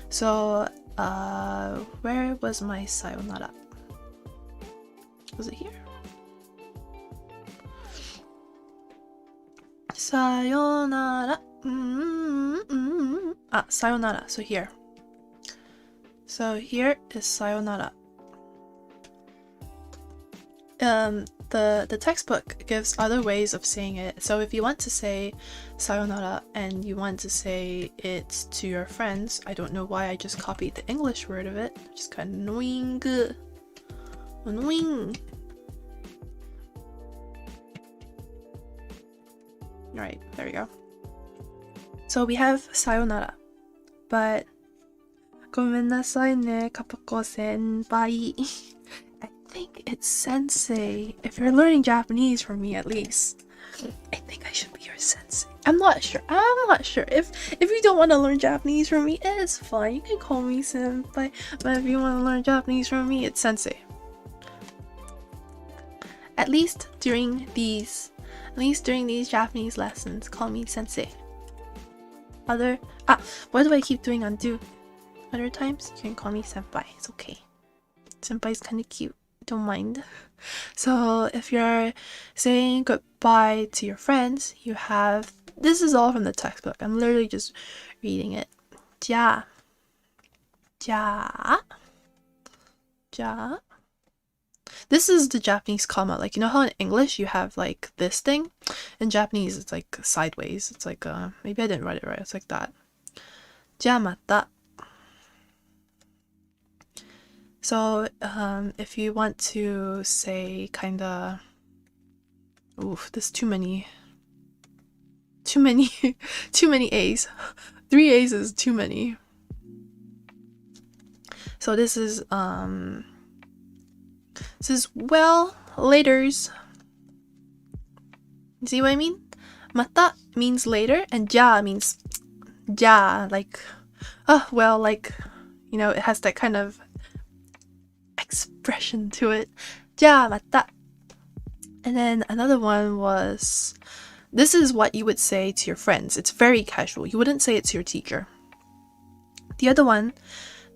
So where was my sayonara? Was it here? Sayonara. Sayonara. So here. So here is sayonara. The textbook gives other ways of saying it. So if you want to say sayonara and you want to say it to your friends, I don't know why I just copied the English word of it. Just kind of annoying. Annoying. Alright, there we go. So we have sayonara, but gomennasai ne, Kappako senpai. I think it's sensei. If you're learning Japanese from me, at least, I think I should be your sensei. I'm not sure. If you don't want to learn Japanese from me, it's fine. You can call me senpai. But if you want to learn Japanese from me, it's sensei. At least during these Japanese lessons, call me sensei. Why do I keep doing undo? Other times, you can call me senpai. It's okay. Senpai's kind of cute. Don't mind. So if you're saying goodbye to your friends, you have, this is all from the textbook. I'm literally just reading it. Ja. This is the Japanese comma. Like, you know how in English you have like this thing? In Japanese it's like sideways. It's like maybe I didn't write it right. It's like that. Ja mata. So if you want to say kinda, there's too many A's. 3 A's is too many. So this is well, laters. See what I mean? Mata means later, and ja means like, well, like, you know, it has that kind of expression to it. Ja mata. And then another one was this is what you would say to your friends. It's very casual. You wouldn't say it to your teacher. The other one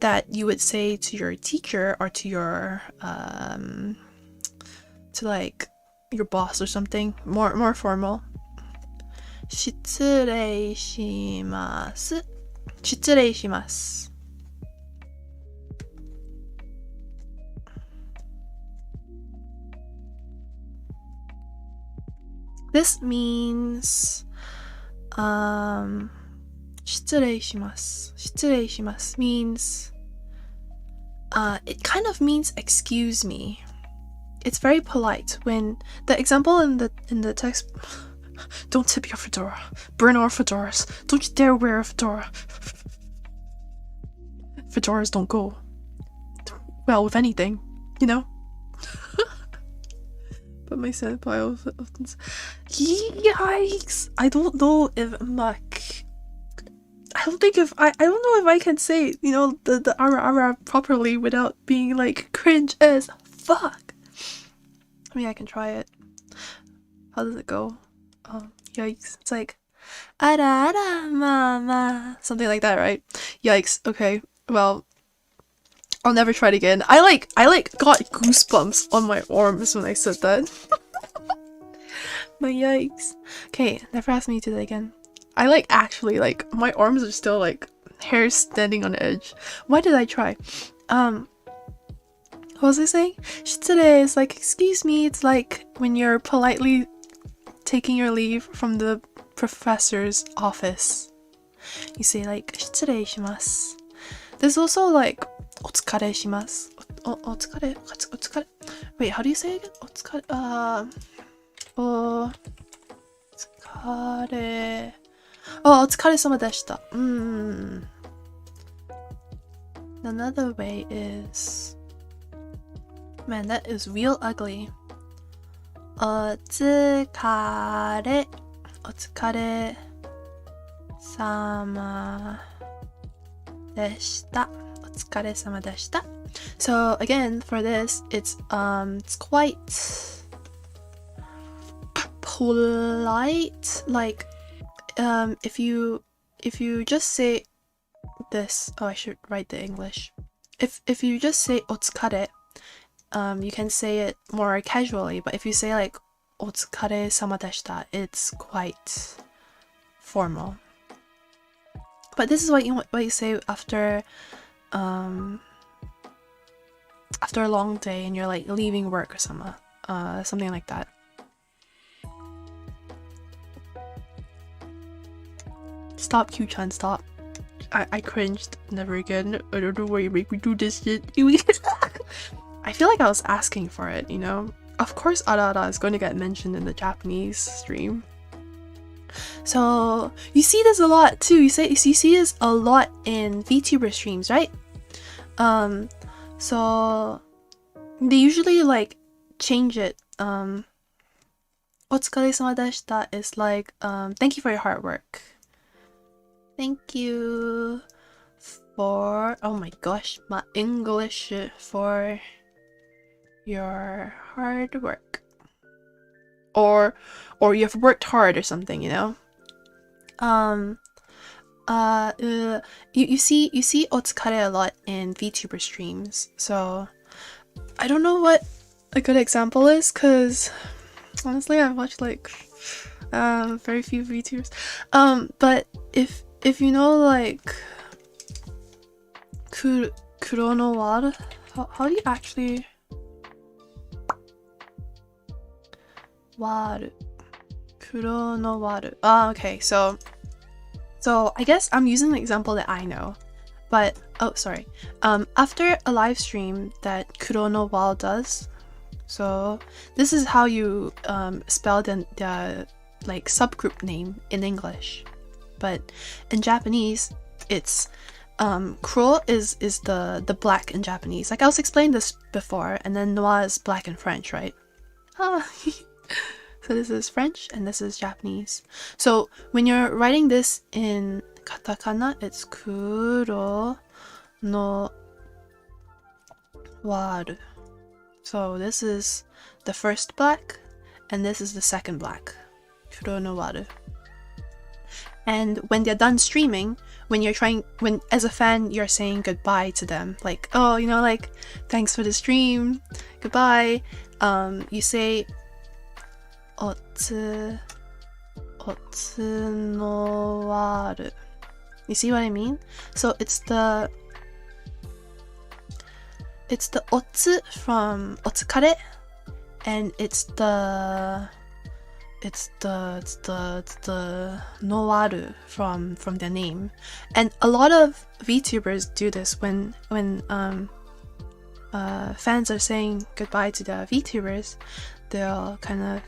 that you would say to your teacher or to your to like your boss or something, more formal. 失礼します。失礼します。This means 失礼します。失礼します means it kind of means excuse me. It's very polite. When the example in the text, don't tip your fedora, burn our fedoras, don't you dare wear a fedora. Fedoras don't go well with anything, you know. But my senpai often says, yikes! I don't know if I don't know if I can say, you know, the ara properly without being like cringe as fuck. I mean, I can try it. How does it go? Yikes. It's like ara mama, something like that, right? Yikes. Okay. Well, I'll never try it again. I got goosebumps on my arms when I said that. My yikes. Okay, never ask me to do that again. I actually my arms are still hairs standing on edge. Why did I try? What was I saying? 失礼 is excuse me. It's like when you're politely taking your leave from the professor's office. You say 失礼します. There's also お疲れします. お疲れ. Wait, how do you say it again? お疲れ. お疲れ. Oh, お疲れ様でした. Another way is, man, that is real ugly. お疲れ様でした. お疲れ様でした. So again, for this, it's quite polite. If you just say this, oh, I should write the English. If you just say お疲れ, you can say it more casually, but if you say お疲れ様でした, it's quite formal. But this is what you say after a long day and you're leaving work or something like that. Stop, Q-chan, stop. I cringed. Never again. I don't know why you make me do this shit. I feel like I was asking for it, you know? Of course ara is going to get mentioned in the Japanese stream. So you see this a lot too. You see this a lot in Vtuber streams, right? So they usually change it. お疲れ様でした is thank you for your hard work. Thank you for, oh my gosh, my English, for your hard work. Or you have worked hard or something, you know? You see お疲れ a lot in VTuber streams. So I don't know what a good example is, because honestly I've watched very few VTubers. But if you know Kurono Waru, how do you actually Waru? Kurono Waru. Okay, so I guess I'm using an example that I know. But oh sorry. After a live stream that Kurono Waru does, so this is how you spell the subgroup name in English. But in Japanese, it's kuro is the black in Japanese. I was explaining this before, and then noir is black in French, right? So this is French and this is Japanese. So when you're writing this in Katakana, it's kuro no waru. So this is the first black and this is the second black. 風呂のwaru. And when they're done streaming, when as a fan you're saying goodbye to them, like, oh, you know, like, thanks for the stream, goodbye, you say おつのwaru. You see what I mean? So it's the otsu from otsukare, and it's the nowaru from their name. And a lot of VTubers do this when fans are saying goodbye to their VTubers. They'll kind of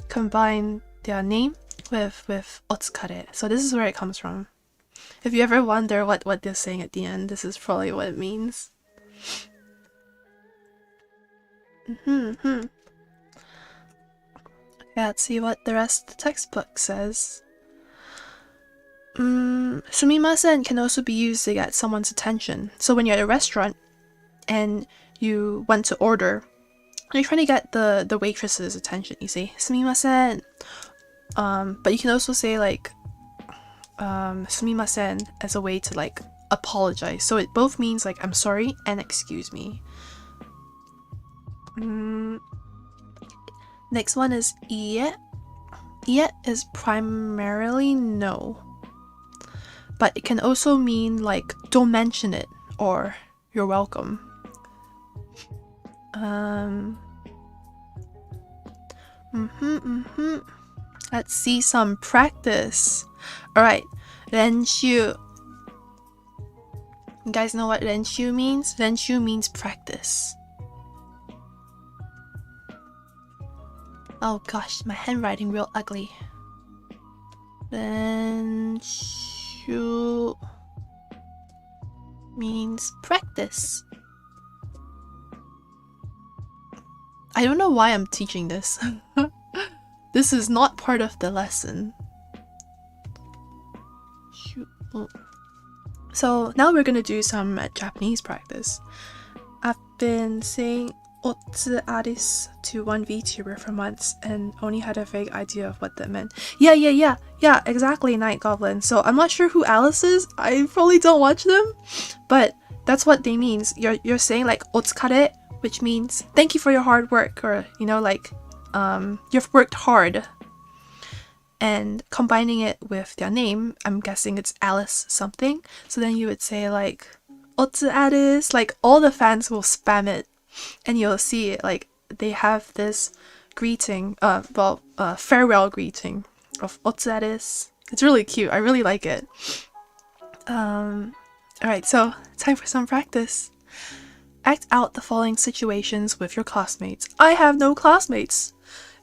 combine their name with otsukare. So this is where it comes from. If you ever wonder what they're saying at the end, this is probably what it means. Okay, let's see what the rest of the textbook says. Sumimasen can also be used to get someone's attention. So when you're at a restaurant and you want to order, you're trying to get the waitress's attention, you say sumimasen. But you can also say like sumimasen as a way to like apologize. So it both means like I'm sorry and excuse me. Next one is iie. Iie is primarily no, but it can also mean like don't mention it or you're welcome. Let's see some practice. Alright, 練習. You guys know what 練習 means? 練習 means practice. Oh gosh, my handwriting real ugly. 練習 means practice. I don't know why I'm teaching this. This is not part of the lesson. So now we're gonna do some Japanese practice. I've been saying otsu aris to one VTuber for months and only had a vague idea of what that meant. Yeah, exactly, Night Goblin. So I'm not sure who Alice is. I probably don't watch them, but that's what they mean. You're saying like otsukare, which means thank you for your hard work, or you know, like you've worked hard. And combining it with their name, I'm guessing it's Alice something. So then you would say like otsu aris. Like all the fans will spam it, and you'll see it like they have this greeting, farewell greeting of otsu aris. It's really cute. I really like it. Alright, so time for some practice. Act out the following situations with your classmates. I have no classmates.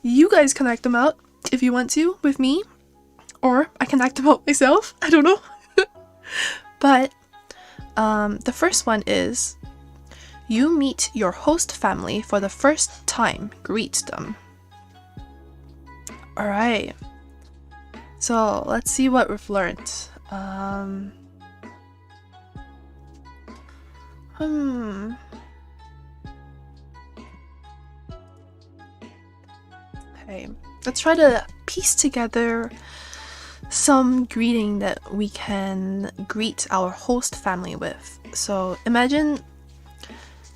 You guys can act them out if you want to with me, or I can act them out myself. I don't know. But the first one is you meet your host family for the first time. Greet them. Alright. So let's see what we've learned. Okay, let's try to piece together some greeting that we can greet our host family with. So imagine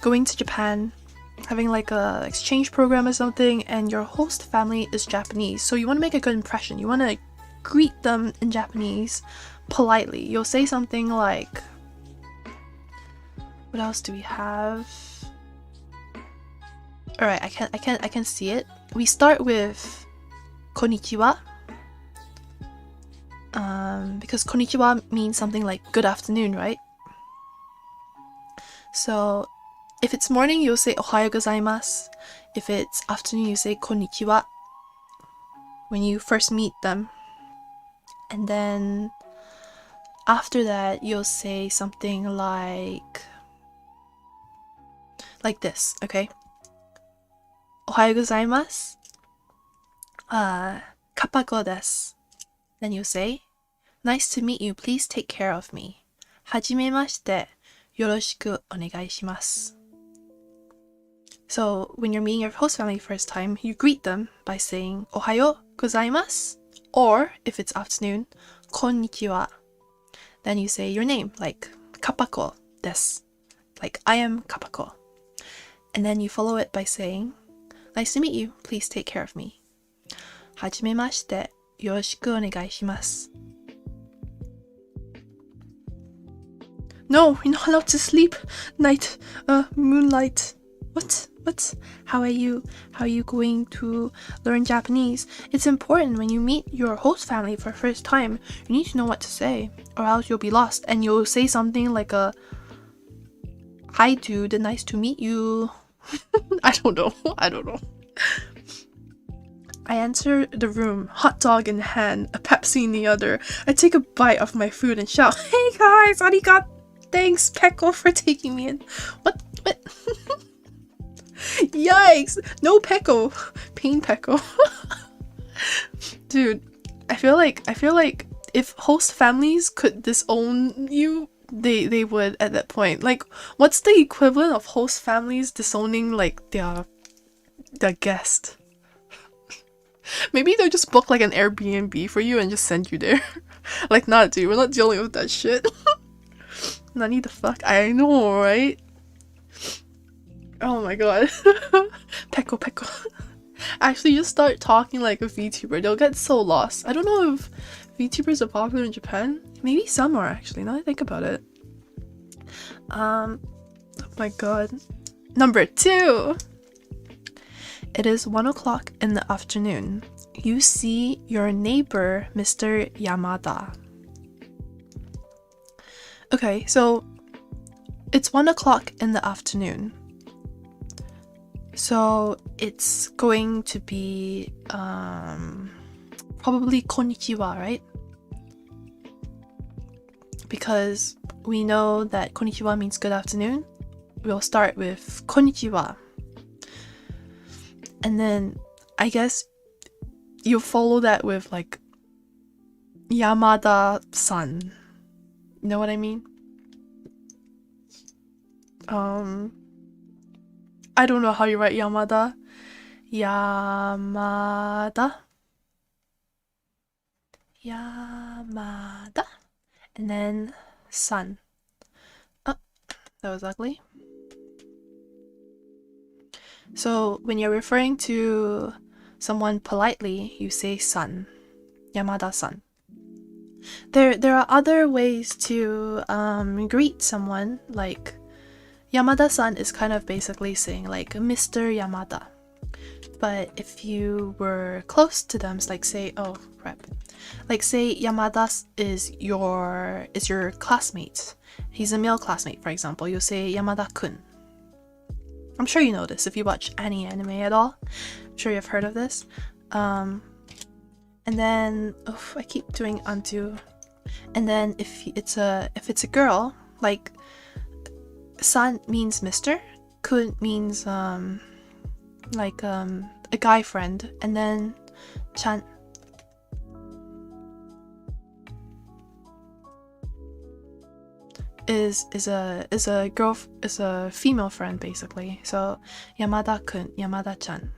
going to Japan, having like a exchange program or something, and your host family is Japanese. So you want to make a good impression. You want to greet them in Japanese politely. You'll say something like, what else do we have? Alright, I can see it. We start with Konnichiwa. Because Konnichiwa means something like good afternoon, right? So if it's morning, you'll say Ohayo gozaimasu. If it's afternoon, you say Konnichiwa when you first meet them. And then after that, you'll say something like this, okay? Ohayo gozaimasu. Kappako desu. Then you say, nice to meet you, please take care of me. Hajimemashite, yoroshiku onegai shimasu. So when you're meeting your host family first time, you greet them by saying Ohayo gozaimasu Or if it's afternoon, Konnichiwa. Then you say your name, like Kappako desu. Like, I am Kappako. And then you follow it by saying, nice to meet you, please take care of me. Hajimemashite, yoroshiku onegai shimasu. No, you're not allowed to sleep. Night, moonlight. What? How are you going to learn Japanese? It's important when you meet your host family for the first time. You need to know what to say, or else you'll be lost. And you'll say something like hi dude, nice to meet you. I don't know. I enter the room, hot dog in hand, a Pepsi in the other. I take a bite of my food and shout, hey guys, arigato. Thanks, Peko, for taking me in. What? Yikes! No Peko. Pain Peko. Dude, I feel like if host families could disown you, they would at that point. Like, what's the equivalent of host families disowning like their guest? Maybe they'll just book like an Airbnb for you and just send you there. Like, nah, dude, we're not dealing with that shit. Nani the fuck? I know, right? Oh my god. Peko. Actually, just start talking like a VTuber. They'll get so lost. I don't know if VTubers are popular in Japan. Maybe some are, actually, now that I think about it. Oh my god. Number 2. It is 1 o'clock in the afternoon. You see your neighbor, Mr. Yamada. Okay, so it's 1 o'clock in the afternoon. So it's going to be probably Konnichiwa, right? Because we know that Konnichiwa means good afternoon. We'll start with Konnichiwa. And then I guess you follow that with like Yamada-san. You know what I mean? I don't know how you write Yamada. Yamada. And then san. Oh, that was ugly. So when you're referring to someone politely, you say san. Yamada-san. There are other ways to greet someone, like Yamada-san is kind of basically saying like Mr. Yamada. But if you were close to them, like say, oh crap, like say Yamada is your classmate. He's a male classmate, for example. You'll say Yamada-kun. I'm sure you know this if you watch any anime at all. I'm sure you've heard of this. And then I keep doing unto. And then if it's a girl, like san means Mr. Kun means like a guy friend, and then chan is a female friend basically. So Yamada kun, Yamada chan.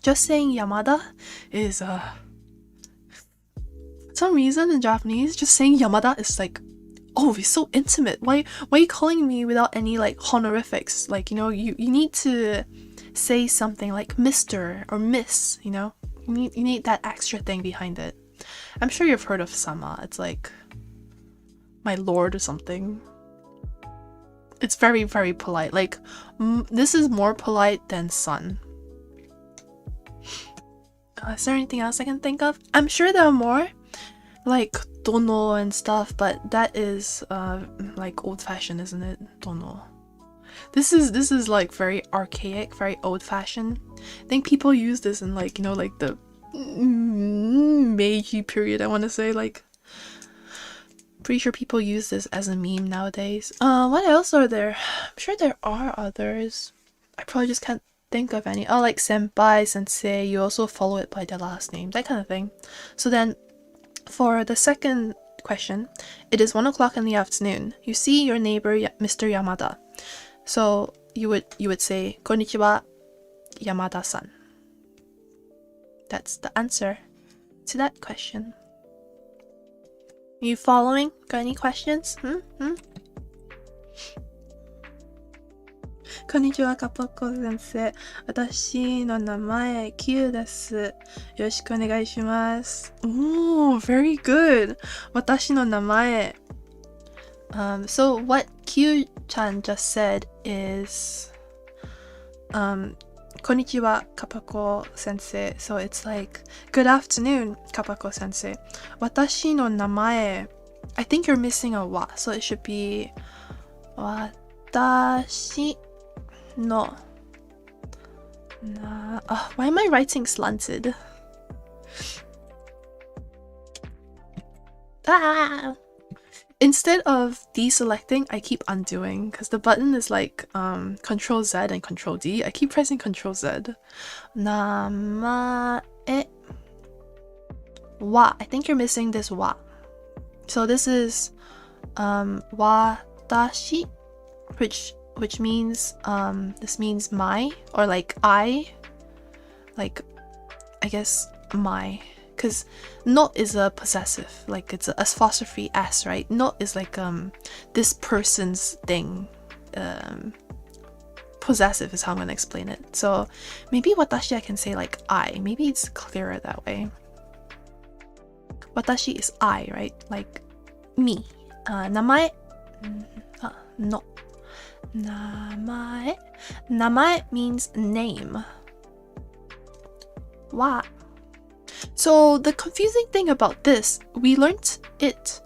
Just saying Yamada is for some reason in Japanese, just saying Yamada is like, oh, it's so intimate. Why are you calling me without any like honorifics? Like, you know, you need to say something like Mr. or Miss, you know? You need that extra thing behind it. I'm sure you've heard of sama. It's like my lord or something. It's very, very polite. Like, this is more polite than son. Is there anything else I can think of? I'm sure there are more, like dono and stuff, but that is like old-fashioned, isn't it? Dono. This is like very archaic, very old-fashioned. I think people use this in like, you know, like the Meiji period, I want to say. Like, pretty sure people use this as a meme nowadays. What else are there? I'm sure there are others. I probably just can't think of any. Oh, like senpai, sensei, you also follow it by their last name, that kind of thing. So then for the second question, it is 1 o'clock in the afternoon. You see your neighbor, Mr. Yamada. So you would say Konnichiwa, Yamada-san. That's the answer to that question. Are you following? Got any questions? Konnichiwa, Kappako 先生。私の名前、Q です。よろしくお願いします。Ooh, very good. 私の名前。So what Q-chan just said is, Konnichiwa, Kappako 先生. So it's like, good afternoon, Kappako 先生. 私の名前. I think you're missing a wa, so it should be 私のな. Why am I writing slanted? Instead of deselecting, I keep undoing because the button is like Control Z and Control D. I keep pressing Control Z. Namae wa. I think you're missing this wa. So this is watashi, which means this means my, or like I, like I guess my. Because no is a possessive, like it's a apostrophe s, right? No is like this person's thing. Possessive is how I'm gonna explain it. So maybe watashi I can say like I. Maybe it's clearer that way. Watashi is I, right? Like me. Namae, no. Namae. Namae means name. Wa. So the confusing thing about this, we learned it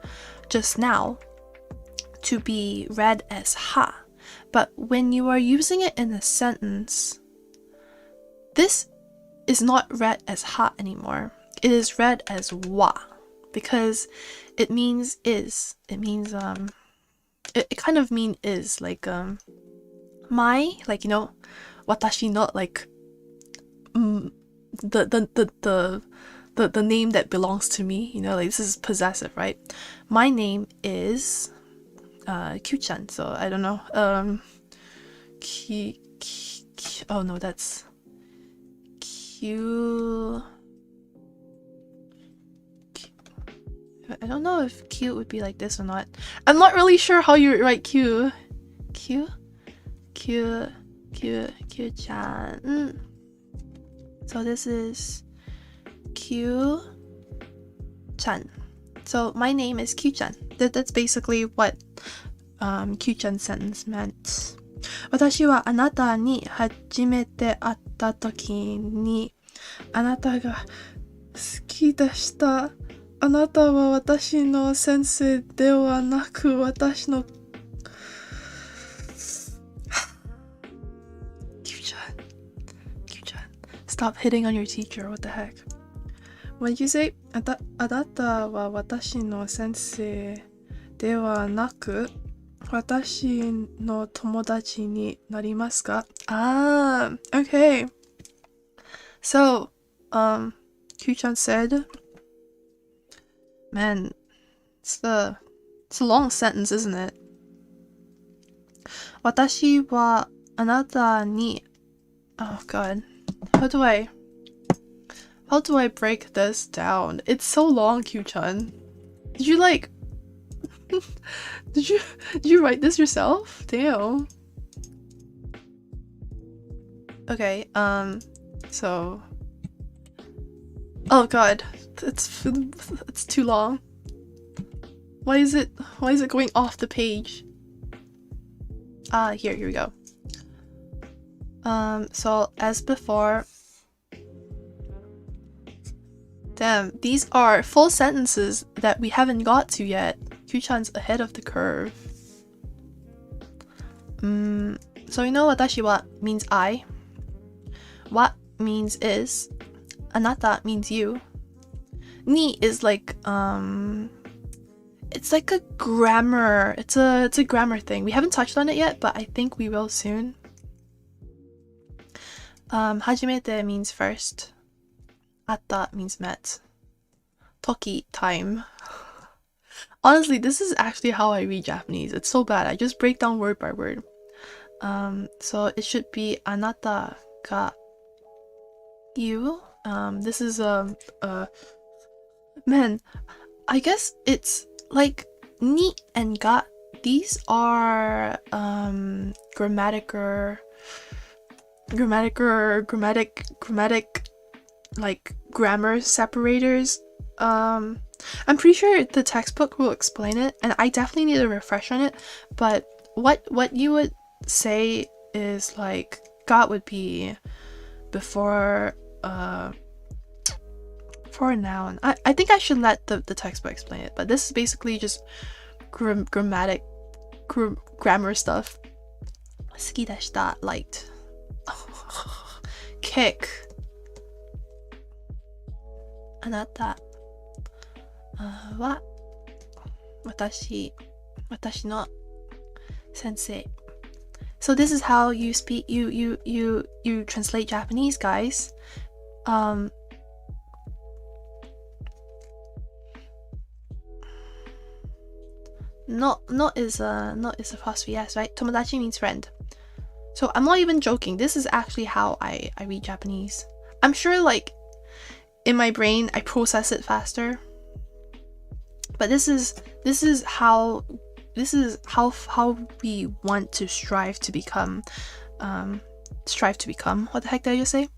just now to be read as ha, but when you are using it in a sentence, this is not read as ha anymore. It is read as wa, because it means is. It means it kind of mean is, like my, like, you know, watashi, not like the name that belongs to me, you know, like this is possessive, right? My name is Q-chan, so I don't know. Oh no, that's Q. I don't know if Q would be like this or not. I'm not really sure how you write Q. Q-chan. So this is Q-chan. So my name is Q-chan. That's basically what Q-chan sentence meant. 私はあなたに初めて会った時にあなたが好きでした。あなたは私の先生ではなく私のStop hitting on your teacher, what the heck? What did you say? あなたは私の先生ではなく私の友達になりますか? Ah, okay. So, Q-chan said, man, it's a long sentence, isn't it? 私はあなたに Oh god. How do I break this down? It's so long, Q-chan. Did you like did you write this yourself? Damn. Okay, so oh god, it's too long. Why is it going off the page? Here we go. So as before, damn, these are full sentences that we haven't got to yet. Q-chan's ahead of the curve. So you know watashi wa means I. Wa means is. Anata means you. Ni is like it's like a grammar. It's a grammar thing. We haven't touched on it yet, but I think we will soon. Hajimete means first. Atta means met. Toki, time. Honestly, this is actually how I read Japanese. It's so bad. I just break down word by word. So it should be anata ga you. This is Man, I guess it's like ni and ga. These are grammatic like grammar separators. I'm pretty sure the textbook will explain it, and I definitely need a refresh on it. But what you would say is like got would be before for a noun. I think I should let the textbook explain it, but this is basically just grammar stuff. 好きでした liked. Kick. あなたは私の先生. So this is how you speak you translate Japanese, guys. Not is apostrophe s, right? Tomodachi means friend. So I'm not even joking. This is actually how I read Japanese. I'm sure like in my brain I process it faster. But this is how we want to strive to become. What the heck did I just say?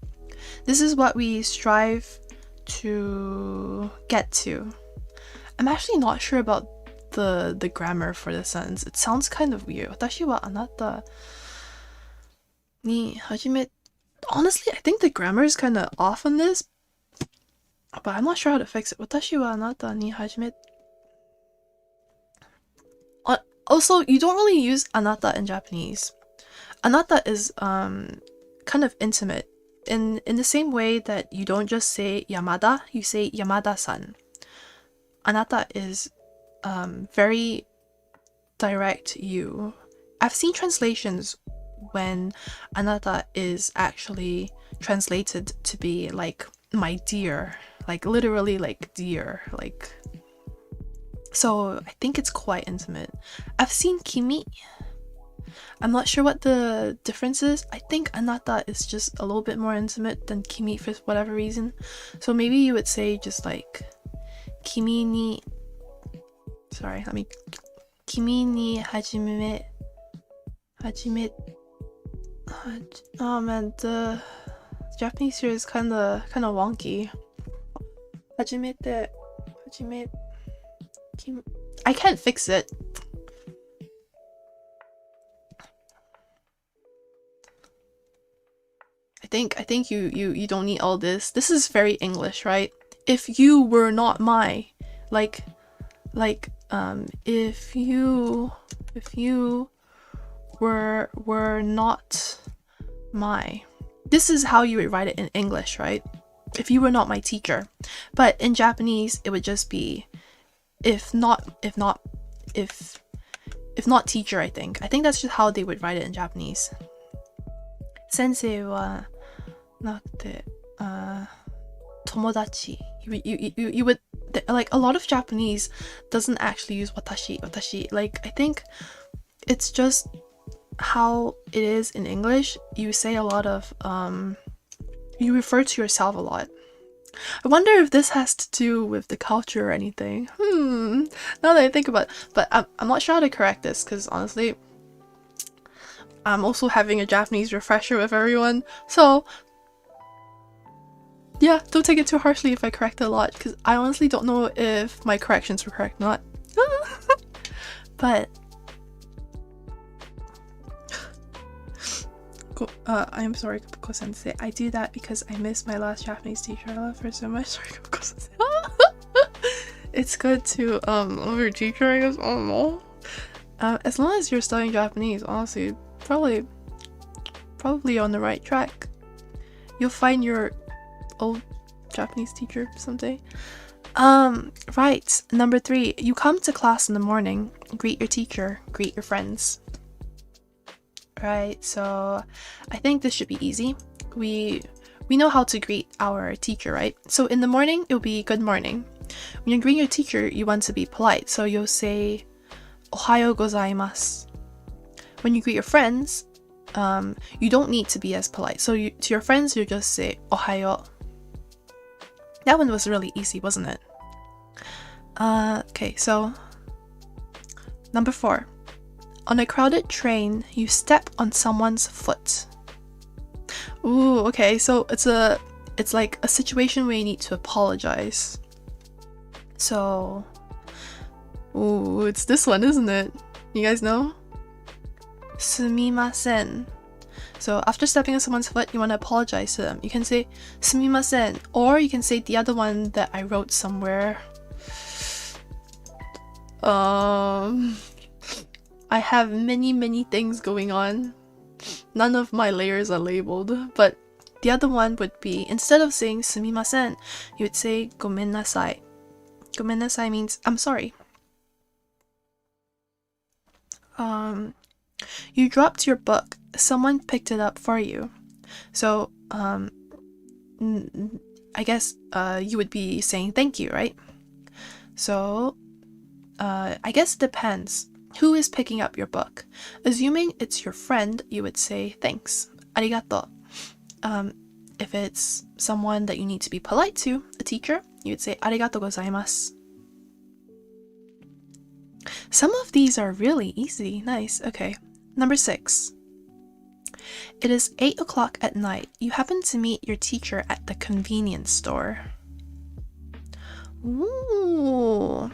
This is what we strive to get to. I'm actually not sure about the grammar for the sentence. It sounds kind of weird. 私はあなたに初め... Honestly, I think the grammar is kind of off on this, but I'm not sure how to fix it. 私はあなたに初め... Also, you don't really use あなた in Japanese. あなた is kind of intimate. In the same way that you don't just say Yamada, you say Yamada-san. あなた is very direct you. I've seen translations when あなた is actually translated to be like my dear, like literally like dear, like. So I think it's quite intimate. I've seen kimi. I'm not sure what the difference is. I think あなた is just a little bit more intimate than kimi for whatever reason. So maybe you would say just like 君に Sorry, let me. 君に初め Oh man, the Japanese here is kind of wonky. 初めて I can't fix it. I think you don't need all this. This is very English, right? If you were not my, like if you were not my. This is how you would write it in English, right? If you were not my teacher. But in Japanese, it would just be if not teacher, I think. I think that's just how they would write it in Japanese. Sensei wa nakute tomodachi. You would like a lot of Japanese doesn't actually use watashi. Like I think it's just how it is in English. You say a lot of you refer to yourself a lot. I wonder if this has to do with the culture or anything. Now that I think about it. But I'm not sure how to correct this because honestly I'm also having a Japanese refresher with everyone. So yeah, don't take it too harshly if I correct it a lot because I honestly don't know if my corrections were correct or not. But I am sorry, Kappako sensei. I do that because I miss my last Japanese teacher. I love her so much. Sorry, Kappako sensei. It's good to love your teacher, I guess. I don't know. As long as you're studying Japanese, honestly, probably on the right track. You'll find your old Japanese teacher someday. Right, number 3. You come to class in the morning, greet your teacher, greet your friends. Right, so I think this should be easy. We know how to greet our teacher, right? So in the morning, it'll be good morning. When you greet your teacher, you want to be polite, so you'll say Ohayo gozaimasu. When you greet your friends, you don't need to be as polite. So to your friends, you just say Ohayo. That one was really easy, wasn't it? Okay, so number 4. On a crowded train, you step on someone's foot. Ooh, okay, so it's like a situation where you need to apologize. So, ooh, it's this one, isn't it? You guys know? Sumimasen. So after stepping on someone's foot, you want to apologize to them. You can say sumimasen, or you can say the other one that I wrote somewhere. I have many things going on. None of my layers are labeled, but the other one would be, instead of saying sumimasen, you would say gomennasai. Gomennasai means I'm sorry. You dropped your book. Someone picked it up for you. So, I guess you would be saying thank you, right? So, I guess it depends. Who is picking up your book? Assuming it's your friend, you would say thanks. Arigato. If it's someone that you need to be polite to, a teacher, you would say arigato gozaimasu. Some of these are really easy. Nice. Okay. Number 6. It is 8 o'clock at night. You happen to meet your teacher at the convenience store. Ooh.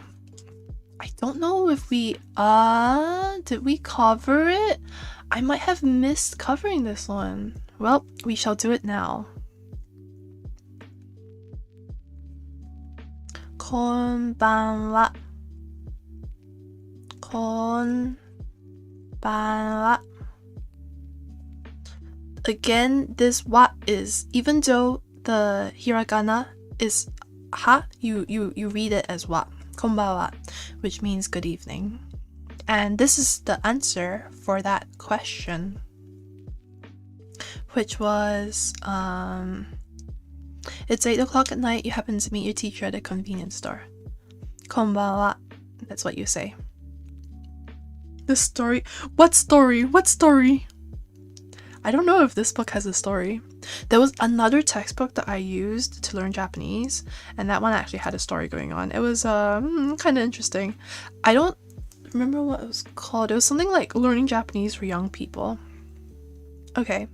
I don't know if we, did we cover it? I might have missed covering this one. Well, we shall do it now. Konbanwa. Konbanwa. Again, this wa is, even though the hiragana is ha, you read it as wa. Konbanwa, which means good evening. And this is the answer for that question, which was, it's 8 o'clock at night, you happen to meet your teacher at a convenience store. Konbanwa, that's what you say. The story, what story? What story? I don't know if this book has a story. There was another textbook that I used to learn Japanese, and that one actually had a story going on. It was kind of interesting. I don't remember what it was called. It was something like Learning Japanese for Young People. Okay.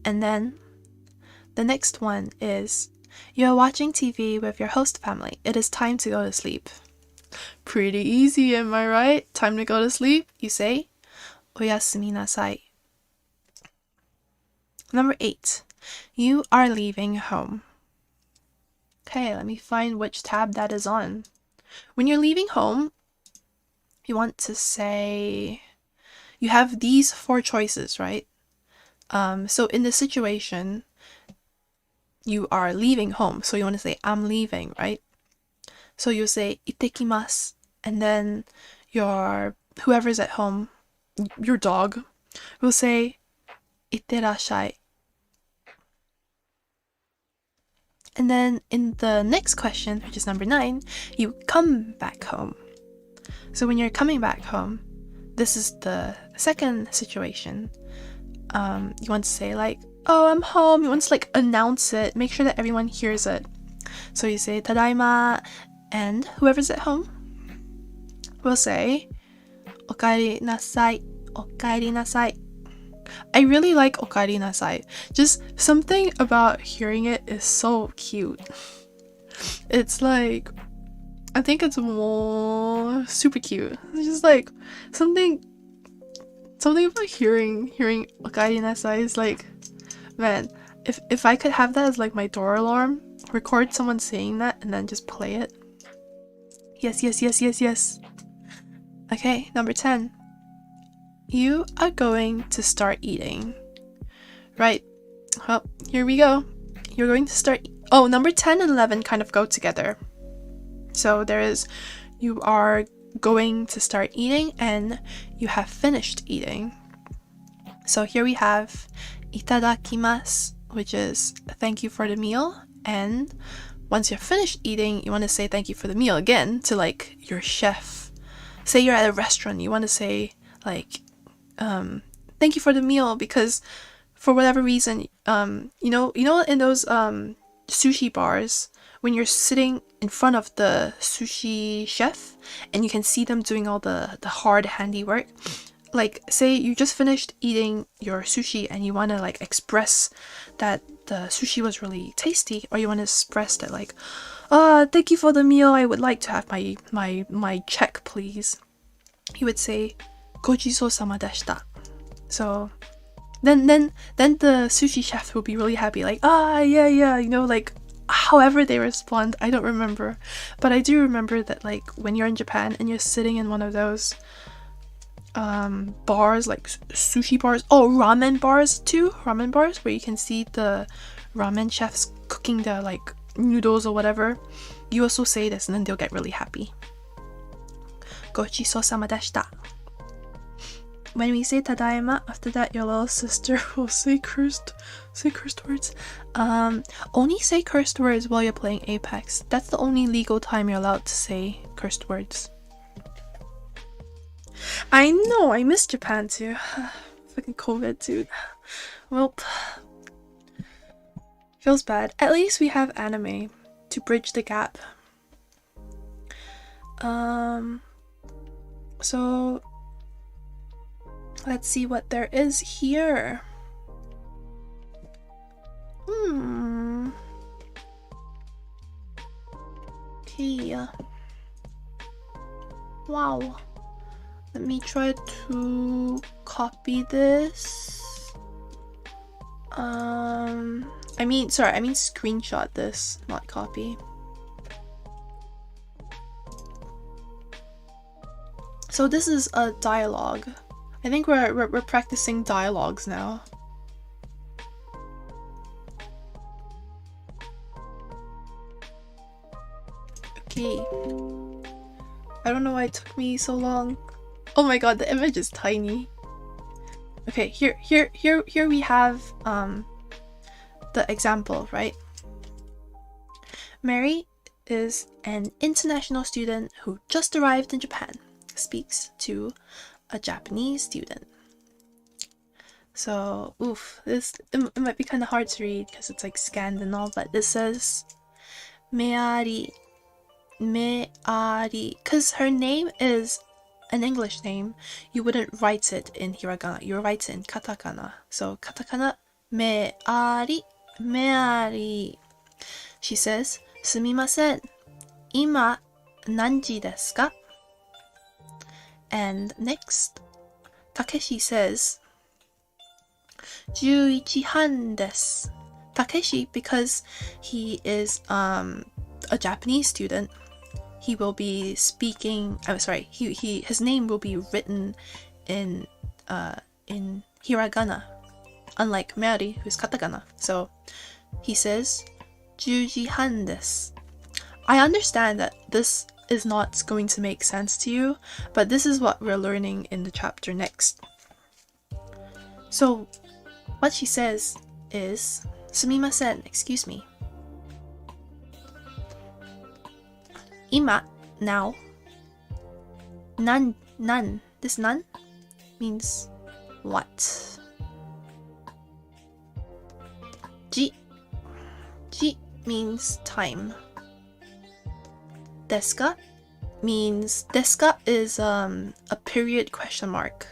And then the next one is, you're watching TV with your host family. It is time to go to sleep. Pretty easy, am I right? Time to go to sleep. You say, oyasumi nasai. Number 8. You are leaving home. Okay, let me find which tab that is on. When you're leaving home, you want to say, you have these 4 choices, right? So in this situation, you are leaving home. So you want to say, I'm leaving, right? So you say, itekimasu. And then whoever's at home, your dog, will say, itterashai. And then in the next question, which is number 9, you come back home. So when you're coming back home, this is the second situation. You want to say like, oh, I'm home. You want to like announce it, make sure that everyone hears it. So you say tadaima, and whoever's at home will say okaeri nasai, okaeri nasai. I really like okaeri nasai. Just something about hearing it is so cute. It's like, I think it's more super cute. It's just like something about hearing okaeri nasai is like, man, if I could have that as like my door alarm, record someone saying that and then just play it. Yes. Okay, number 10. You are going to start eating. Right. Well, here we go. You're going to start. Oh, number 10 and 11 kind of go together. So there is, you are going to start eating and you have finished eating. So here we have itadakimasu, which is thank you for the meal. And once you're finished eating, you want to say thank you for the meal again to like your chef. Say you're at a restaurant, you want to say like, thank you for the meal, because for whatever reason, you know in those sushi bars, when you're sitting in front of the sushi chef and you can see them doing all the hard handiwork. Like, say you just finished eating your sushi and you want to like express that the sushi was really tasty, or you want to express that like, thank you for the meal, I would like to have my check please. You would say "Gojisousama deshita." So then the sushi chef will be really happy, like, yeah, you know, like however they respond, I don't remember, but I do remember that like when you're in Japan and you're sitting in one of those bars, like sushi bars, ramen bars where you can see the ramen chefs cooking the like noodles or whatever, you also say this and then they'll get really happy. Gochisousama deshita. When we say tadaima, after that your little sister will say cursed words. Only say cursed words while you're playing Apex. That's the only legal time you're allowed to say cursed words. I know, I miss Japan too. Fucking COVID, dude. Well, feels bad. At least we have anime to bridge the gap. So let's see what there is here. Okay. Wow. Let me try to copy this. I mean screenshot this, not copy. So this is a dialogue. I think we're practicing dialogues now. Okay. I don't know why it took me so long. Oh my god, the image is tiny. Okay, here we have the example, right? Mary is an international student who just arrived in Japan. Speaks to a Japanese student. So, it might be kind of hard to read because it's like scanned and all, but this says Meari, because her name is an English name. You wouldn't write it in Hiragana, you write it in Katakana. So Katakana, Meari. She says, Sumimasen, ima nanji desu ka? And next, Takeshi says, 11han desu. Takeshi, because he is a Japanese student, he will be speaking. His name will be written in hiragana, unlike Mary, who's katakana. So he says, 11han desu. I understand that this is not going to make sense to you, but this is what we're learning in the chapter next. So what she says is, sumimasen, excuse me. Ima, now. Nan, this nan means what? Ji means time. Desu means, desu is a period question mark.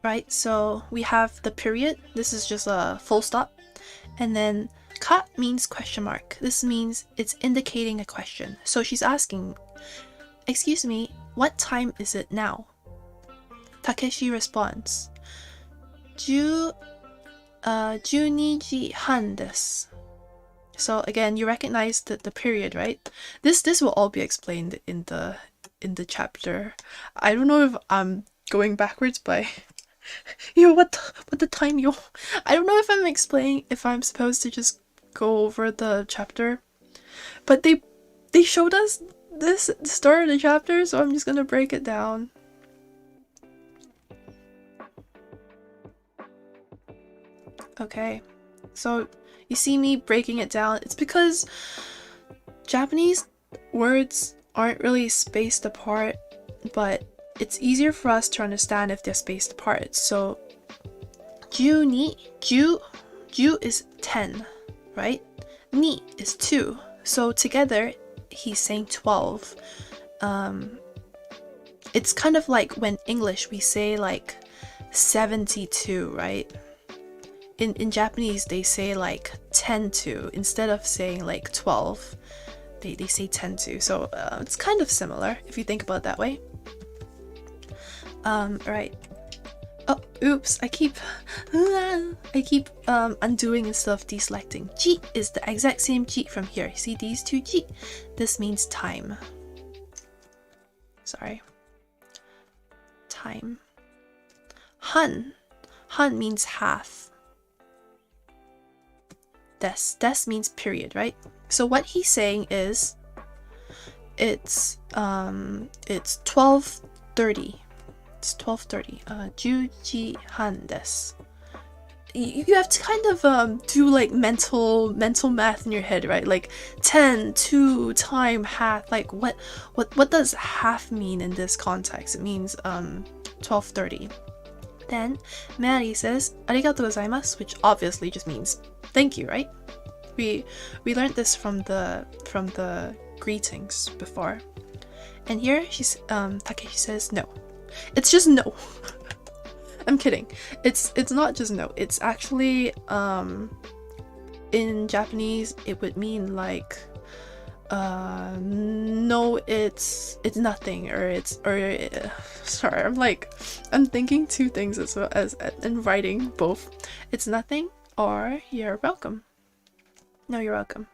Right, so we have the period, this is just a full stop, and then ka means question mark. This means it's indicating a question. So she's asking, excuse me, what time is it now? Takeshi responds, 12時半です. So again, you recognize the period, right? This will all be explained in the chapter. I don't know if I'm going backwards by what the time I don't know if I'm explaining, if I'm supposed to just go over the chapter, but they showed us this at the start of the chapter, so I'm just gonna break it down. Okay, so you see me breaking it down. It's because Japanese words aren't really spaced apart, but it's easier for us to understand if they're spaced apart. So 12. Ju is 10, right? Ni is 2. So together, he's saying 12. It's kind of like when English we say like 72, right? In Japanese they say like 10-2 instead of saying like 12. They say 10-2. So it's kind of similar if you think about it that way. Right. Oh, oops! I keep undoing instead of deselecting. Ji is the exact same ji from here. See these two ji? This means time. Sorry. Time. Han means half. Des means period, right? So what he's saying is it's 12:30. It's 12:30. 10時半 desu. You have to kind of do like mental math in your head, right? Like 10, 2, time, half. Like what does half mean in this context? It means 12:30. Then Mary says "arigatou gozaimasu," which obviously just means thank you, right? We learned this from the greetings before. And here Takeshi says no. It's just no. I'm kidding. It's not just no. It's actually in Japanese it would mean like no, it's nothing, or sorry, I'm thinking two things as well as in writing both. It's nothing or you're welcome. No, you're welcome.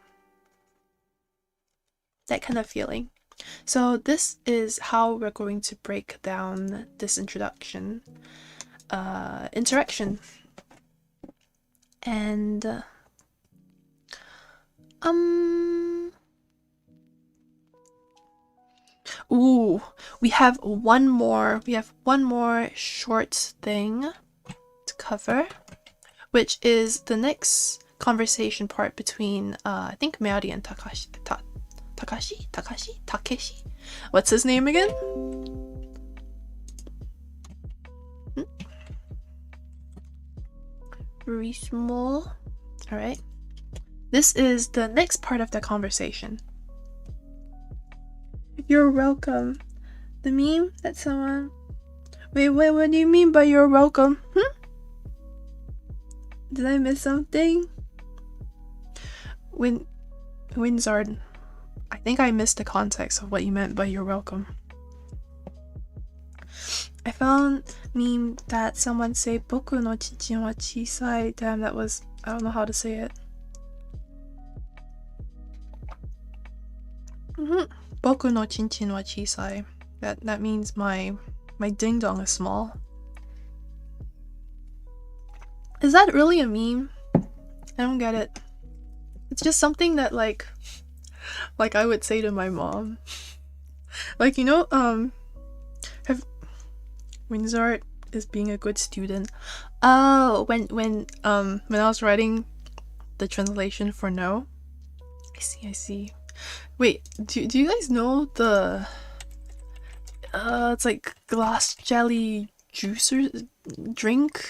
That kind of feeling. So this is how we're going to break down this introduction. Interaction. And ooh, we have one more short thing to cover, which is the next conversation part between I think Mayuri and Takeshi. What's his name again? Very small. Alright. This is the next part of the conversation. You're welcome. The meme that someone... Wait, what do you mean by you're welcome? Did I miss something? Winzard, I think I missed the context of what you meant by you're welcome. I found meme that someone say boku no chinchin wa chisai. Damn, that was... I don't know how to say it. Boku no chinchin wa chisai. That means my ding dong is small. Is that really a meme? I don't get it. It's just something that like I would say to my mom. Like, you know, Windsor is being a good student. Oh, when I was writing the translation for no. I see. Wait, do you guys know the it's like glass jelly juice or drink?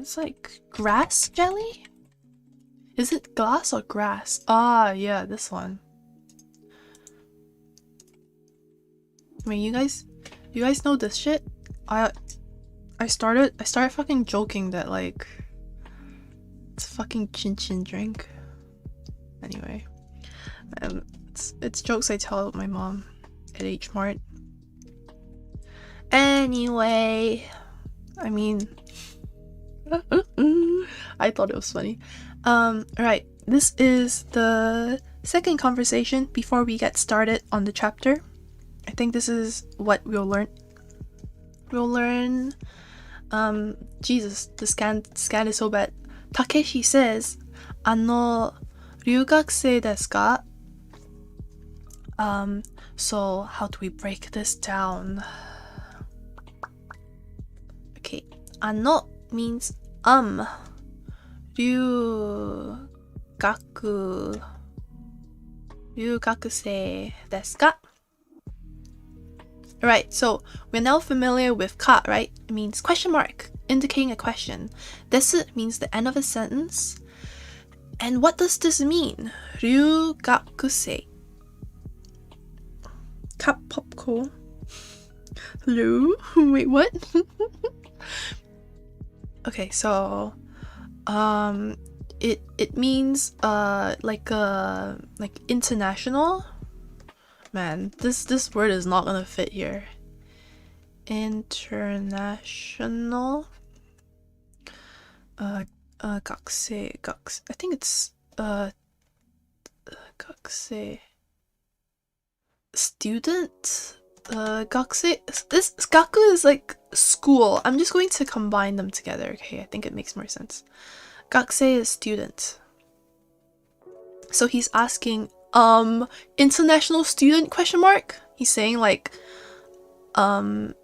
It's like grass jelly? Is it glass or grass? Ah, yeah, this one. I mean, you guys know this shit? I started fucking joking that like it's a fucking chin chin drink. Anyway, it's jokes I tell my mom at H Mart. Anyway, I mean, I thought it was funny. Alright, this is the second conversation before we get started on the chapter. I think this is what we'll learn. Jesus, the scan is so bad. Takeshi says, 留学生ですか? So how do we break this down? Okay, means ryugakusei desu ka? Alright, so we're now familiar with ka, right? It means question mark, indicating a question. Desu means the end of a sentence. And what does this mean? Ryugakusei. Kappako. Hello? Wait, what? Okay, so it means like international. Man, this word is not gonna fit here. International. Gakusei. I think it's gakusei. Student. Gakusei. This gaku is like school. I'm just going to combine them together. Okay, I think it makes more sense. Gakusei is student. So he's asking, international student, question mark? He's saying like,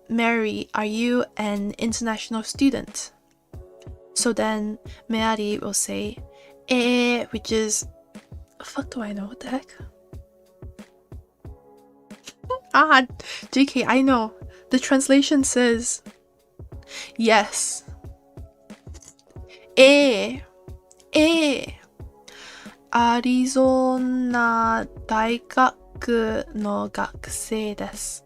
Mary, are you an international student? So then Meari will say, which is, fuck do I know, what the heck? JK, I know. The translation says, yes. Arizona 大学の学生です.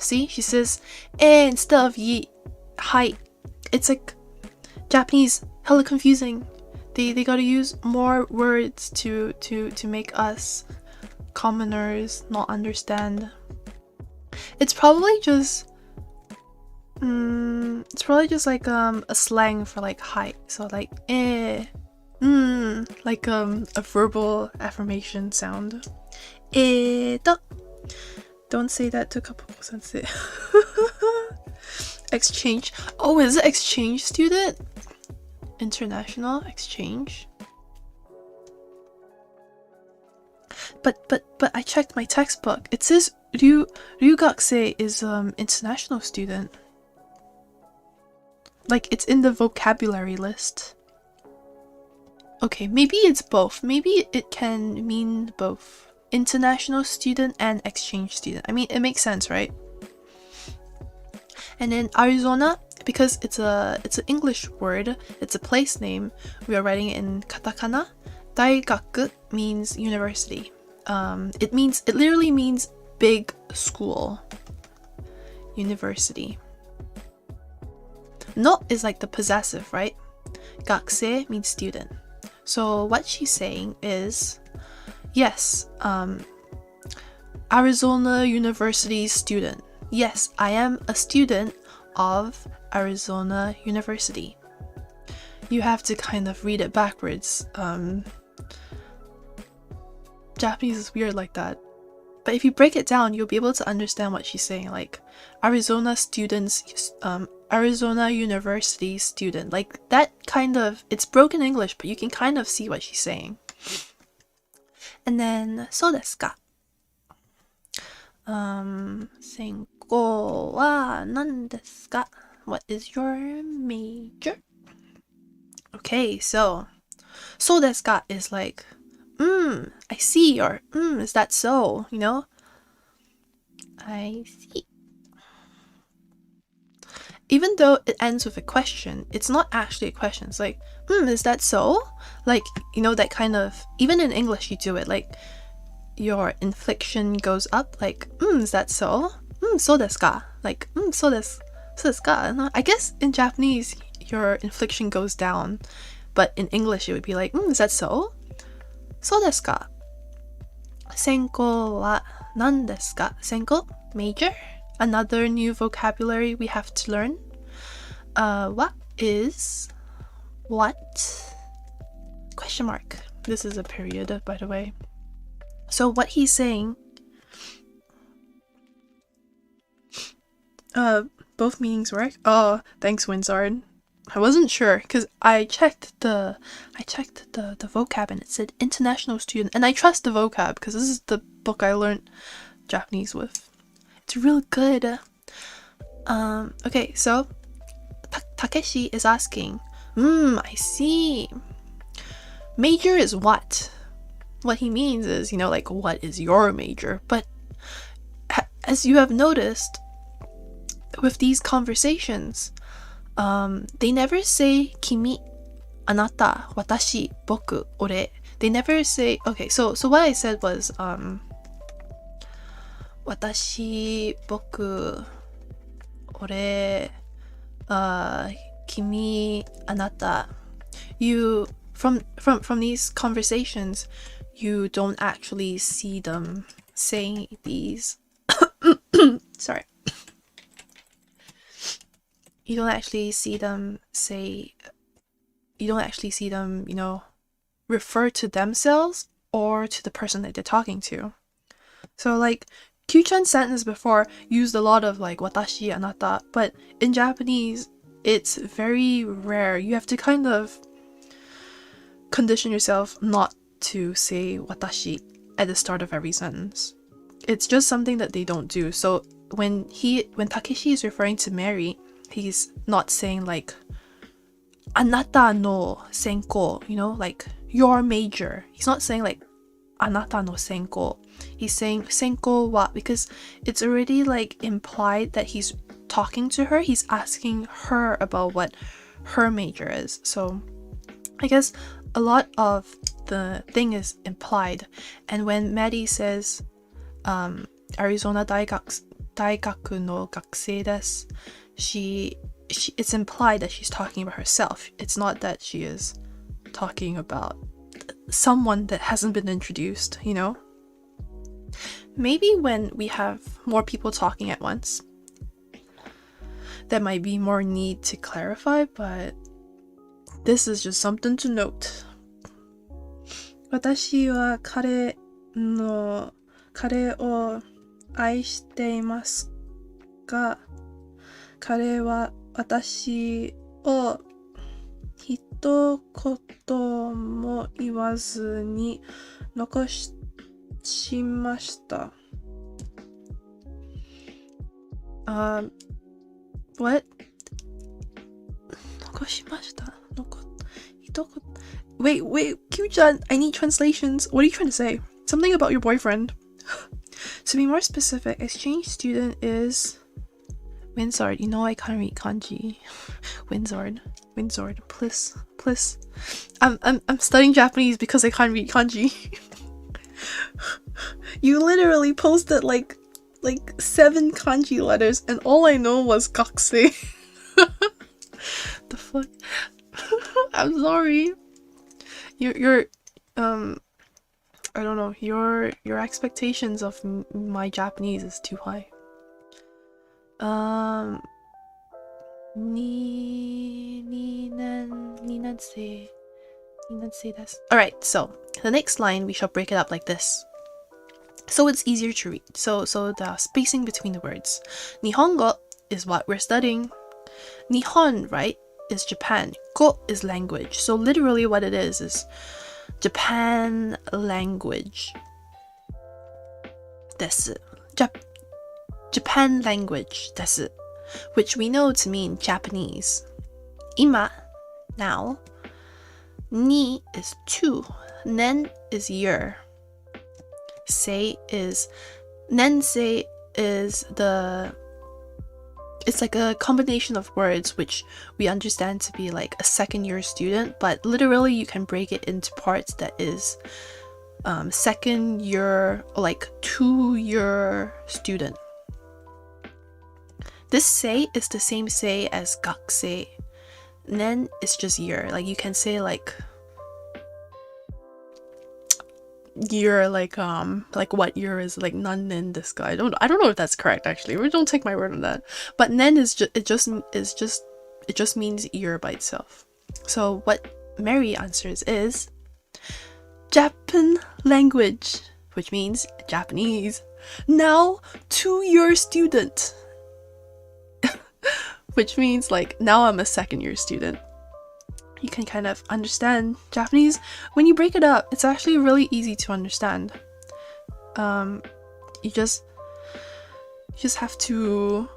See? She says instead of ye. Hi. It's like Japanese, hella confusing. They gotta use more words to make us commoners not understand. It's probably just like a slang for like hi. So like like a verbal affirmation sound. Don't say that to Kappako sensei. Exchange. Oh, is it exchange student? International exchange. But I checked my textbook. It says ryugakusei is international student. Like it's in the vocabulary list. Okay, maybe it's both. Maybe it can mean both. International student and exchange student. I mean, it makes sense, right? And then Arizona, because it's an English word, it's a place name, we are writing it in Katakana. Daigaku means university. It literally means big school. University. No is like the possessive, right? Gakusei means student. So what she's saying is, yes, Arizona University student. Yes, I am a student of Arizona University. You have to kind of read it backwards. Japanese is weird like that. But if you break it down, you'll be able to understand what she's saying. Like, Arizona students, Arizona University student. Like, that kind of, it's broken English, but you can kind of see what she's saying. And then, そうですか? 専攻は何ですか? What is your major? Okay, so そうですか is like, I see, or is that so? You know? I see. Even though it ends with a question, it's not actually a question. It's like, is that so? Like, you know, that kind of, even in English you do it, like your inflection goes up, like, is that so? そうですか? Like, そうですか? I guess in Japanese your inflection goes down, but in English it would be like, is that so? そうですか? 専攻は何ですか? 専攻? Major? Another new vocabulary we have to learn. What is what? Question mark. This is a period, by the way. So what he's saying, both meanings work. Oh, thanks, Winzard. I wasn't sure because I checked the vocab and it said international student, and I trust the vocab because this is the book I learned Japanese with. It's real good. Okay, so Takeshi is asking, I see. Major is what? what he means is, like, what is your major? But as you have noticed with these conversations, they never say kimi, anata, watashi, boku, ore. They never say, okay, so what I said was watashi, boku, ore, kimi, anata. You from these conversations, you don't actually see them saying these sorry. You don't actually see them refer to themselves or to the person that they're talking to. So like Q-chan's sentence before used a lot of like watashi, anata, but in Japanese it's very rare. You have to kind of condition yourself not to say watashi at the start of every sentence. It's just something that they don't do. So when Takeshi is referring to Mary, he's not saying like anata no senko, like your major. He's not saying like anata no senko. He's saying senko wa, because it's already like implied that he's talking to her. He's asking her about what her major is. So I guess a lot of the thing is implied. And when Maddie says Arizona Daigaku no gakusei desu, it's implied that she's talking about herself. It's not that she is talking about someone that hasn't been introduced, Maybe when we have more people talking at once, there might be more need to clarify, but this is just something to note. 私は彼を愛していますが、彼は私を一言も言わずに残しました。What? 残しました。Wait, Q-chan, I need translations. What are you trying to say? Something about your boyfriend. To be more specific, exchange student is Windsord. I can't read kanji. Windsord, please. I'm studying Japanese because I can't read kanji. You literally posted like 7 kanji letters, and all I know was gakusei. The fuck? I'm sorry. Your I don't know. Your expectations of my Japanese is too high. 2年生です. Alright, so the next line we shall break it up like this, so it's easier to read. So the spacing between the words. Nihongo is what we're studying. Nihon, right, is Japan. Go is language. So literally what it is Japan language. Desu. Japan language desu, which we know to mean Japanese. Ima, now. Ni is 2. Nen is year. Nensei is it's like a combination of words which we understand to be like a second year student, but literally you can break it into parts that is second year or like 2-year student. This sei is the same sei as gakusei. Nen is just year. Like you can say like year, like what year is like nannen desu ka? I don't know if that's correct actually. Don't take my word on that. But nen is just means year by itself. So what Mary answers is Japan language, which means Japanese. Now 2-year student. Which means like now I'm a second-year student. You can kind of understand Japanese. When you break it up, it's actually really easy to understand. You just have to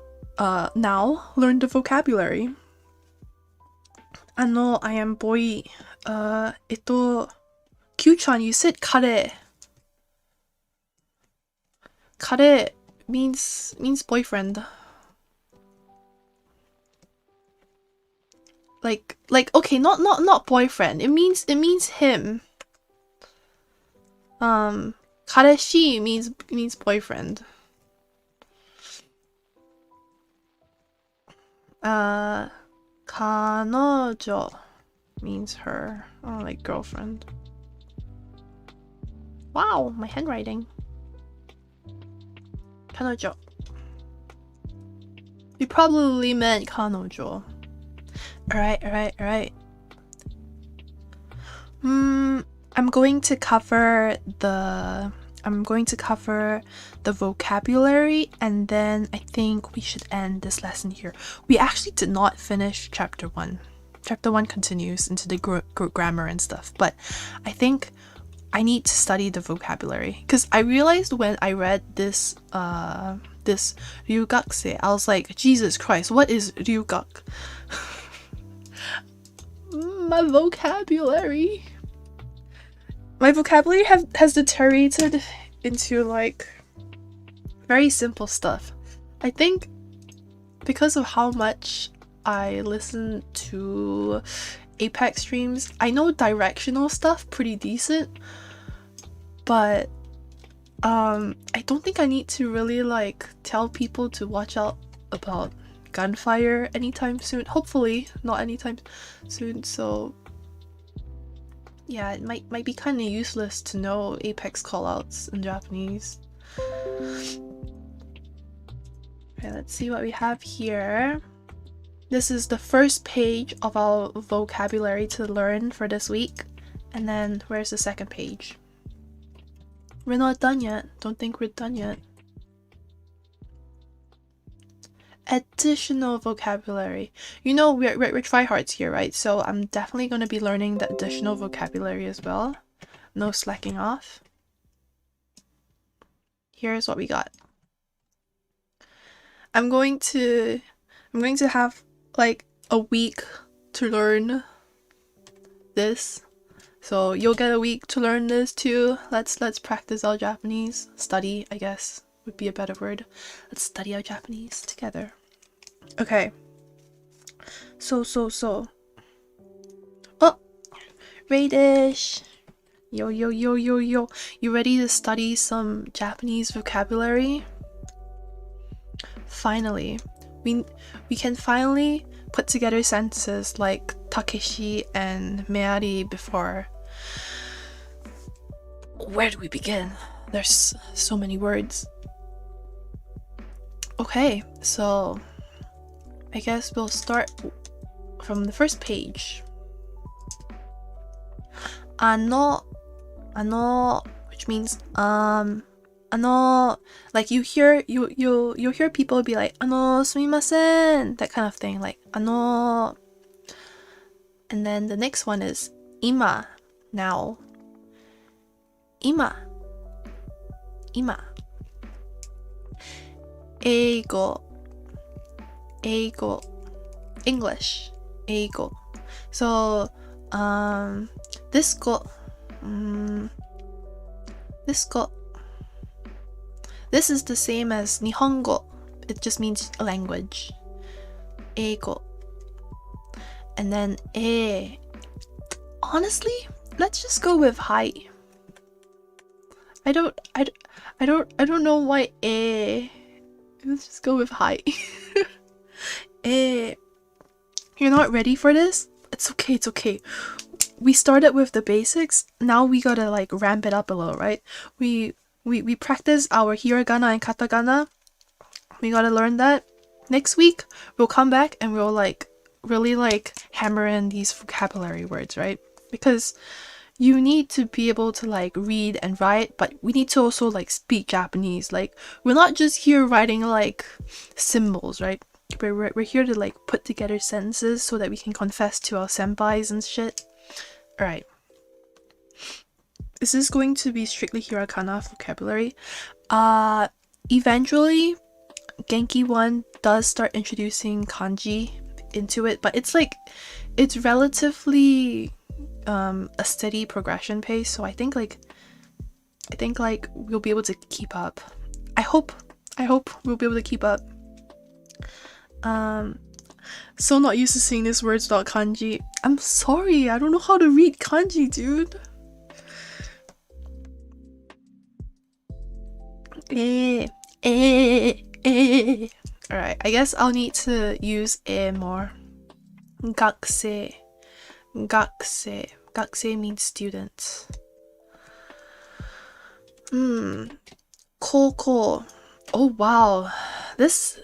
now learn the vocabulary. I am boy. Q-chan, you said kare. Kare means boyfriend. Like okay, not boyfriend. It means him. Kareshi means boyfriend. 彼女 means her. Oh, like girlfriend. Wow, my handwriting. 彼女. You probably meant 彼女. Alright. I'm going to cover the vocabulary, and then I think we should end this lesson here. We actually did not finish chapter 1. Chapter 1 continues into the grammar and stuff, but I think I need to study the vocabulary, because I realized when I read this ryugakse, I was like, Jesus Christ, what is ryugak? My vocabulary has deteriorated into like very simple stuff. I think because of how much I listen to Apex streams, I know directional stuff pretty decent, but I don't think I need to really like tell people to watch out about gunfire anytime soon. Hopefully not anytime soon. So yeah, it might be kind of useless to know Apex callouts in Japanese. Okay, let's see what we have here. This is the first page of our vocabulary to learn for this week. And then where's the second page? We're not done yet. Don't think we're done yet. Additional vocabulary. You know, we're tryhards here, right? So I'm definitely going to be learning the additional vocabulary as well. No slacking off. Here's what we got. I'm going to have like a week to learn this. So you'll get a week to learn this too. Let's practice our Japanese. Study, I guess, would be a better word. Let's study our Japanese together. Okay. So. Oh! Radish! Yo. You ready to study some Japanese vocabulary? Finally. We can finally put together sentences like Takeshi and Meari before. Where do we begin? There's so many words. Okay, so I guess we'll start from the first page. Ano, which means like you'll hear people be like sumimasen, that kind of thing, like ano. And then the next one is ima, now. Ima. Eigo, English, eigo. So this is the same as Nihongo. It just means a language. Eigo. And then honestly, let's just go with hi. I don't know why Let's just go with hi. You're not ready for this? It's okay. We started with the basics. Now we gotta like ramp it up a little, right? We practice our hiragana and katakana. We gotta learn that. Next week we'll come back and we'll like really like hammer in these vocabulary words, right? Because you need to be able to like read and write, but we need to also like speak Japanese. Like we're not just here writing like symbols, right? We're here to like put together sentences so that we can confess to our senpais and shit. Alright. Is this going to be strictly hiragana vocabulary? Eventually Genki 1 does start introducing kanji into it, but it's relatively a steady progression pace, so I think like we'll be able to keep up. I hope we'll be able to keep up. So not used to seeing these words without kanji. I'm sorry, I don't know how to read kanji, dude. Alright, I guess I'll need to use more. Gakusei. Gakusei means student. Koko. Oh wow. This,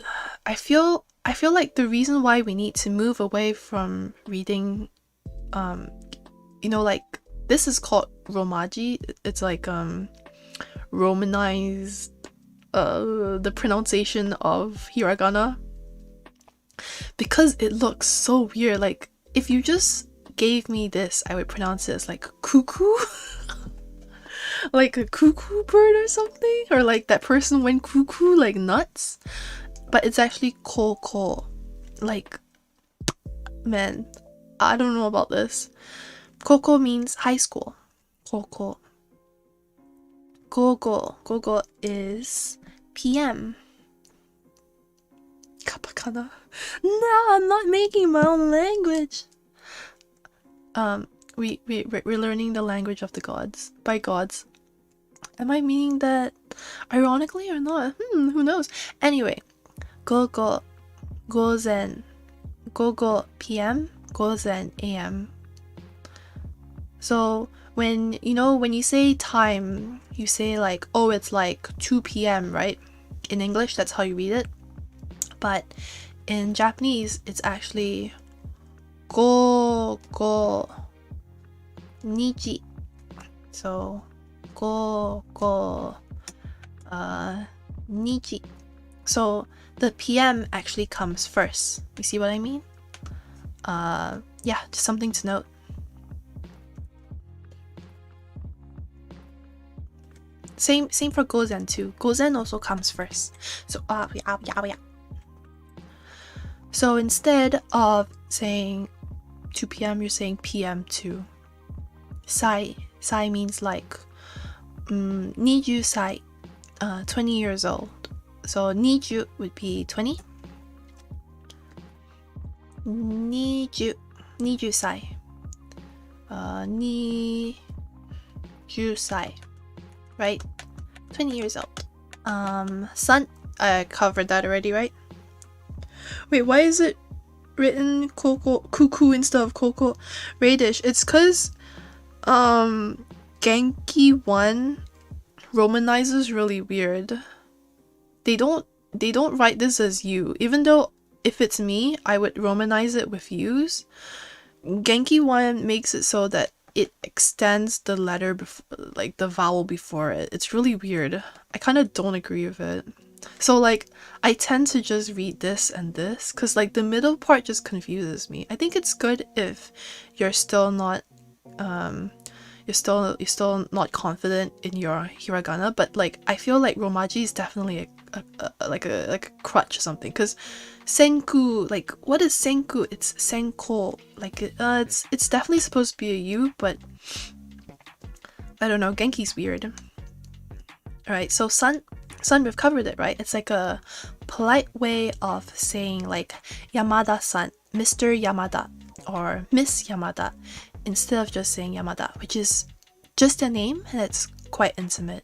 I feel like the reason why we need to move away from reading, like this is called romaji. It's like romanized the pronunciation of hiragana, because it looks so weird. Like if you just gave me this, I would pronounce it as like cuckoo. Like a cuckoo bird or something, or like that person went cuckoo like nuts, but it's actually koko. Like, man, I don't know about this. Koko means high school. Koko. Gogo is PM. Katakana. No, I'm not making my own language. We're learning the language of the gods, by gods. Am I meaning that ironically or not? Who knows? Anyway, gogo, gozen, gogo PM, gozen AM. So when you say time, you say like, oh, it's like 2 p.m, right? In English, that's how you read it. But in Japanese, it's actually gogo nichi. So gogo nichi. So the PM actually comes first. You see what I mean? Yeah, just something to note. Same for gozen too. Gozen also comes first. So yeah. So instead of saying 2 p.m, you're saying PM too. Sai means like 20 sai, 20 years old. So 20 would be 20. 20 sai. 20 sai. Right? 20 years old. Son, I covered that already, right? Wait, why is it written cuckoo instead of koko? Radish. It's cause Genki 1 romanizes really weird. They don't write this as U, even though if it's me, I would romanize it with U's. Genki 1 makes it so that it extends the letter like the vowel before it. It's really weird. I kind of don't agree with it. So like I tend to just read this and this because like the middle part just confuses me. I think it's good if you're still not you're still not confident in your hiragana, but like I feel like romaji is definitely a crutch or something, because senku, like what is senku? It's senko, like it's definitely supposed to be a U, but I don't know, Genki's weird. Alright, so son, we've covered it, right? It's like a polite way of saying like Yamada-san, Mr. Yamada or Miss Yamada, instead of just saying Yamada, which is just a name and it's quite intimate.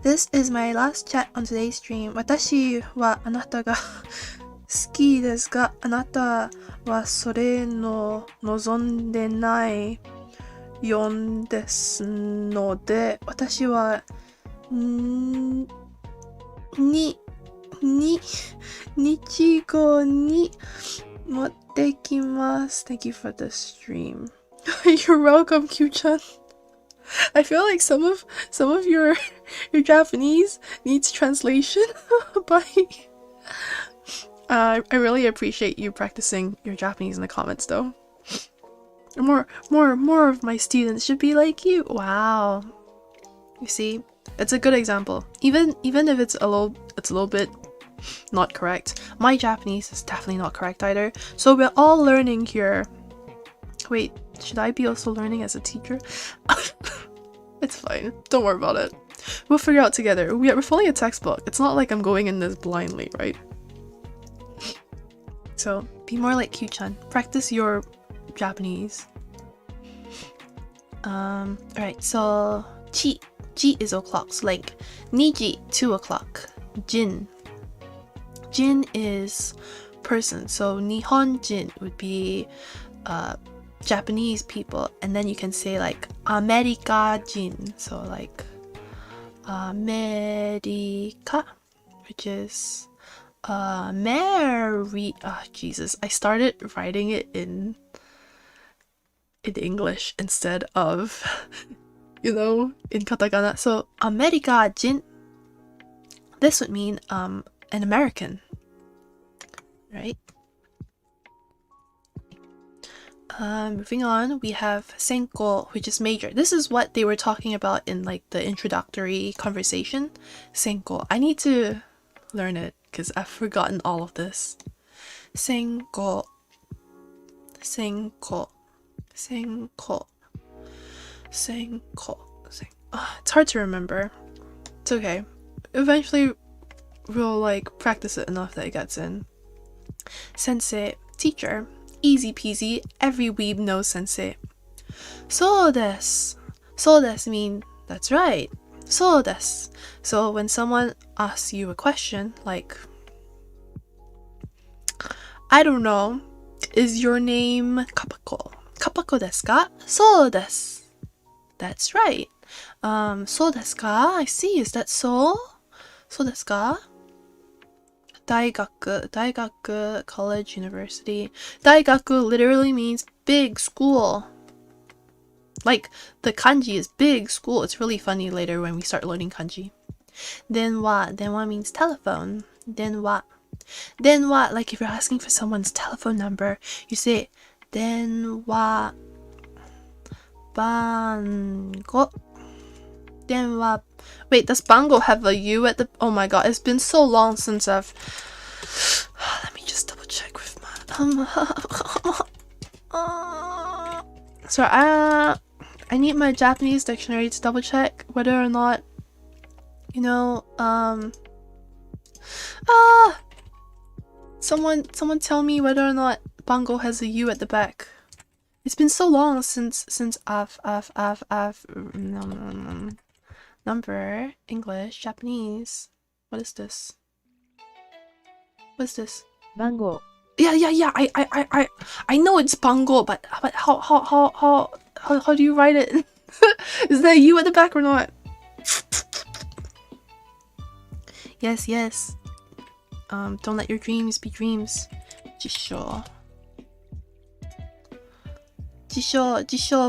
This is my last chat on today's stream. 私はあなたが好きですが、あなたはそれの望んでないよんですので、私は日語に持ってきます。Thank you for the stream. You're welcome, Q-chan. I feel like some of your Japanese needs translation. But I really appreciate you practicing your Japanese in the comments though. More of my students should be like you. Wow. You see, it's a good example. Even if it's a little bit not correct. My Japanese is definitely not correct either. So we're all learning here. Wait, should I be also learning as a teacher? It's fine. Don't worry about it. We'll figure out together. We're following a textbook. It's not like I'm going in this blindly, right? So be more like Q-chan. Practice your Japanese. Alright, so chi is o'clock. So like niji, 2 o'clock. Jin is person. So Nihonjin would be Japanese people, and then you can say like America-jin, so like America, which is Jesus, I started writing it in English instead of in katakana. So America-jin, this would mean an American, right? Moving on, we have senko, which is major. This is what they were talking about in like the introductory conversation. Senko. I need to learn it because I've forgotten all of this. Senko. It's hard to remember. It's okay. Eventually, we'll like practice it enough that it gets in. Sensei, teacher. Easy peasy, every weeb knows sensei. So desu mean that's right. So desu. So when someone asks you a question like, I don't know, is your name Kappako? Kappako desu ka? So desu. That's right. So desu ka? I see. Is that so? So desu ka? Daigaku, college, university. Daigaku literally means big school. Like, the kanji is big school. It's really funny later when we start learning kanji. Denwa means telephone. Denwa, like if you're asking for someone's telephone number, you say denwa bango. Denwa. Wait, does bango have a U at the... Oh my god, it's been so long since I've... Let me just double check with my... Sorry, I need my Japanese dictionary to double check whether or not, someone tell me whether or not bango has a U at the back. It's been so long since I've number, English, Japanese. What is this? What's this? Bango. Yeah. I know it's bango, but how do you write it? Is there a U at the back or not? Yes. Don't let your dreams be dreams. Jisho,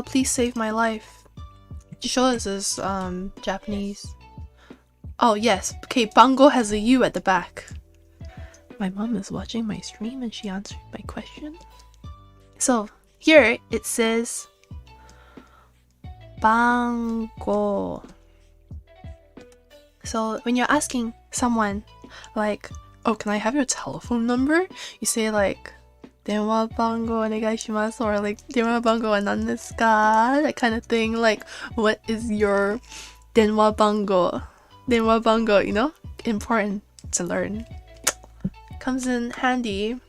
please save my life. Jisho is Japanese. Oh yes, okay, bango has a U at the back. My mom is watching my stream and she answered my question. So here it says bango. So when you're asking someone like, oh, can I have your telephone number? You say like, 電話番号お願いします or like 電話番号は何ですか? That kind of thing. Like, what is your 電話番号? 電話番号, important to learn. Comes in handy.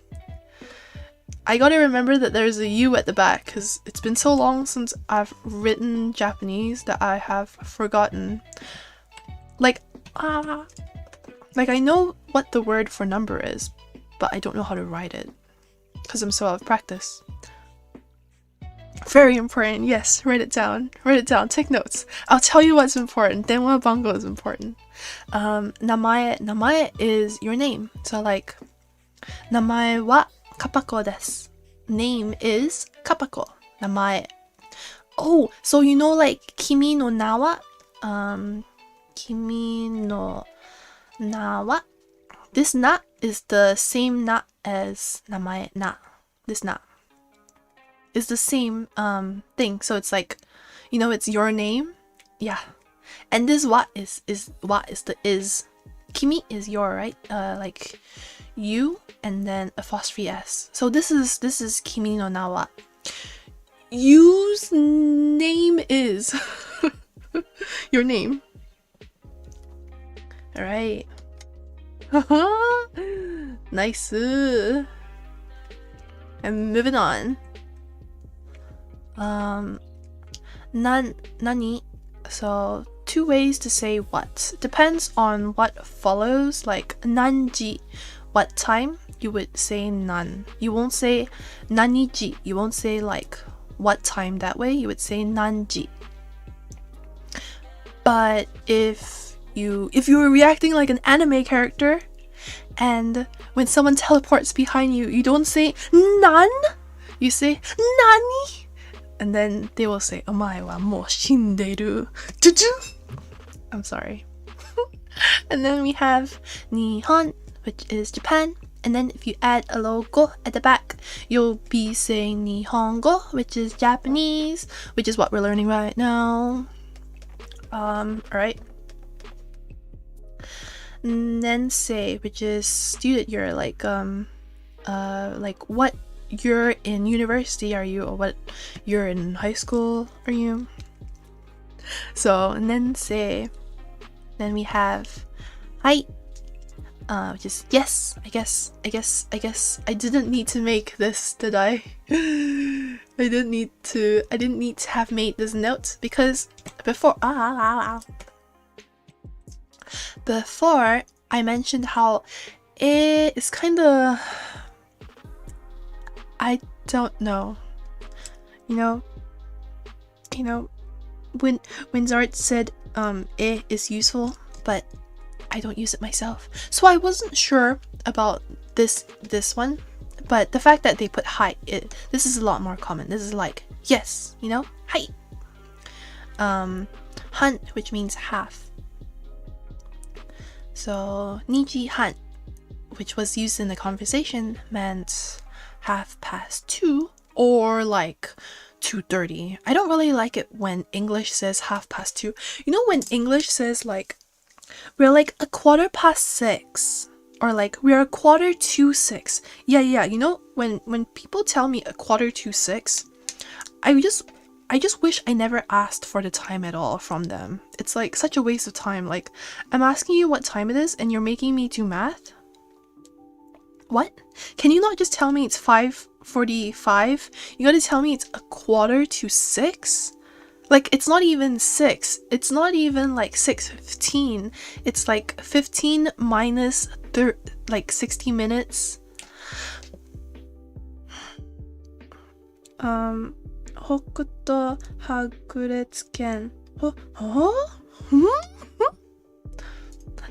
I gotta remember that there's a U at the back because it's been so long since I've written Japanese that I have forgotten. Like I know what the word for number is, but I don't know how to write it because I'm so out of practice. Very important. Yes, write it down. Take notes. I'll tell you what's important. Denwa bango is important. Namae is your name. So like, namae wa Kappako desu. Name is Kappako. Namae. Oh, so like kimi no na wa? Kimi no na wa? This na is the same na as namae na. This na is the same thing. So it's like, it's your name. Yeah. And this wa is the is. Kimi is your, right? Like you and then apostrophe s. So this is kimi no na wa. You's name is. Your name. Alright. Nice. And moving on. Nani. So 2 ways to say what. Depends on what follows. Like nanji, what time, you would say nan. You won't say naniji. You won't say like what time that way. You would say nanji. But if you were reacting like an anime character, and when someone teleports behind you, you don't say nan. You say nani. And then they will say, "Omae wa mou shinderu." I'm sorry. And then we have Nihon, which is Japan. And then if you add a logo at the back, you'll be saying Nihongo, which is Japanese, which is what we're learning right now. Alright. Nensei, which is student year, like what you're in university are you, or what you're in high school are you. So nensei. Then we have hai, which is yes. I guess I didn't need to make this, did I? I didn't need to have made this note, because before I mentioned how it is kind of, I don't know, you know when Zart said it is useful, but I don't use it myself, so I wasn't sure about this one. But the fact that they put hi, this is a lot more common. This is like yes, hi. Han, which means half. So Niji Han, which was used in the conversation, meant 2:30 or like 2:30. I don't really like it when English says 2:30. You know, when English says like we're like 6:15, or like we're 6:45. Yeah. You know, when people tell me 6:45, I just wish I never asked for the time at all from them. It's like such a waste of time. Like, I'm asking you what time it is and you're making me do math? What? Can you not just tell me it's 5:45? You gotta tell me it's 5:45? Like, it's not even 6. It's not even like 6:15. It's like 15 minus like 60 minutes. Hokuto Hakuretsuken.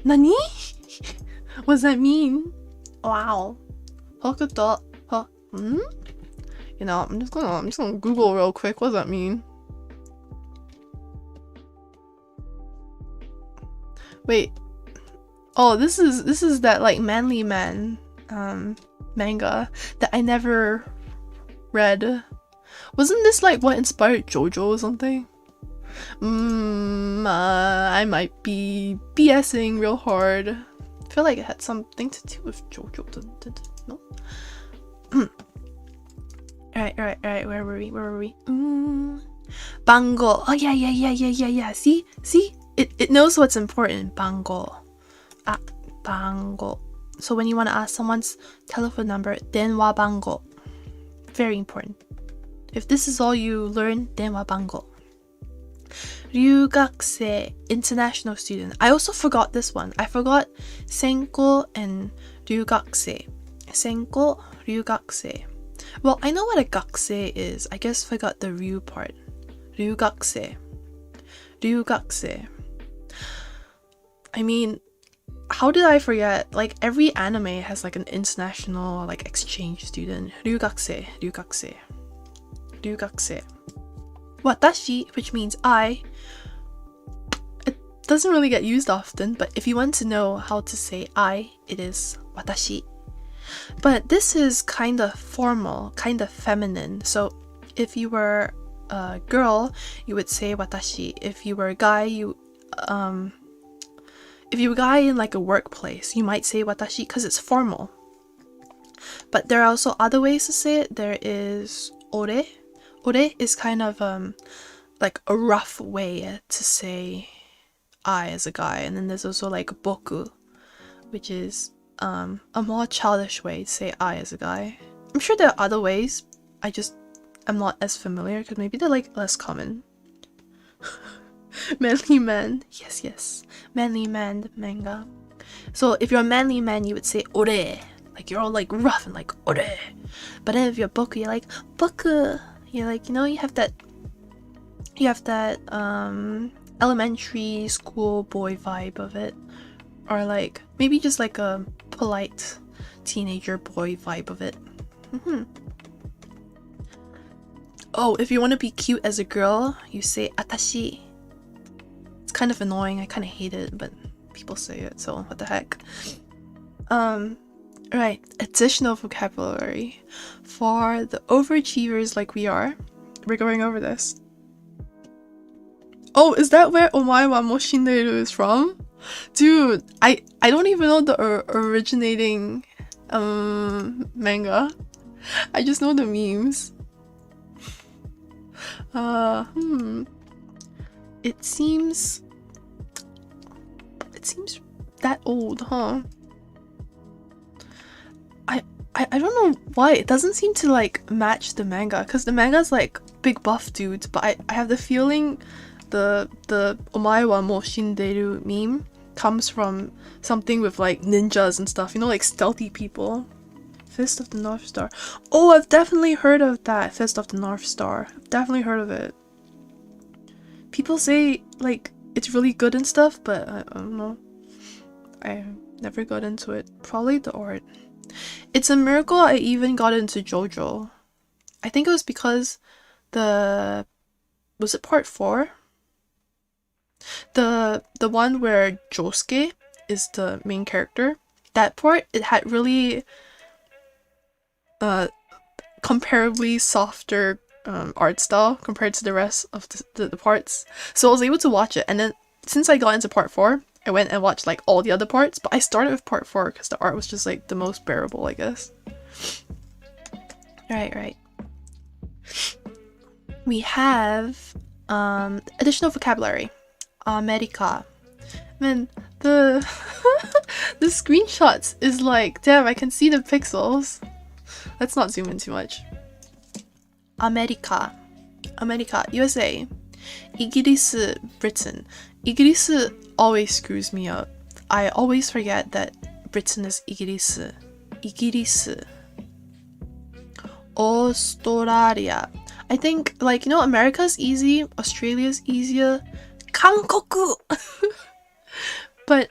Nani? What does that mean? Wow. Hokuto. You know, I'm just gonna Google real quick. What does that mean? Wait. Oh, this is that like manly man manga that I never read. Wasn't this like what inspired JoJo or something? I might be BSing real hard. I feel like it had something to do with JoJo, didn't it? No? Alright, where were we? Bango. Oh yeah. See? It knows what's important. Bango. Bango. So when you want to ask someone's telephone number, denwa bango. Very important. If this is all you learn, denwa bango. Ryugakusei, international student. I also forgot this one. I forgot senko and ryugakusei. Senko, ryugakusei. Well, I know what a gakusei is. I just forgot the ryu part. Ryugakusei. I mean, how did I forget? Like, every anime has like an international like exchange student. Ryugakusei. Watashi, which means I. It doesn't really get used often, but if you want to know how to say I, it is watashi. But this is kind of formal, kind of feminine. So if you were a girl, you would say watashi. If you were a guy, if you were a guy in like a workplace, you might say watashi because it's formal. But there are also other ways to say it. There is ore, Ore is kind of like a rough way to say I as a guy, and then there's also like boku, which is a more childish way to say I as a guy. I'm sure there are other ways. I'm not as familiar because maybe they're like less common. Manly man, yes, manly man manga. So if you're a manly man, you would say ore, like you're all like rough and like ore. But then if you're boku, you're like boku. You're like, you have that elementary school boy vibe of it, or like maybe just like a polite teenager boy vibe of it. Oh, if you want to be cute as a girl, you say atashi. It's kind of annoying. I kind of hate it, but people say it, so what the heck. Right, additional vocabulary for the overachievers like we are. We're going over this. Oh, is that where Omae wa mo shinderu is from? Dude, I don't even know the originating manga. I just know the memes. It seems that old, huh? I don't know why it doesn't seem to like match the manga, because the manga's like big buff dudes, but I have the feeling the omae wa mo shinderu meme comes from something with like ninjas and stuff, like stealthy people. Fist of the North Star. Oh, I've definitely heard of that. Fist of the North Star. I've definitely heard of it. People say like it's really good and stuff, but I don't know. I never got into it. Probably the art. It's a miracle I even got into JoJo. I think it was because was it part 4? The one where Josuke is the main character. That part, it had really comparably softer art style compared to the rest of the parts. So I was able to watch it, and then since I got into part 4, I went and watched like all the other parts, but I started with part 4 because the art was just like the most bearable, I guess. Right. We have additional vocabulary. America. Man, the the screenshots is like, damn, I can see the pixels. Let's not zoom in too much. America, USA. イギリス, Britain. イギリス always screws me up. I always forget that Britain is イギリス. イギリス. Australia. I think, like, America's easy, Australia's easier. Kankoku! But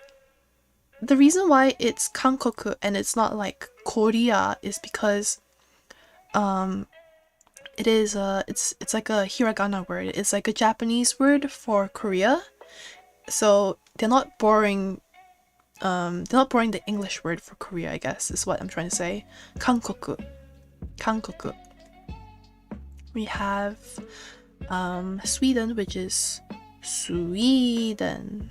the reason why it's Kankoku and it's not like Korea is because it's like a Hiragana word. It's like a Japanese word for Korea. So they're not borrowing the English word for Korea, I guess, is what I'm trying to say. Kankoku. We have Sweden, which is Sweden.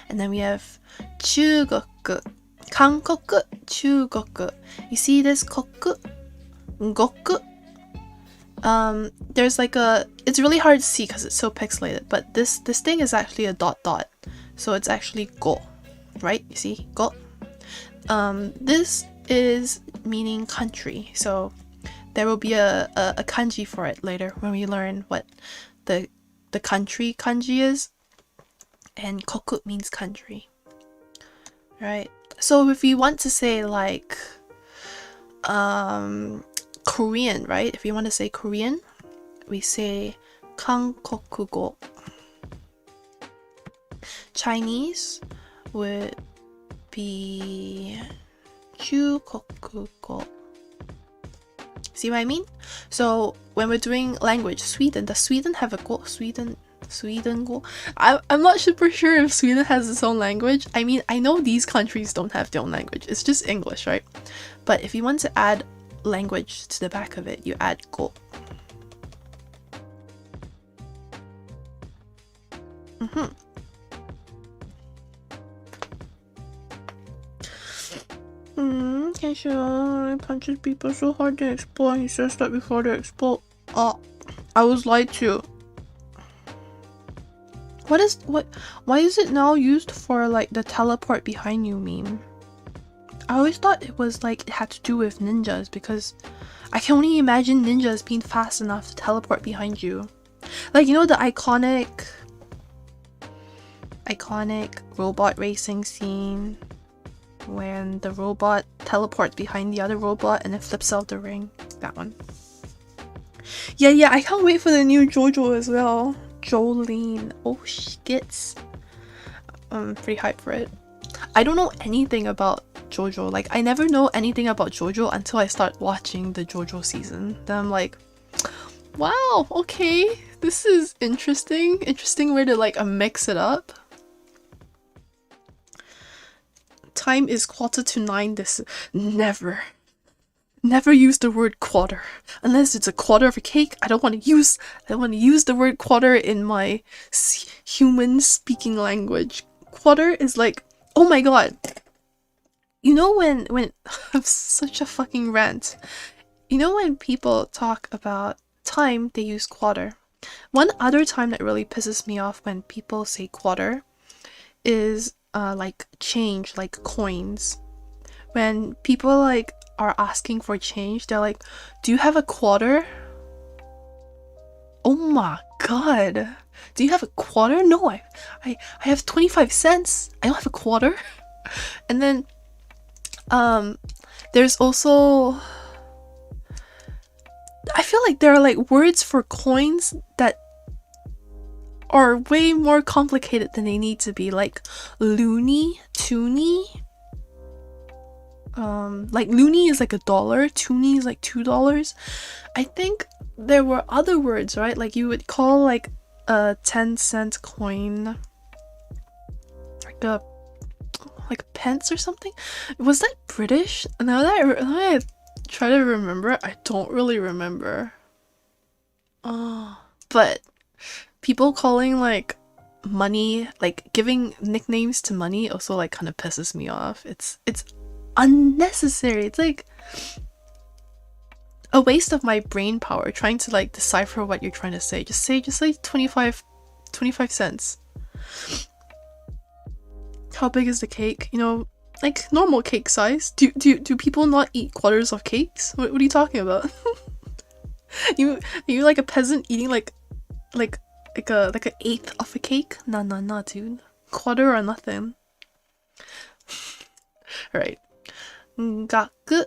And then we have 中国, Hankoku, 中国. You see this koku, goku? There's like it's really hard to see because it's so pixelated, but this thing is actually a dot, so it's actually go, right? You see, go. This is meaning country, so there will be a kanji for it later when we learn what the country kanji is, and koku means country, right? So if we want to say like Korean, right? If we want to say Korean, we say Hankokugo. Chinese would be Chukokugo. See what I mean? So when we're doing language, Sweden, does Sweden have a go? Sweden go? I'm not super sure if Sweden has its own language. I mean, I know these countries don't have their own language. It's just English, right? But if you want to add language to the back of it, you add go. Can He punches people so hard they explode. He says that before they explode. Oh, I was lied to. Why is it now used for like the teleport behind you meme? I always thought it was like it had to do with ninjas because I can only imagine ninjas being fast enough to teleport behind you. Like, you know, the iconic robot racing scene when the robot teleports behind the other robot and it flips out the ring. That one. Yeah, I can't wait for the new JoJo as well. Jolene. Oh shit. I'm pretty hyped for it. I don't know anything about JoJo. Like, I never know anything about JoJo until I start watching the JoJo season. Then I'm like, wow, okay, this is interesting. Interesting way to like mix it up. Time is 9:15. This never use the word quarter unless it's a quarter of a cake. I don't want to use the word quarter in my human speaking language. Quarter is like, oh my god. You know when I'm such a fucking rant. You know when people talk about time, they use quarter. One other time that really pisses me off when people say quarter is like change, like coins. When people like are asking for change, they're like, do you have a quarter? Oh my god. Do you have a quarter? No, I have 25 cents. I don't have a quarter. And then there's also, I feel like there are like words for coins that are way more complicated than they need to be, like loony, toonie. Like loony is like $1, toonie is like $2. I think there were other words, right? Like you would call like a 10-cent coin like a pence or something. Was that British? Now that I try to remember, I don't really remember. But people calling like money, like giving nicknames to money also like kind of pisses me off. It's unnecessary. It's like a waste of my brain power trying to like decipher what you're trying to say. Just say 25 cents. How big is the cake? You know, like normal cake size. Do people not eat quarters of cakes? What are you talking about? you like a peasant eating like an eighth of a cake? Nah, dude. Quarter or nothing. Alright. Gaku.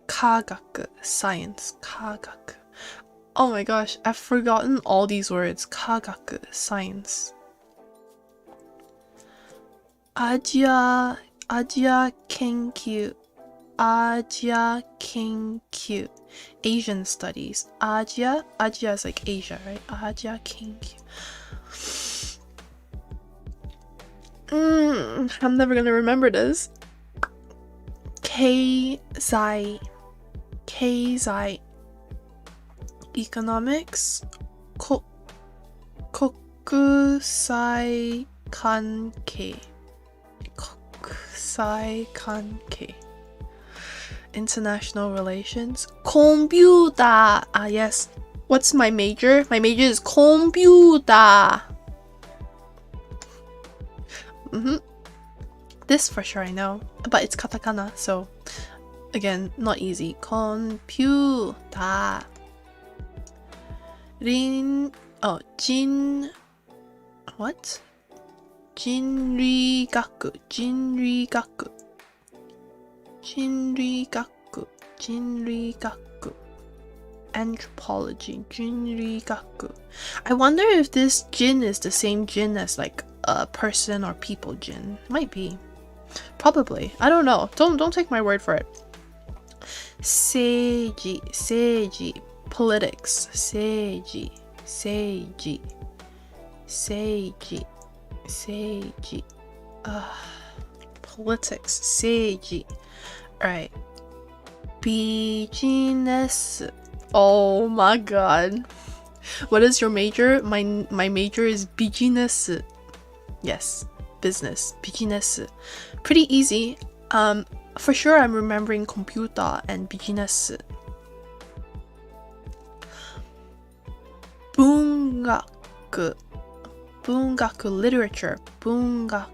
Kagaku. Science. Kagaku. Oh my gosh, I've forgotten all these words. Kagaku. Science. Asia Kenkyu. Asia Kenkyu. Asian studies. Asia is like Asia, right? Asia Kenkyu. I'm never gonna remember this. Keizai. Economics. Kokusai kankei. International relations. Computer. Yes. What's my major? My major is computer. This for sure I know, but it's katakana, so again, not easy. Computer. What? Jinrigaku. Anthropology. Jinrigaku. I wonder if this jin is the same jin as like a person or people jin. Might be. Probably. I don't know. Don't take my word for it. Seiji. Politics. Seiji. Politics. Seiji. Alright. Business. Oh my god. What is your major? My major is business. Yes, business. Business. Pretty easy. For sure I'm remembering computer and business. 文学 literature 文学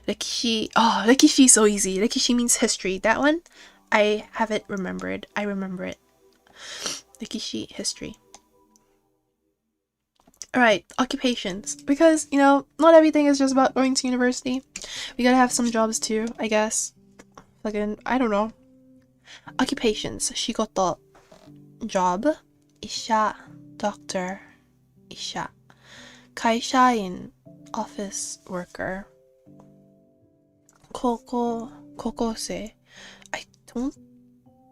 歴史 oh 歴史 so easy 歴史 means history. That one I have it remembered. I remember it. 歴史 history. Alright, occupations. Because, you know, not everything is just about going to university. We gotta have some jobs too, I guess. Fucking, I don't know. Occupations. 仕事 job 医者 doctor 医者会社員 office worker 高校生 I don't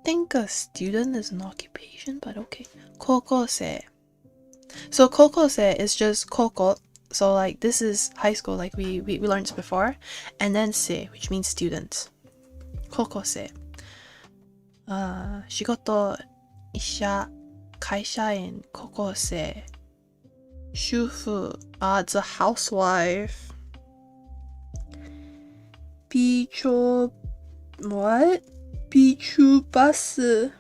think a student is an occupation, but okay. 高校生 So 高校生 is just 高校 so like this is high school like we learned before, and then 生 which means student. 高校生仕事医者会社員高校生主婦 it's a housewife. 美女 what? 美女バス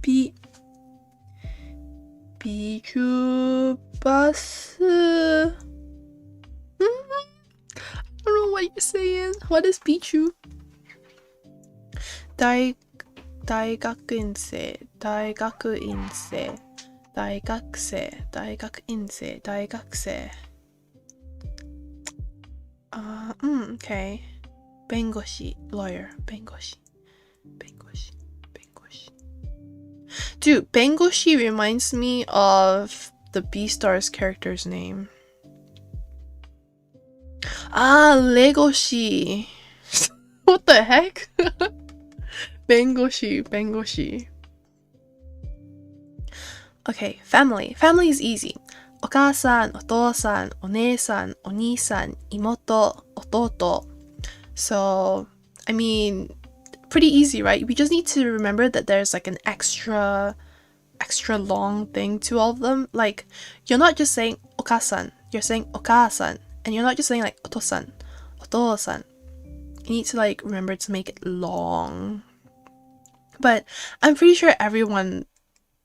美女バス I don't know what you're saying. What is 美女? 大学院生 大学院生 大学生 大学院生 大学生 okay. 弁護士 lawyer 弁護士 Dude, 弁護士 reminds me of the Beastars character's name. Legoshi. What the heck? 弁護士 Okay, family. Family is easy. お母さん、お父さん、お姉さん、お兄さん、妹、弟. So, I mean, pretty easy, right? We just need to remember that there's like an extra long thing to all of them. Like, you're not just saying お母さん, you're saying お母さん, and you're not just saying like お父さん, お父さん. You need to like remember to make it long. But I'm pretty sure everyone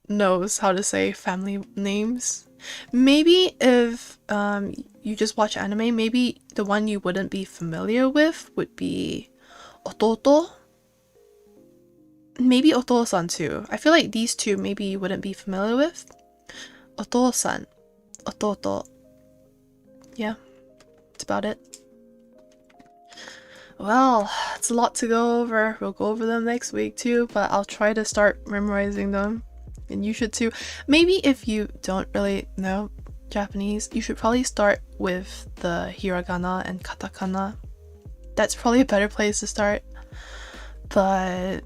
knows how to say family names. Maybe if you just watch anime, maybe the one you wouldn't be familiar with would be ototo. Maybe oto-san too. I feel like these two maybe you wouldn't be familiar with. Oto-san, ototo. Yeah, that's about it. Well, it's a lot to go over. We'll go over them next week too, but I'll try to start memorizing them. And you should too. Maybe if you don't really know Japanese, you should probably start with the Hiragana and Katakana. That's probably a better place to start. But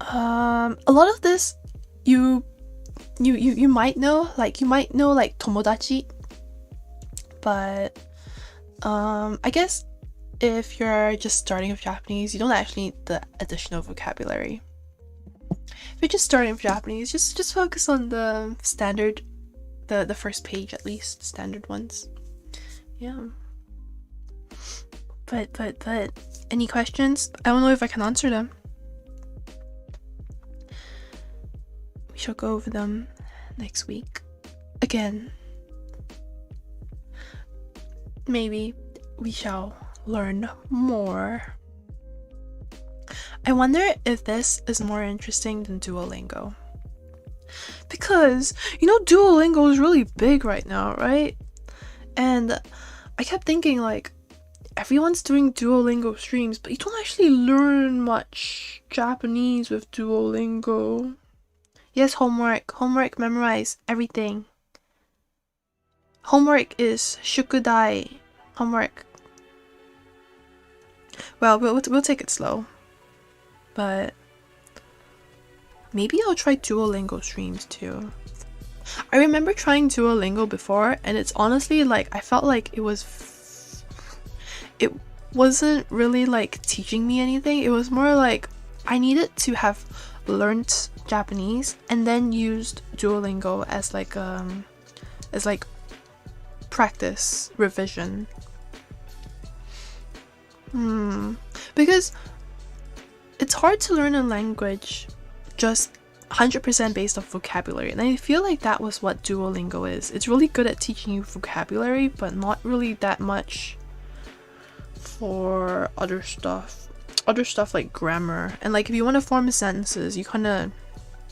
a lot of this you might know, like tomodachi. But I guess if you're just starting with Japanese, you don't actually need the additional vocabulary. If you're just starting with Japanese, just focus on the standard, the first page at least, standard ones. Yeah. But any questions? I don't know if I can answer them. We shall go over them next week. Again. Maybe we shall learn more. I wonder if this is more interesting than Duolingo. Because, you know, Duolingo is really big right now, right? And I kept thinking, like, everyone's doing Duolingo streams, but you don't actually learn much Japanese with Duolingo. Yes, homework, memorize everything. Homework is shukudai. Homework. Well, we'll take it slow. But maybe I'll try Duolingo streams too. I remember trying Duolingo before, and it's honestly like I felt like it wasn't really like teaching me anything. It was more like I needed to have learnt Japanese and then used Duolingo as like practice revision. Because it's hard to learn a language just 100% based off vocabulary, and I feel like that was what Duolingo is. It's really good at teaching you vocabulary, but not really that much for other stuff like grammar. And like if you want to form sentences, you kind of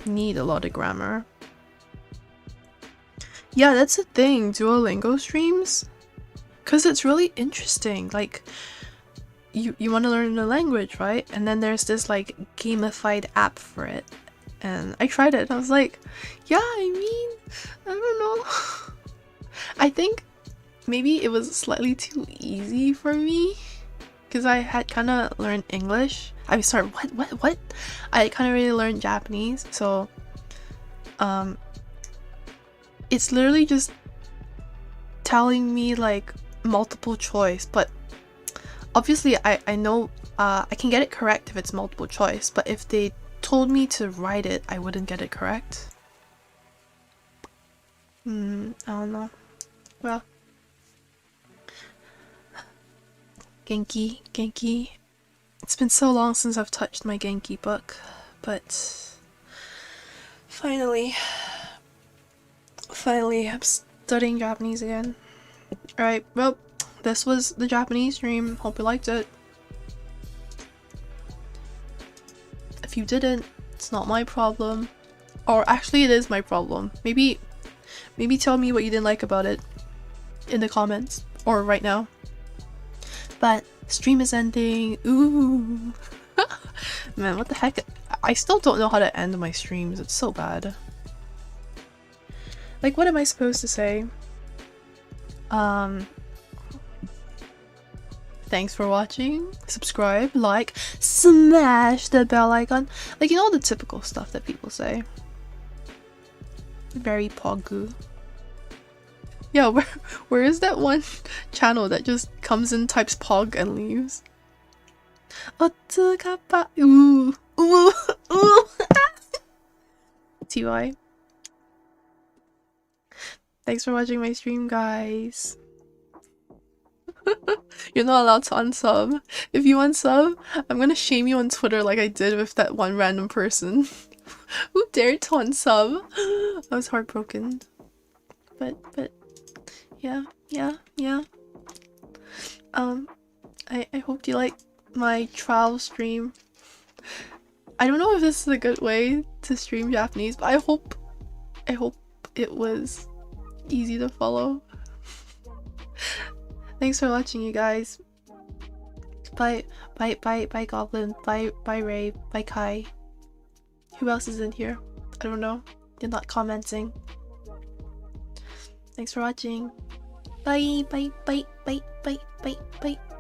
need a lot of grammar. Yeah, that's the thing, Duolingo streams, because it's really interesting. Like you want to learn a language, right? And then there's this like gamified app for it, and I tried it and I was like, yeah, I mean, I don't know. I think maybe it was slightly too easy for me because I had kind of learned English. I started what? I kind of really learned Japanese, so it's literally just telling me like multiple choice, but obviously I know I can get it correct if it's multiple choice, but if they told me to write it, I wouldn't get it correct. I don't know. Well, Genki. It's been so long since I've touched my Genki book, but finally I'm studying Japanese again. Alright, well, this was the Japanese stream. Hope you liked it. If you didn't, it's not my problem. Or actually it is my problem. Maybe tell me what you didn't like about it in the comments or right now. But stream is ending. Ooh. Man, what the heck? I still don't know how to end my streams. It's so bad. Like, what am I supposed to say? Thanks for watching. Subscribe, like, smash the bell icon. Like, you know, the typical stuff that people say. Very pogu. Yeah, where is that one channel that just comes in, types pog, and leaves? Otsukappa. Ooh. TY. Thanks for watching my stream, guys. You're not allowed to unsub. If you unsub, I'm gonna shame you on Twitter like I did with that one random person. Who dared to unsub? I was heartbroken. But yeah. I hope you like my trial stream. I don't know if this is a good way to stream Japanese, but I hope it was easy to follow. Thanks for watching, you guys. Bye Goblin. Bye Ray. Bye Kai. Who else is in here? I don't know. They're not commenting. Thanks for watching. Bye.